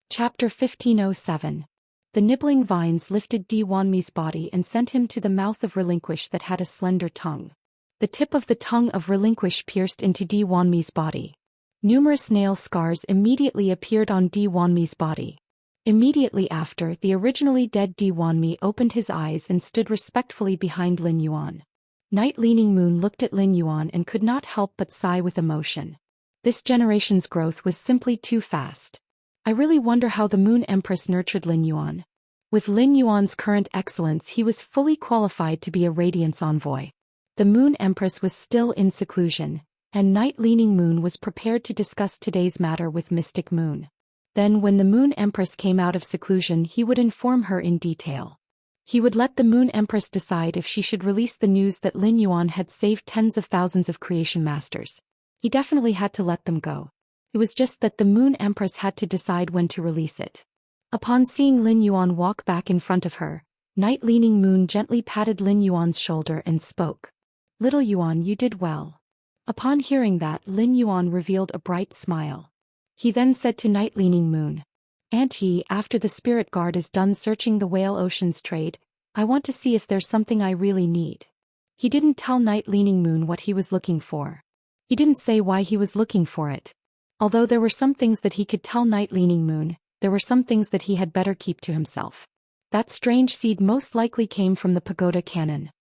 Chapter 1507. The nibbling vines lifted Di Wanmi's body and sent him to the mouth of Relinquish that had a slender tongue. The tip of the tongue of Relinquish pierced into Di Wanmi's body. Numerous nail scars immediately appeared on Di Wanmi's body. Immediately after, the originally dead Di Wanmi opened his eyes and stood respectfully behind Lin Yuan. Night Leaning Moon looked at Lin Yuan and could not help but sigh with emotion. This generation's growth was simply too fast. I really wonder how the Moon Empress nurtured Lin Yuan. With Lin Yuan's current excellence, he was fully qualified to be a Radiance envoy. The Moon Empress was still in seclusion, and Night Leaning Moon was prepared to discuss today's matter with Mystic Moon. Then when the Moon Empress came out of seclusion, he would inform her in detail. He would let the Moon Empress decide if she should release the news that Lin Yuan had saved tens of thousands of creation masters. He definitely had to let them go. It was just that the Moon Empress had to decide when to release it. Upon seeing Lin Yuan walk back in front of her, Night Leaning Moon gently patted Lin Yuan's shoulder and spoke. "Little Yuan, you did well." Upon hearing that, Lin Yuan revealed a bright smile. He then said to Night Leaning Moon, "Auntie, after the spirit guard is done searching the Whale Ocean's trade, I want to see if there's something I really need." He didn't tell Night Leaning Moon what he was looking for. He didn't say why he was looking for it. Although there were some things that he could tell Night Leaning Moon, there were some things that he had better keep to himself. That strange seed most likely came from the pagoda cannon.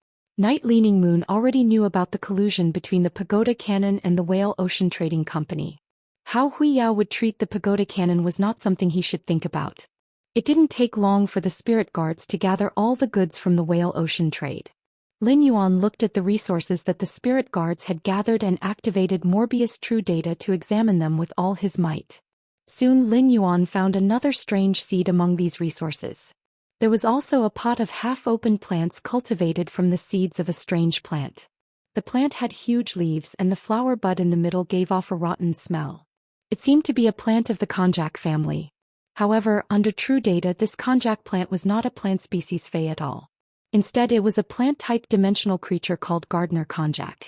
Night-Leaning Moon already knew about the collusion between the Pagoda Cannon and the Whale Ocean Trading Company. How Hui Yao would treat the Pagoda Cannon was not something he should think about. It didn't take long for the spirit guards to gather all the goods from the Whale Ocean trade. Lin Yuan looked at the resources that the spirit guards had gathered and activated Morbius True Data to examine them with all his might. Soon Lin Yuan found another strange seed among these resources. There was also a pot of half-open plants cultivated from the seeds of a strange plant. The plant had huge leaves and the flower bud in the middle gave off a rotten smell. It seemed to be a plant of the konjac family. However, under True Data this konjac plant was not a plant species Fey at all. Instead it was a plant-type dimensional creature called Gardener konjac.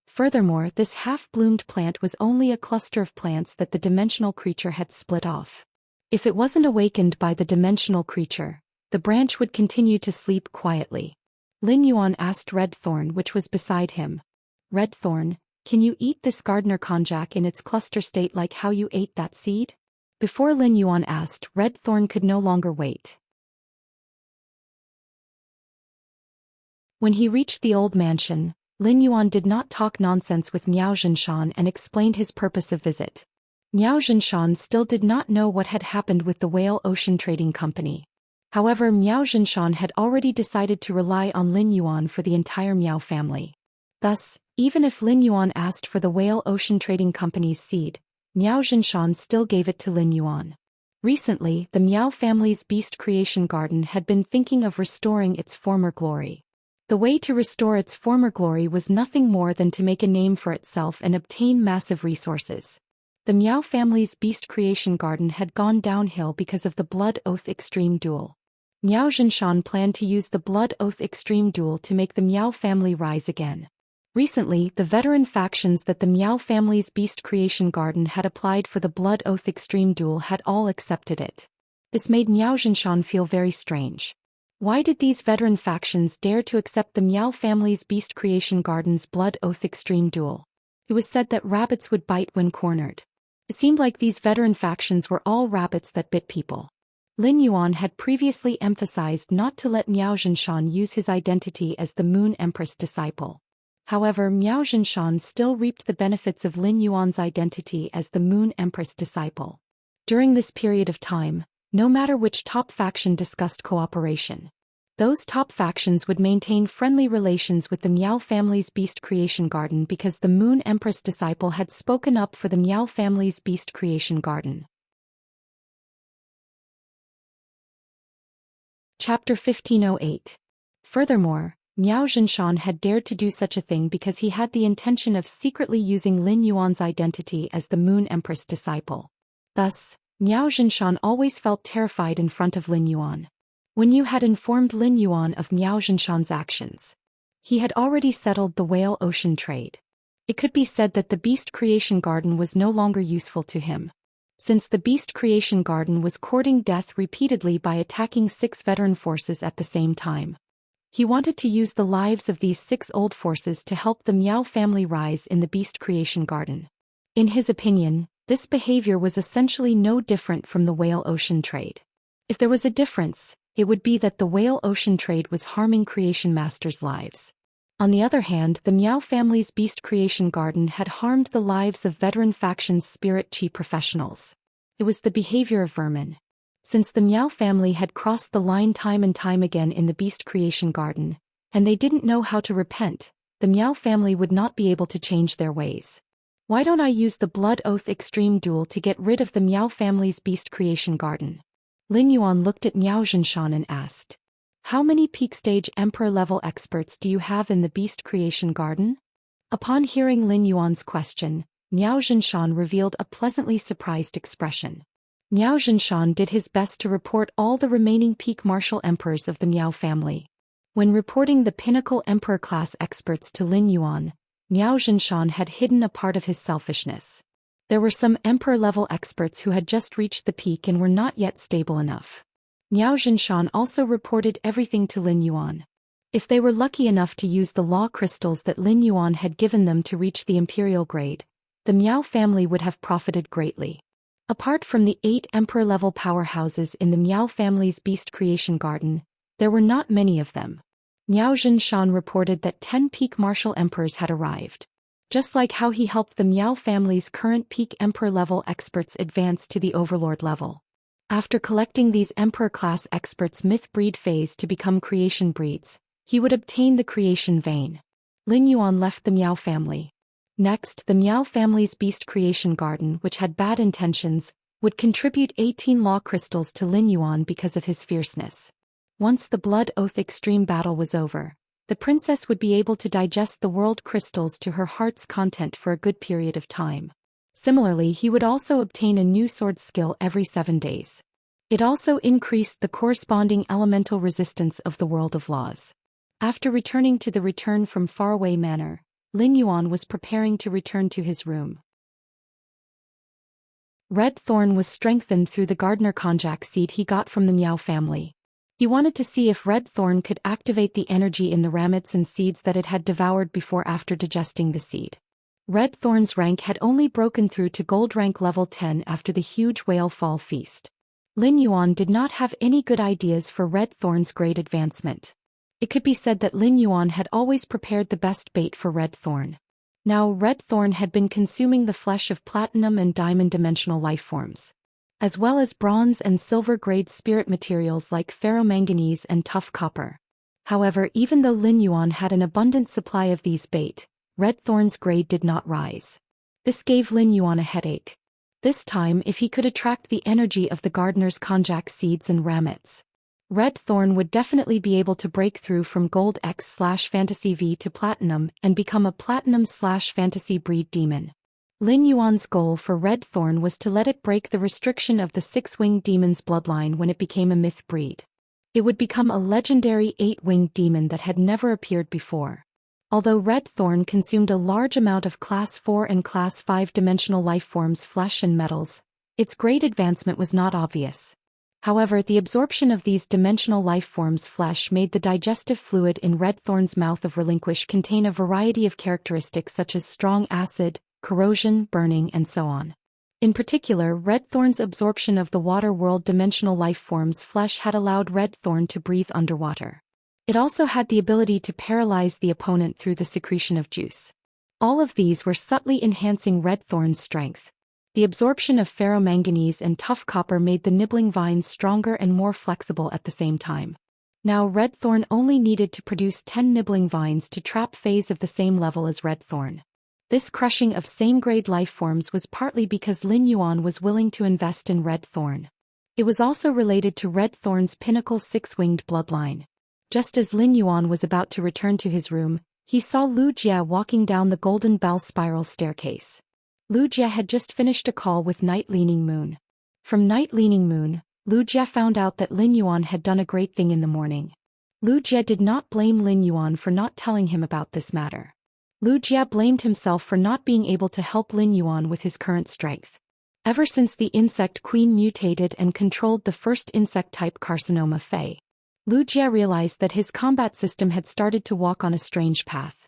Furthermore, this half-bloomed plant was only a cluster of plants that the dimensional creature had split off. If it wasn't awakened by the dimensional creature, the branch would continue to sleep quietly. Lin Yuan asked Red Thorn, which was beside him. Red Thorn, can you eat this Gardener konjac in its cluster state like how you ate that seed? Before Lin Yuan asked, Red Thorn could no longer wait. When he reached the old mansion, Lin Yuan did not talk nonsense with Miao Zhinshan and explained his purpose of visit. Miao Zhinshan still did not know what had happened with the Whale Ocean Trading Company. However, Miao Zhinshan had already decided to rely on Lin Yuan for the entire Miao family. Thus, even if Lin Yuan asked for the Whale Ocean Trading Company's seed, Miao Zhinshan still gave it to Lin Yuan. Recently, the Miao family's beast creation garden had been thinking of restoring its former glory. The way to restore its former glory was nothing more than to make a name for itself and obtain massive resources. The Miao family's beast creation garden had gone downhill because of the Blood Oath Extreme Duel. Miao Zhinshan planned to use the Blood Oath Extreme Duel to make the Miao family rise again. Recently, the veteran factions that the Miao family's beast creation garden had applied for the Blood Oath Extreme Duel had all accepted it. This made Miao Zhinshan feel very strange. Why did these veteran factions dare to accept the Miao family's beast creation garden's Blood Oath Extreme Duel? It was said that rabbits would bite when cornered. It seemed like these veteran factions were all rabbits that bit people. Lin Yuan had previously emphasized not to let Miao Zhinshan use his identity as the Moon Empress disciple. However, Miao Zhinshan still reaped the benefits of Lin Yuan's identity as the Moon Empress disciple. During this period of time, no matter which top faction discussed cooperation, those top factions would maintain friendly relations with the Miao family's beast creation garden because the Moon Empress disciple had spoken up for the Miao family's beast creation garden. Chapter 1508. Furthermore, Miao Zhinshan had dared to do such a thing because he had the intention of secretly using Lin Yuan's identity as the Moon Empress disciple. Thus, Miao Zhinshan always felt terrified in front of Lin Yuan. When Yu had informed Lin Yuan of Miao Zhinshan's actions, he had already settled the Whale Ocean trade. It could be said that the Beast Creation Garden was no longer useful to him. Since the Beast Creation Garden was courting death repeatedly by attacking 6 veteran forces at the same time, he wanted to use the lives of these 6 old forces to help the Miao family rise in the Beast Creation Garden. In his opinion, this behavior was essentially no different from the Whale Ocean trade. If there was a difference, it would be that the Whale Ocean trade was harming Creation Masters' lives. On the other hand, the Miao family's Beast Creation Garden had harmed the lives of veteran factions' spirit chi professionals. It was the behavior of vermin. Since the Miao family had crossed the line time and time again in the Beast Creation Garden, and they didn't know how to repent, the Miao family would not be able to change their ways. Why don't I use the Blood Oath Extreme Duel to get rid of the Miao family's Beast Creation Garden? Lin Yuan looked at Miao Zhinshan and asked, "How many peak stage Emperor-level experts do you have in the Beast Creation Garden?" Upon hearing Lin Yuan's question, Miao Zhinshan revealed a pleasantly surprised expression. Miao Zhinshan did his best to report all the remaining peak martial emperors of the Miao family. When reporting the pinnacle emperor-class experts to Lin Yuan, Miao Zhinshan had hidden a part of his selfishness. There were some emperor-level experts who had just reached the peak and were not yet stable enough. Miao Zhinshan also reported everything to Lin Yuan. If they were lucky enough to use the law crystals that Lin Yuan had given them to reach the imperial grade, the Miao family would have profited greatly. Apart from the 8 emperor-level powerhouses in the Miao family's Beast Creation Garden, there were not many of them. Miao Zhinshan reported that 10 peak martial emperors had arrived. Just like how he helped the Miao family's current peak emperor-level experts advance to the overlord level. After collecting these emperor-class experts' myth breed phase to become creation breeds, he would obtain the creation vein. Lin Yuan left the Miao family. Next, the Miao family's beast creation garden, which had bad intentions, would contribute 18 law crystals to Lin Yuan because of his fierceness. Once the blood oath extreme battle was over, the princess would be able to digest the world crystals to her heart's content for a good period of time. Similarly, he would also obtain a new sword skill every 7 days. It also increased the corresponding elemental resistance of the world of laws. After returning to the return from faraway manor, Lin Yuan was preparing to return to his room. Red Thorn was strengthened through the gardener konjac seed he got from the Miao family. He wanted to see if Red Thorn could activate the energy in the ramets and seeds that it had devoured before after digesting the seed. Red Thorn's rank had only broken through to gold rank level 10 after the huge whale fall feast. Lin Yuan did not have any good ideas for Red Thorn's great advancement. It could be said that Lin Yuan had always prepared the best bait for Red Thorn. Now Red Thorn had been consuming the flesh of platinum and diamond dimensional lifeforms, as well as bronze and silver-grade spirit materials like ferromanganese and tough copper. However, even though Lin Yuan had an abundant supply of these bait, Red Thorn's grade did not rise. This gave Lin Yuan a headache. This time, if he could attract the energy of the gardener's konjac seeds and ramets, Red Thorn would definitely be able to break through from Gold X/Fantasy V to Platinum and become a Platinum/Fantasy breed demon. Lin Yuan's goal for Red Thorn was to let it break the restriction of the 6-winged demon's bloodline when it became a myth breed. It would become a legendary 8-winged demon that had never appeared before. Although Red Thorn consumed a large amount of Class 4 and Class 5 dimensional lifeforms, flesh and metals, its great advancement was not obvious. However, the absorption of these dimensional lifeforms' flesh made the digestive fluid in Red Thorn's mouth of Relinquish contain a variety of characteristics such as strong acid, corrosion, burning, and so on. In particular, Red Thorn's absorption of the water world dimensional lifeforms' flesh had allowed Red Thorn to breathe underwater. It also had the ability to paralyze the opponent through the secretion of juice. All of these were subtly enhancing Red Thorn's strength. The absorption of ferromanganese and tough copper made the nibbling vines stronger and more flexible at the same time. Now Red Thorn only needed to produce 10 nibbling vines to trap phase of the same level as Red Thorn. This crushing of same-grade lifeforms was partly because Lin Yuan was willing to invest in Red Thorn. It was also related to Red Thorn's pinnacle 6-winged bloodline. Just as Lin Yuan was about to return to his room, he saw Lu Jia walking down the Golden Bell spiral staircase. Lu Jia had just finished a call with Night Leaning Moon. From Night Leaning Moon, Lu Jia found out that Lin Yuan had done a great thing in the morning. Lu Jia did not blame Lin Yuan for not telling him about this matter. Lu Jia blamed himself for not being able to help Lin Yuan with his current strength. Ever since the insect queen mutated and controlled the first insect-type carcinoma Fei, Lu Jia realized that his combat system had started to walk on a strange path.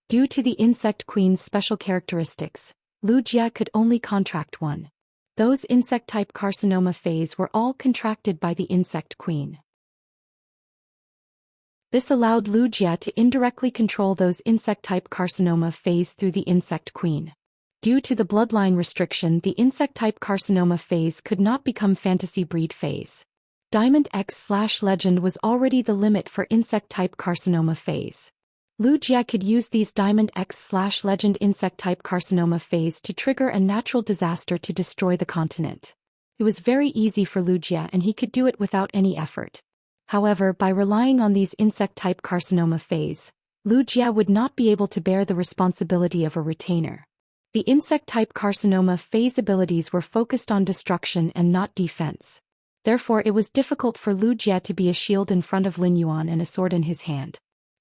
Due to the insect queen's special characteristics, Lu Jia could only contract one. Those insect-type carcinoma Feis were all contracted by the insect queen. This allowed Lu Jia to indirectly control those insect-type carcinoma phase through the insect queen. Due to the bloodline restriction, the insect-type carcinoma phase could not become fantasy breed phase. Diamond X/Legend was already the limit for insect-type carcinoma phase. Lu Jia could use these Diamond X/Legend insect-type carcinoma phase to trigger a natural disaster to destroy the continent. It was very easy for Lu Jia and he could do it without any effort. However, by relying on these insect-type carcinoma phase, Lu Jia would not be able to bear the responsibility of a retainer. The insect-type carcinoma phase abilities were focused on destruction and not defense. Therefore, it was difficult for Lu Jia to be a shield in front of Lin Yuan and a sword in his hand.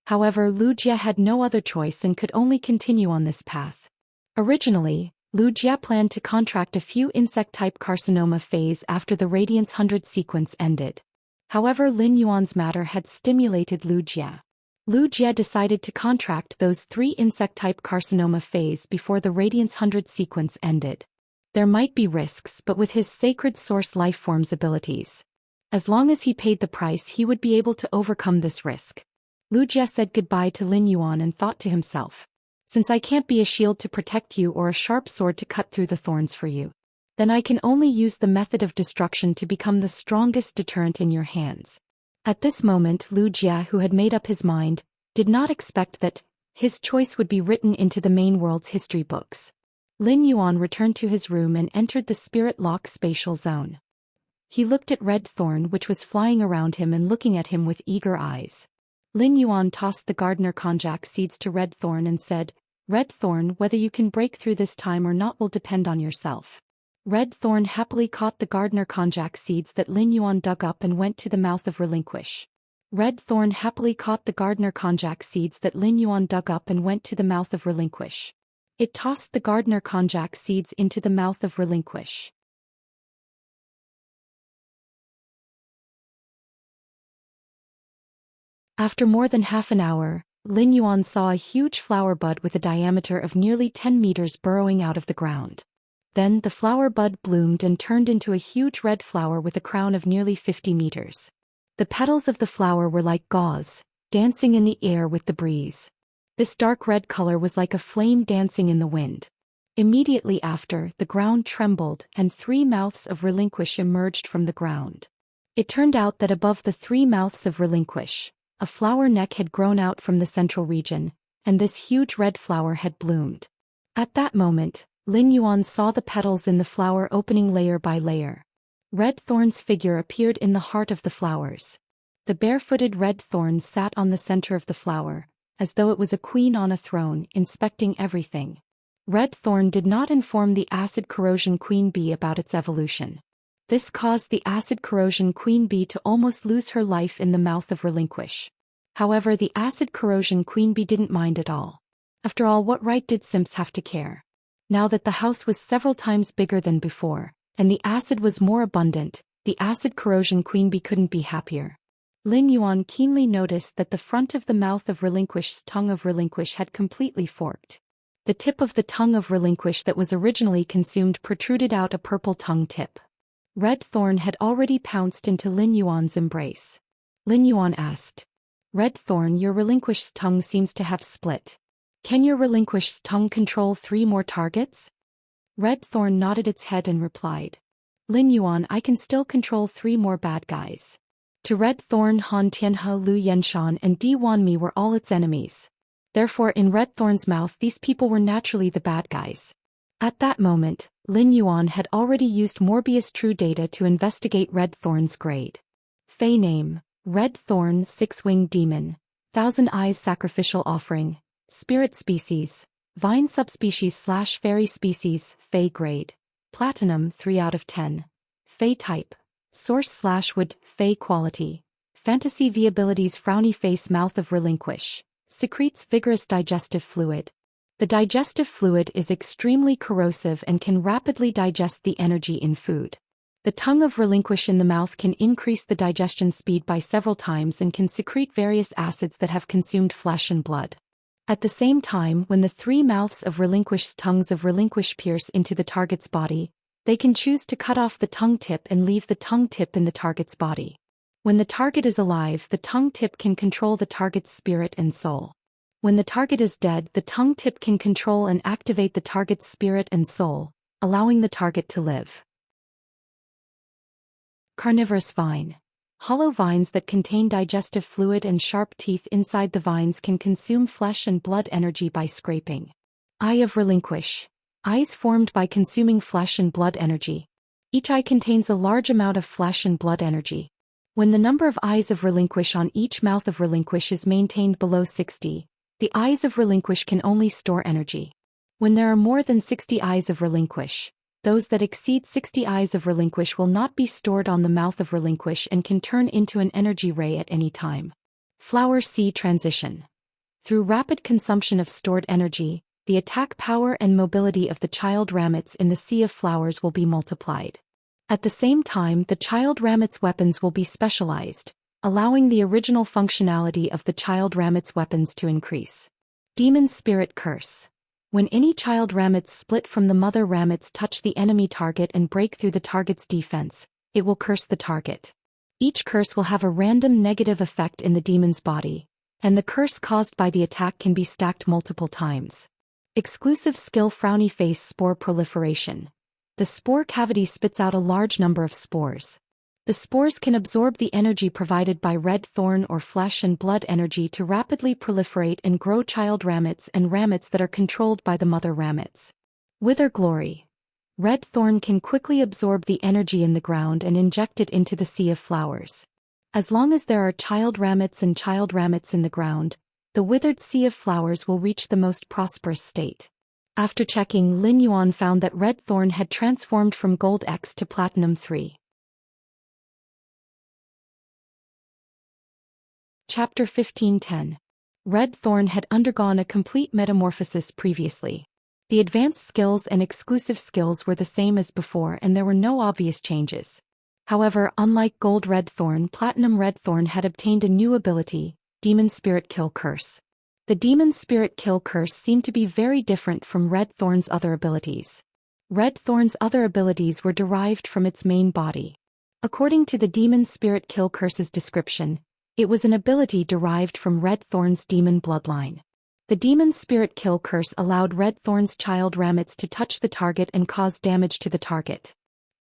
However, Lu Jia had no other choice and could only continue on this path. Originally, Lu Jia planned to contract a few insect-type carcinoma phase after the Radiance 100 sequence ended. However, Lin Yuan's matter had stimulated Lu Jia. Lu Jia decided to contract those 3 insect-type carcinoma phase before the Radiance 100 sequence ended. There might be risks, but with his Sacred Source Lifeforms abilities, as long as he paid the price, he would be able to overcome this risk. Lu Jie said goodbye to Lin Yuan and thought to himself. Since I can't be a shield to protect you or a sharp sword to cut through the thorns for you, then I can only use the method of destruction to become the strongest deterrent in your hands. At this moment Lu Jie, who had made up his mind, did not expect that his choice would be written into the main world's history books. Lin Yuan returned to his room and entered the spirit lock spatial zone. He looked at Red Thorn, which was flying around him and looking at him with eager eyes. Lin Yuan tossed the gardener konjac seeds to Red Thorn and said, Red Thorn, whether you can break through this time or not will depend on yourself. Red Thorn happily caught the gardener konjac seeds that Lin Yuan dug up and went to the mouth of Relinquish. Red Thorn happily caught the gardener konjac seeds that Lin Yuan dug up and went to the mouth of Relinquish. It tossed the gardener konjac seeds into the mouth of Relinquish. After more than half an hour, Lin Yuan saw a huge flower bud with a diameter of nearly 10 meters burrowing out of the ground. Then the flower bud bloomed and turned into a huge red flower with a crown of nearly 50 meters. The petals of the flower were like gauze, dancing in the air with the breeze. This dark red color was like a flame dancing in the wind. Immediately after, the ground trembled and 3 mouths of Relinquish emerged from the ground. It turned out that above the 3 mouths of Relinquish, a flower neck had grown out from the central region, and this huge red flower had bloomed. At that moment, Lin Yuan saw the petals in the flower opening layer by layer. Red Thorn's figure appeared in the heart of the flowers. The barefooted Red Thorn sat on the center of the flower, as though it was a queen on a throne, inspecting everything. Red Thorn did not inform the acid corrosion queen bee about its evolution. This caused the acid corrosion queen bee to almost lose her life in the mouth of Relinquish. However, the acid corrosion queen bee didn't mind at all. After all, what right did Simps have to care? Now that the house was several times bigger than before, and the acid was more abundant, the acid corrosion queen bee couldn't be happier. Lin Yuan keenly noticed that the front of the mouth of Relinquish's tongue of Relinquish had completely forked. The tip of the tongue of Relinquish that was originally consumed protruded out a purple tongue tip. Red Thorn had already pounced into Lin Yuan's embrace. Lin Yuan asked, Red Thorn, your Relinquish's tongue seems to have split. Can your Relinquish's tongue control 3 more targets? Red Thorn nodded its head and replied, Lin Yuan, I can still control 3 more bad guys. To Red Thorn, Han Tianhe, Lu Yenshan and Di Wanmi were all its enemies. Therefore in Red Thorn's mouth these people were naturally the bad guys. At that moment, Lin Yuan had already used Morbius True Data to investigate Red Thorn's grade. Fey name, Red Thorn 6-winged demon, 1,000 eyes sacrificial offering, spirit species, vine subspecies/fairy species, Fey grade, platinum 3 out of 10, Fey type, source/wood, Fey quality, fantasy V abilities frowny face mouth of Relinquish, secretes vigorous digestive fluid. The digestive fluid is extremely corrosive and can rapidly digest the energy in food. The tongue of Relinquish in the mouth can increase the digestion speed by several times and can secrete various acids that have consumed flesh and blood. At the same time, when the 3 mouths of Relinquish's tongues of Relinquish pierce into the target's body, they can choose to cut off the tongue tip and leave the tongue tip in the target's body. When the target is alive, the tongue tip can control the target's spirit and soul. When the target is dead, the tongue tip can control and activate the target's spirit and soul, allowing the target to live. Carnivorous vine. Hollow vines that contain digestive fluid and sharp teeth inside the vines can consume flesh and blood energy by scraping. Eye of Relinquish. Eyes formed by consuming flesh and blood energy. Each eye contains a large amount of flesh and blood energy. When the number of eyes of Relinquish on each mouth of Relinquish is maintained below 60, the eyes of Relinquish can only store energy. When there are more than 60 eyes of Relinquish, those that exceed 60 eyes of Relinquish will not be stored on the mouth of Relinquish and can turn into an energy ray at any time. Flower Sea transition. Through rapid consumption of stored energy, the attack power and mobility of the child rammets in the Sea of Flowers will be multiplied. At the same time, the child rammet's weapons will be specialized, allowing the original functionality of the child rammet's weapons to increase. Demon Spirit Curse. When any child rammets split from the mother rammets touch the enemy target and break through the target's defense, it will curse the target. Each curse will have a random negative effect in the demon's body, and the curse caused by the attack can be stacked multiple times. Exclusive skill Frowny Face Spore Proliferation. The spore cavity spits out a large number of spores. The spores can absorb the energy provided by red thorn or flesh and blood energy to rapidly proliferate and grow child ramets and ramets that are controlled by the mother ramets. Wither Glory. Red thorn can quickly absorb the energy in the ground and inject it into the sea of flowers. As long as there are child ramets in the ground, the withered sea of flowers will reach the most prosperous state. After checking, Lin Yuan found that red thorn had transformed from gold X to platinum 3. Chapter 15:10. Red thorn had undergone a complete metamorphosis previously. The advanced skills and exclusive skills were the same as before and there were no obvious changes. However, unlike gold red thorn, platinum red thorn had obtained a new ability, Demon Spirit Kill Curse. The Demon Spirit Kill Curse seemed to be very different from Red Thorn's other abilities. Red Thorn's other abilities were derived from its main body. According to the Demon Spirit Kill Curse's description, it was an ability derived from Red Thorn's demon bloodline. The Demon Spirit Kill Curse allowed Red Thorn's child ramets to touch the target and cause damage to the target.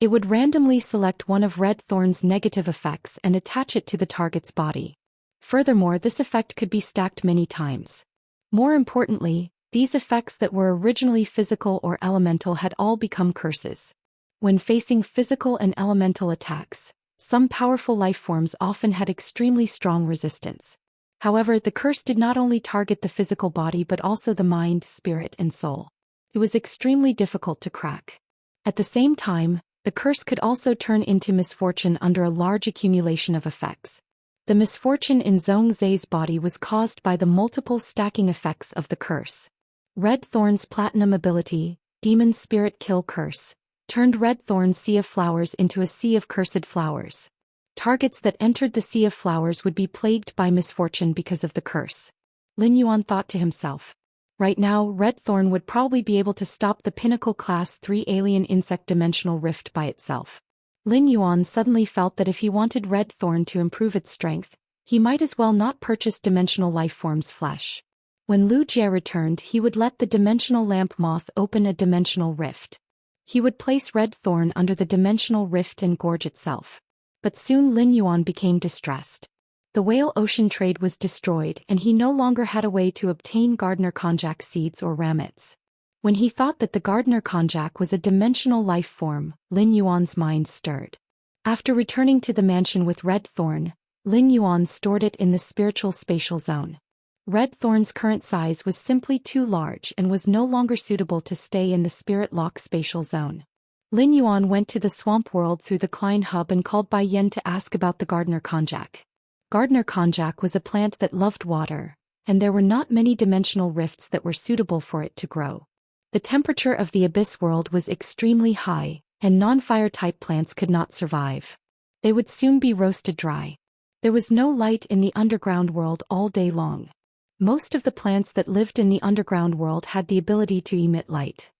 It would randomly select one of Red Thorn's negative effects and attach it to the target's body. Furthermore, this effect could be stacked many times. More importantly, these effects that were originally physical or elemental had all become curses. When facing physical and elemental attacks, some powerful life forms often had extremely strong resistance. However, the curse did not only target the physical body but also the mind, spirit, and soul. It was extremely difficult to crack. At the same time, the curse could also turn into misfortune under a large accumulation of effects. The misfortune in Zhou Xian's body was caused by the multiple stacking effects of the curse. Red Thorn's platinum ability, Demon Spirit Kill Curse, turned Red Thorn's sea of flowers into a sea of cursed flowers. Targets that entered the sea of flowers would be plagued by misfortune because of the curse. Lin Yuan thought to himself. Right now, Red Thorn would probably be able to stop the Pinnacle Class 3 Alien Insect Dimensional Rift by itself. Lin Yuan suddenly felt that if he wanted Red Thorn to improve its strength, he might as well not purchase dimensional life form's flesh. When Lu Jie returned, he would let the dimensional lamp moth open a dimensional rift. He would place Red Thorn under the dimensional rift and gorge itself. But soon Lin Yuan became distressed. The whale ocean trade was destroyed and he no longer had a way to obtain Gardner Konjac seeds or ramets. When he thought that the Gardner Konjac was a dimensional life form, Lin Yuan's mind stirred. After returning to the mansion with Red Thorn, Lin Yuan stored it in the spiritual spatial zone. Red Thorn's current size was simply too large and was no longer suitable to stay in the spirit lock spatial zone. Lin Yuan went to the swamp world through the Klein hub and called Bai Yen to ask about the Gardner Konjac. Gardner Konjac was a plant that loved water, and there were not many dimensional rifts that were suitable for it to grow. The temperature of the abyss world was extremely high, and non-fire type plants could not survive. They would soon be roasted dry. There was no light in the underground world all day long. Most of the plants that lived in the underground world had the ability to emit light.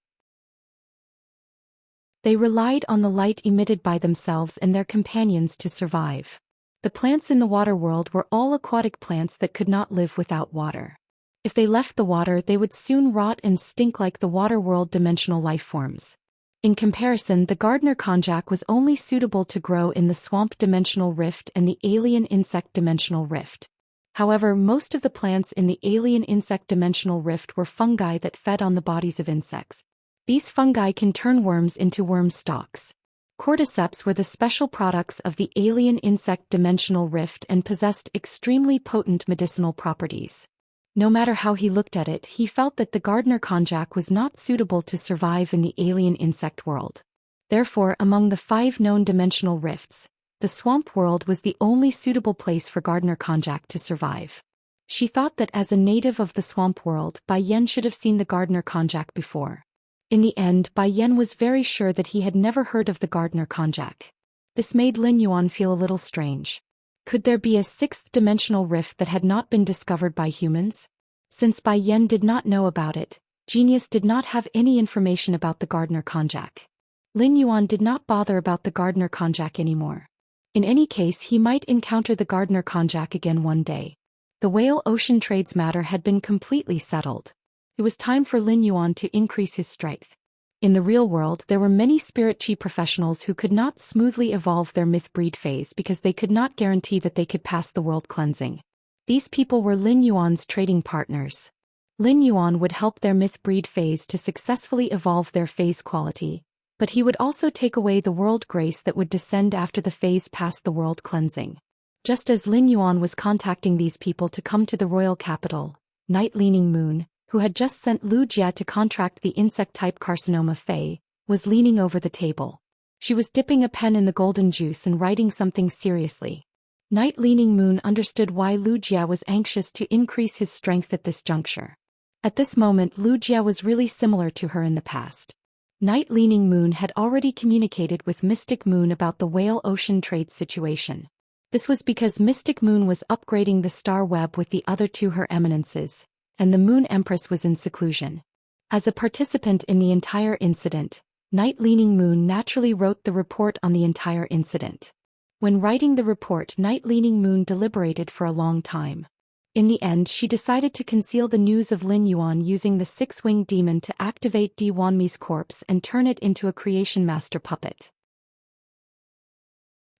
They relied on the light emitted by themselves and their companions to survive. The plants in the water world were all aquatic plants that could not live without water. If they left the water, they would soon rot and stink like the water world dimensional life forms. In comparison, the Gardner Konjac was only suitable to grow in the swamp dimensional rift and the alien insect dimensional rift. However, most of the plants in the alien insect dimensional rift were fungi that fed on the bodies of insects. These fungi can turn worms into worm stalks. Cordyceps were the special products of the alien insect dimensional rift and possessed extremely potent medicinal properties. No matter how he looked at it, he felt that the Gardner Konjac was not suitable to survive in the alien insect world. Therefore, among the 5 known dimensional rifts, the swamp world was the only suitable place for Gardner Konjac to survive. She thought that as a native of the swamp world, Bai Yen should have seen the Gardner Konjac before. In the end, Bai Yen was very sure that he had never heard of the Gardner Konjac. This made Lin Yuan feel a little strange. Could there be a 6th dimensional rift that had not been discovered by humans? Since Bai Yen did not know about it, Genius did not have any information about the Gardner Konjac. Lin Yuan did not bother about the Gardner Konjac anymore. In any case, he might encounter the Gardner Konjac again one day. The whale ocean trade's matter had been completely settled. It was time for Lin Yuan to increase his strength. In the real world, there were many spirit chi professionals who could not smoothly evolve their myth breed phase because they could not guarantee that they could pass the world cleansing. These people were Lin Yuan's trading partners. Lin Yuan would help their myth breed phase to successfully evolve their phase quality, but he would also take away the world grace that would descend after the phase passed the world cleansing. Just as Lin Yuan was contacting these people to come to the royal capital, Night Leaning Moon, who had just sent Lu Jia to contract the insect-type carcinoma Fei, was leaning over the table. She was dipping a pen in the golden juice and writing something seriously. Night Leaning Moon understood why Lu Jia was anxious to increase his strength at this juncture. At this moment, Lu Jia was really similar to her in the past. Night Leaning Moon had already communicated with Mystic Moon about the whale ocean trade situation. This was because Mystic Moon was upgrading the star web with the other two Her Eminences, and the Moon Empress was in seclusion. As a participant in the entire incident, Night Leaning Moon naturally wrote the report on the entire incident. When writing the report, Night Leaning Moon deliberated for a long time. In the end, she decided to conceal the news of Lin Yuan using the six-winged demon to activate Di Wanmi's corpse and turn it into a Creation Master puppet.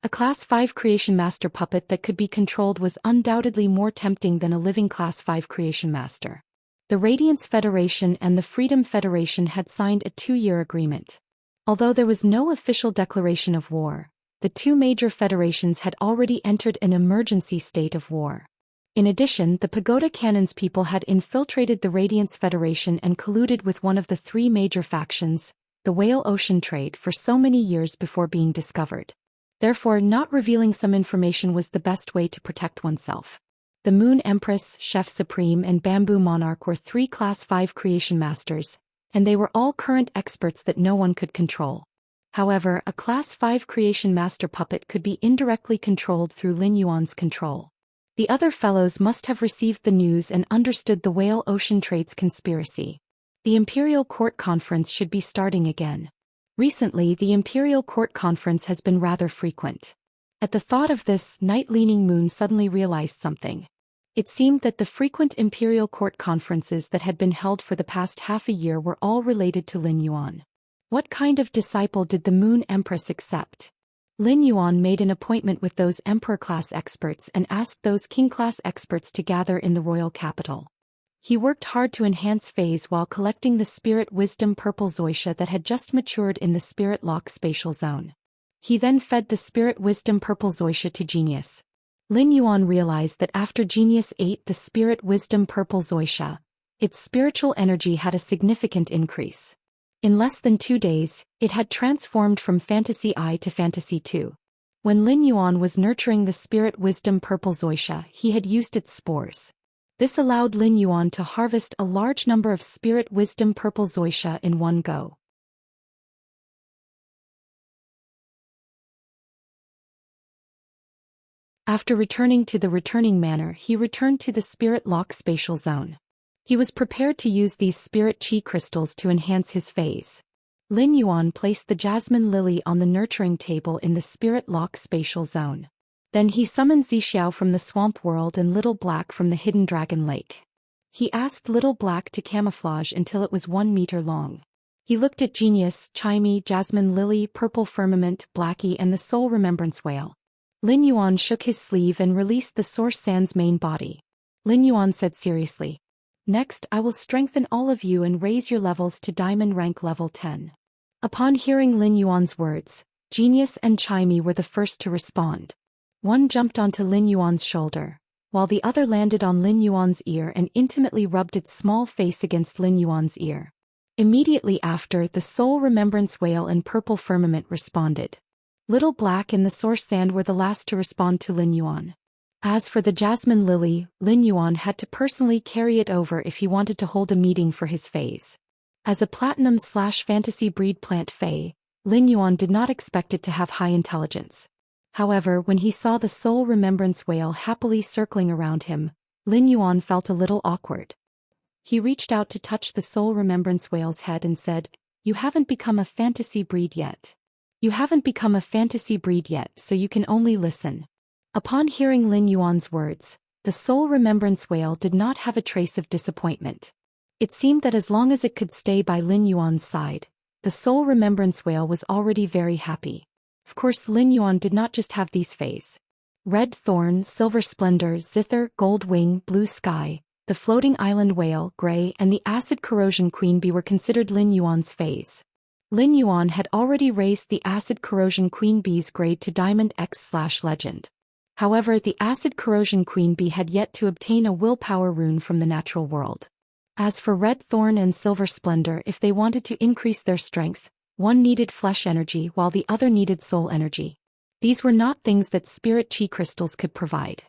A Class 5 Creation Master puppet that could be controlled was undoubtedly more tempting than a living Class 5 Creation Master. The Radiance Federation and the Freedom Federation had signed a 2-year agreement. Although there was no official declaration of war, the two major federations had already entered an emergency state of war. In addition, the Pagoda Cannon's people had infiltrated the Radiance Federation and colluded with one of the three major factions, the Whale Ocean Trade, for so many years before being discovered. Therefore, not revealing some information was the best way to protect oneself. The Moon Empress, Chef Supreme, and Bamboo Monarch were 3 Class 5 Creation Masters, and they were all current experts that no one could control. However, a Class 5 Creation Master puppet could be indirectly controlled through Lin Yuan's control. The other fellows must have received the news and understood the Whale Ocean Trade's conspiracy. The Imperial Court Conference should be starting again. Recently, the Imperial Court Conference has been rather frequent. At the thought of this, Night Leaning Moon suddenly realized something. It seemed that the frequent Imperial Court Conferences that had been held for the past half a year were all related to Lin Yuan. What kind of disciple did the Moon Empress accept? Lin Yuan made an appointment with those Emperor-class experts and asked those King-class experts to gather in the royal capital. He worked hard to enhance phase while collecting the Spirit Wisdom Purple Zoysia that had just matured in the Spirit Lock Spatial Zone. He then fed the Spirit Wisdom Purple Zoysia to Genius. Lin Yuan realized that after Genius ate the Spirit Wisdom Purple Zoysia, its spiritual energy had a significant increase. In less than 2 days, it had transformed from Fantasy I to Fantasy II. When Lin Yuan was nurturing the Spirit Wisdom Purple Zoysia, he had used its spores. This allowed Lin Yuan to harvest a large number of Spirit Wisdom Purple Zoysia in one go. After returning to the returning manor, he returned to the Spirit Lock Spatial Zone. He was prepared to use these Spirit Chi crystals to enhance his phase. Lin Yuan placed the Jasmine Lily on the nurturing table in the Spirit Lock Spatial Zone. Then he summoned Zixiao from the Swamp World and Little Black from the Hidden Dragon Lake. He asked Little Black to camouflage until it was 1 meter long. He looked at Genius, Chimey, Jasmine Lily, Purple Firmament, Blackie, and the Soul Remembrance Whale. Lin Yuan shook his sleeve and released the Source Sand's main body. Lin Yuan said seriously, "Next, I will strengthen all of you and raise your levels to Diamond Rank Level 10. Upon hearing Lin Yuan's words, Genius and Chimey were the first to respond. One jumped onto Lin Yuan's shoulder, while the other landed on Lin Yuan's ear and intimately rubbed its small face against Lin Yuan's ear. Immediately after, the Soul Remembrance Whale and Purple Firmament responded. Little Black and the Source Sand were the last to respond to Lin Yuan. As for the Jasmine Lily, Lin Yuan had to personally carry it over if he wanted to hold a meeting for his phase. As a Platinum/Fantasy breed plant Fae, Lin Yuan did not expect it to have high intelligence. However, when he saw the Soul Remembrance Whale happily circling around him, Lin Yuan felt a little awkward. He reached out to touch the Soul Remembrance Whale's head and said, "You haven't become a fantasy breed yet. You haven't become a fantasy breed yet, so you can only listen." Upon hearing Lin Yuan's words, the soul remembrance whale did not have a trace of disappointment. It seemed that as long as it could stay by Lin Yuan's side, the soul remembrance whale was already very happy. Of course, Lin Yuan did not just have these fays. Red Thorn, Silver Splendor, Zither, Gold Wing, Blue Sky, the Floating Island Whale, Gray, and the Acid Corrosion Queen Bee were considered Lin Yuan's fays. Lin Yuan had already raised the Acid Corrosion Queen Bee's grade to Diamond X/Legend. However, the Acid Corrosion Queen Bee had yet to obtain a willpower rune from the natural world. As for Red Thorn and Silver Splendor, if they wanted to increase their strength, one needed flesh energy while the other needed soul energy. These were not things that spirit chi crystals could provide.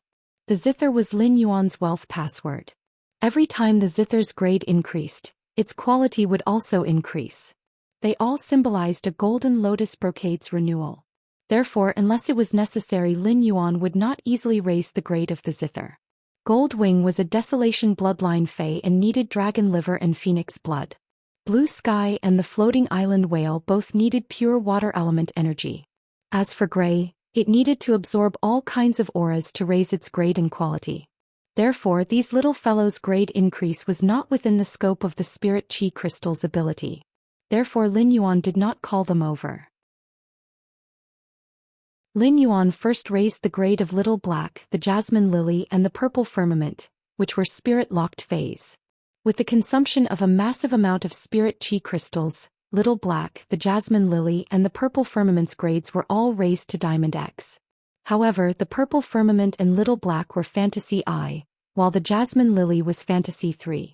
The Zither was Lin Yuan's wealth password. Every time the Zither's grade increased, its quality would also increase. They all symbolized a golden lotus brocade's renewal. Therefore, unless it was necessary, Lin Yuan would not easily raise the grade of the Zither. Gold Wing was a Desolation bloodline fae and needed dragon liver and phoenix blood. Blue Sky and the Floating Island Whale both needed pure water element energy. As for Gray, it needed to absorb all kinds of auras to raise its grade and quality. Therefore, these little fellows' grade increase was not within the scope of the spirit chi crystal's ability. Therefore, Lin Yuan did not call them over. Lin Yuan first raised the grade of Little Black, the Jasmine Lily, and the Purple Firmament, which were spirit-locked fays. With the consumption of a massive amount of spirit chi crystals, Little Black, the Jasmine Lily, and the Purple Firmament's grades were all raised to Diamond X. However, the Purple Firmament and Little Black were Fantasy I, while the Jasmine Lily was Fantasy 3.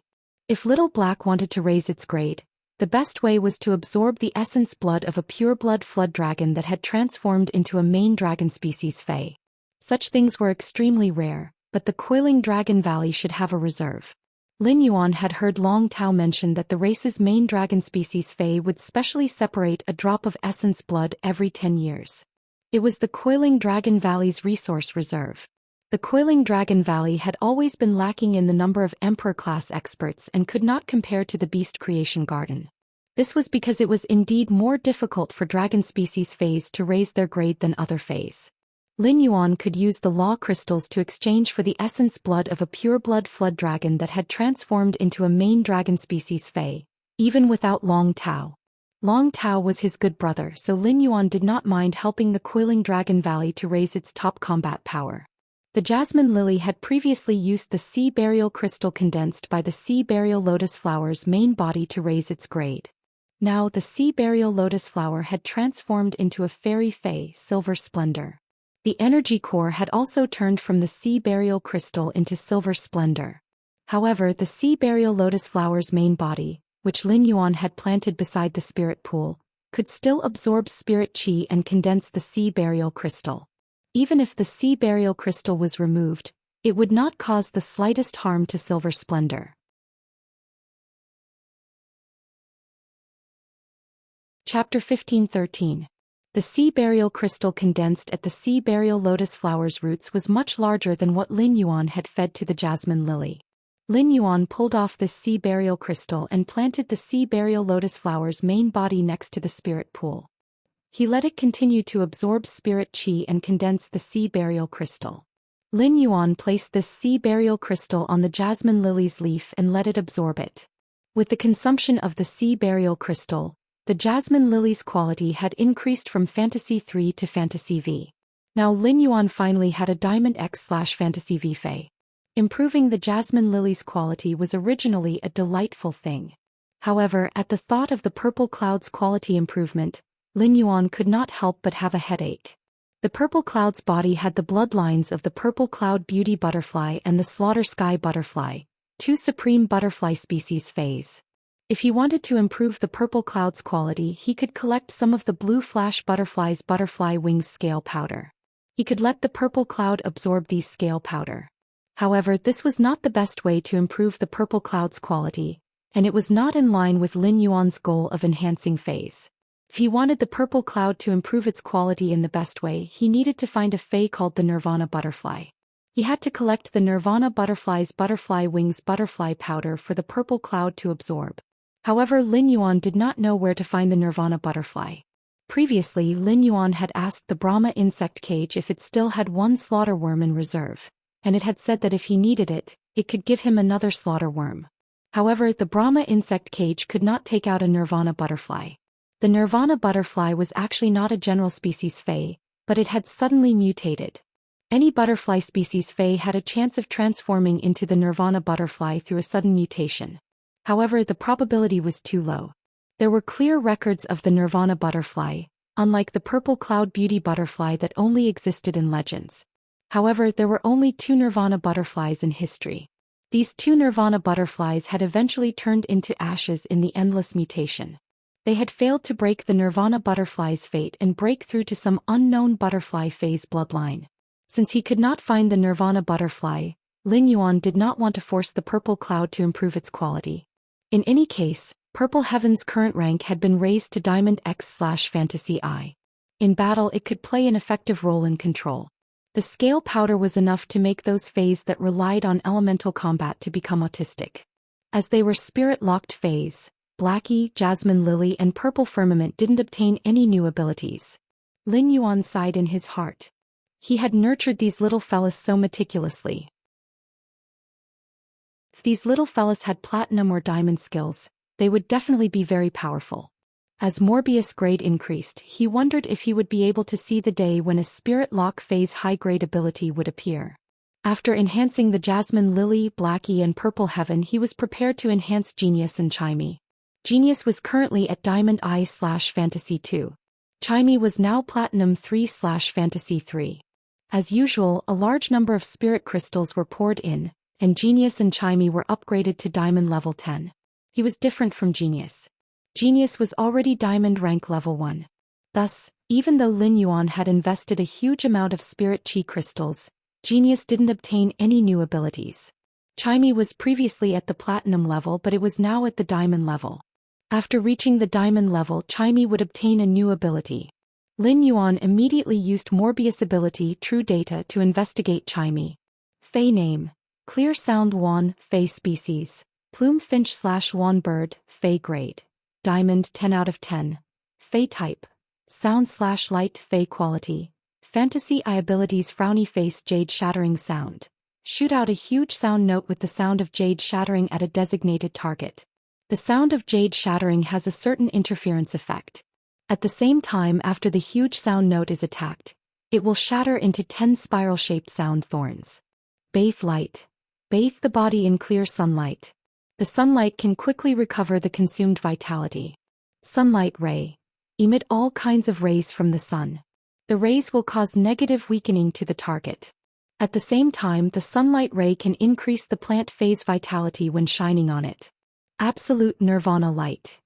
If Little Black wanted to raise its grade, the best way was to absorb the essence blood of a pure-blood flood dragon that had transformed into a main dragon species fae. Such things were extremely rare, but the Coiling Dragon Valley should have a reserve. Lin Yuan had heard Long Tao mention that the race's main dragon species fae would specially separate a drop of essence blood every 10 years. It was the Coiling Dragon Valley's resource reserve. The Coiling Dragon Valley had always been lacking in the number of Emperor-class experts and could not compare to the Beast Creation Garden. This was because it was indeed more difficult for dragon species fays to raise their grade than other fays. Lin Yuan could use the law crystals to exchange for the essence blood of a pure-blood flood dragon that had transformed into a main dragon species fae, even without Long Tao. Long Tao was his good brother, so Lin Yuan did not mind helping the Coiling Dragon Valley to raise its top combat power. The Jasmine Lily had previously used the Sea Burial Crystal condensed by the Sea Burial Lotus Flower's main body to raise its grade. Now the Sea Burial Lotus Flower had transformed into a fairy fae, Silver Splendor. The energy core had also turned from the Sea Burial Crystal into Silver Splendor. However, the Sea Burial Lotus Flower's main body, which Lin Yuan had planted beside the spirit pool, could still absorb spirit chi and condense the Sea Burial Crystal. Even if the Sea Burial Crystal was removed, it would not cause the slightest harm to Silver Splendor. Chapter 15:13. The Sea Burial Crystal condensed at the Sea Burial Lotus Flower's roots was much larger than what Lin Yuan had fed to the Jasmine Lily. Lin Yuan pulled off this Sea Burial Crystal and planted the Sea Burial Lotus Flower's main body next to the spirit pool. He let it continue to absorb spirit chi and condense the Sea Burial Crystal. Lin Yuan placed this Sea Burial Crystal on the Jasmine Lily's leaf and let it absorb it. With the consumption of the Sea Burial Crystal, the Jasmine Lily's quality had increased from Fantasy 3 to Fantasy V. Now Lin Yuan finally had a Diamond X/Fantasy V fae. Improving the Jasmine Lily's quality was originally a delightful thing. However, at the thought of the Purple Cloud's quality improvement, Lin Yuan could not help but have a headache. The Purple Cloud's body had the bloodlines of the Purple Cloud Beauty Butterfly and the Slaughter Sky Butterfly, two supreme butterfly species fays. If he wanted to improve the Purple Cloud's quality, he could collect some of the Blue Flash Butterfly's butterfly wings scale powder. He could let the Purple Cloud absorb these scale powder. However, this was not the best way to improve the Purple Cloud's quality, and it was not in line with Lin Yuan's goal of enhancing fays. If he wanted the Purple Cloud to improve its quality in the best way, he needed to find a fae called the Nirvana Butterfly. He had to collect the Nirvana Butterfly's butterfly wings butterfly powder for the Purple Cloud to absorb. However, Lin Yuan did not know where to find the Nirvana Butterfly. Previously, Lin Yuan had asked the Brahma insect cage if it still had one slaughter worm in reserve. and it had said that if he needed it, it could give him another slaughter worm. However, the Brahma insect cage could not take out a nirvana butterfly. The nirvana butterfly was actually not a general species Fae, but it had suddenly mutated. Any butterfly species Fae had a chance of transforming into the nirvana butterfly through a sudden mutation. However, the probability was too low. There were clear records of the nirvana butterfly, unlike the purple cloud beauty butterfly that only existed in legends. However, there were only 2 nirvana butterflies in history. These 2 nirvana butterflies had eventually turned into ashes in the endless mutation. They had failed to break the nirvana butterfly's fate and break through to some unknown butterfly phase bloodline. Since he could not find the nirvana butterfly, Lin Yuan did not want to force the purple cloud to improve its quality. In any case, Purple Heaven's current rank had been raised to Diamond X/Fantasy I. In battle it could play an effective role in control. The scale powder was enough to make those Faes that relied on elemental combat to become autistic. As they were spirit-locked Faes, Blackie, Jasmine Lily and Purple Firmament didn't obtain any new abilities. Lin Yuan sighed in his heart. He had nurtured these little fellas so meticulously. If these little fellas had platinum or diamond skills, they would definitely be very powerful. As Morbius' grade increased, he wondered if he would be able to see the day when a Spirit Lock phase high-grade ability would appear. After enhancing the Jasmine Lily, Blackie and Purple Heaven, he was prepared to enhance Genius and Chimey. Genius was currently at Diamond I/Fantasy II. Chimey was now Platinum 3/Fantasy III. As usual, a large number of spirit crystals were poured in, and Genius and Chimey were upgraded to Diamond level 10. He was different from Genius. Genius was already Diamond rank level 1. Thus, even though Lin Yuan had invested a huge amount of spirit chi crystals, Genius didn't obtain any new abilities. Chimey was previously at the Platinum level, but it was now at the Diamond level. After reaching the Diamond level, Chimey would obtain a new ability. Lin Yuan immediately used Morbius' ability True Data to investigate Chimey. Fey name: Clear Sound Wan, Fey species, Plume Finch/Wan bird, Fey grade, Diamond 10 out of 10. Fey type: Sound/light, Fey quality. Fantasy I abilities: Frowny face, Jade shattering sound. Shoot out a huge sound note with the sound of jade shattering at a designated target. The sound of jade shattering has a certain interference effect. At the same time, after the huge sound note is attacked, it will shatter into 10 spiral-shaped sound thorns. Bathe light. Bathe the body in clear sunlight. The sunlight can quickly recover the consumed vitality. Sunlight ray. Emit all kinds of rays from the sun. The rays will cause negative weakening to the target. At the same time, the sunlight ray can increase the plant phase vitality when shining on it. Absolute nirvana light.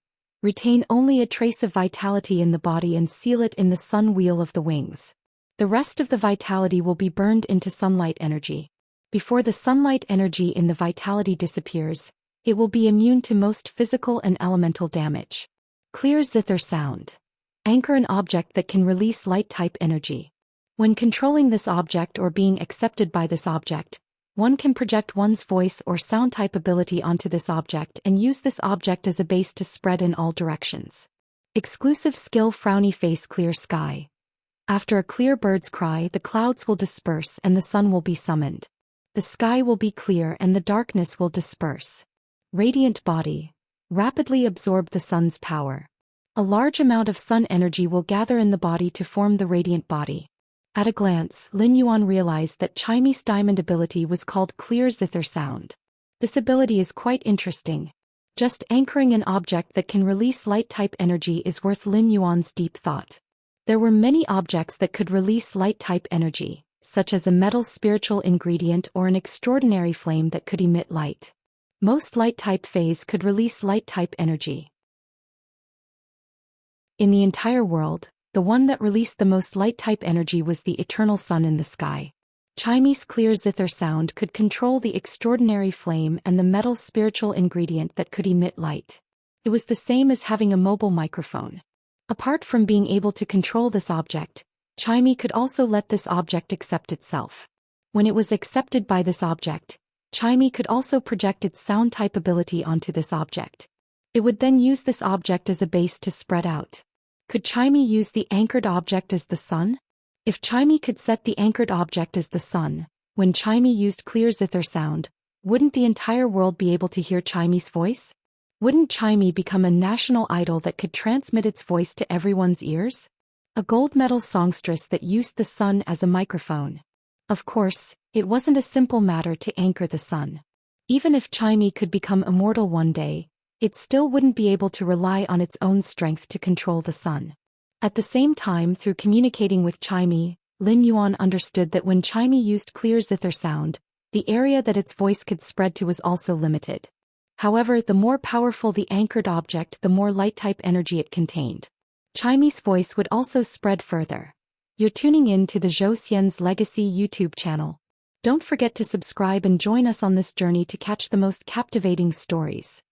Retain only a trace of vitality in the body and seal it in the sun wheel of the wings. The rest of the vitality will be burned into sunlight energy. Before the sunlight energy in the vitality disappears, it will be immune to most physical and elemental damage. Clear zither sound. Anchor an object that can release light-type energy. When controlling this object or being accepted by this object, one can project one's voice or sound-type ability onto this object and use this object as a base to spread in all directions. Exclusive skill: Frowny face, Clear sky. After a clear bird's cry, the clouds will disperse and the sun will be summoned. The sky will be clear and the darkness will disperse. Radiant body. Rapidly absorb the sun's power. A large amount of sun energy will gather in the body to form the radiant body. At a glance, Lin Yuan realized that Chimey's diamond ability was called Clear Zither Sound. This ability is quite interesting. Just anchoring an object that can release light-type energy is worth Lin Yuan's deep thought. There were many objects that could release light-type energy, such as a metal spiritual ingredient or an extraordinary flame that could emit light. Most light-type phase could release light-type energy. In the entire world, the one that released the most light-type energy was the eternal sun in the sky. Chimey's Clear Zither Sound could control the extraordinary flame and the metal spiritual ingredient that could emit light. It was the same as having a mobile microphone. Apart from being able to control this object, Chimey could also let this object accept itself. When it was accepted by this object, Chimey could also project its sound-type ability onto this object. It would then use this object as a base to spread out. Could Chimey use the anchored object as the sun? If Chimey could set the anchored object as the sun, When Chimey used clear zither sound, wouldn't the entire world be able to hear Chimey's voice? Wouldn't Chimey become a national idol that could transmit its voice to everyone's ears? A gold medal songstress that used the sun as a microphone. Of course, it wasn't a simple matter to anchor the sun. Even if Chimey could become immortal one day, it still wouldn't be able to rely on its own strength to control the sun. At the same time, through communicating with Chimey, Lin Yuan understood that when Chimey used clear zither sound, the area that its voice could spread to was also limited. However, the more powerful the anchored object, the more light-type energy it contained. Chimey's voice would also spread further. You're tuning in to the Zhou Xian's Legacy YouTube channel. Don't forget to subscribe and join us on this journey to catch the most captivating stories.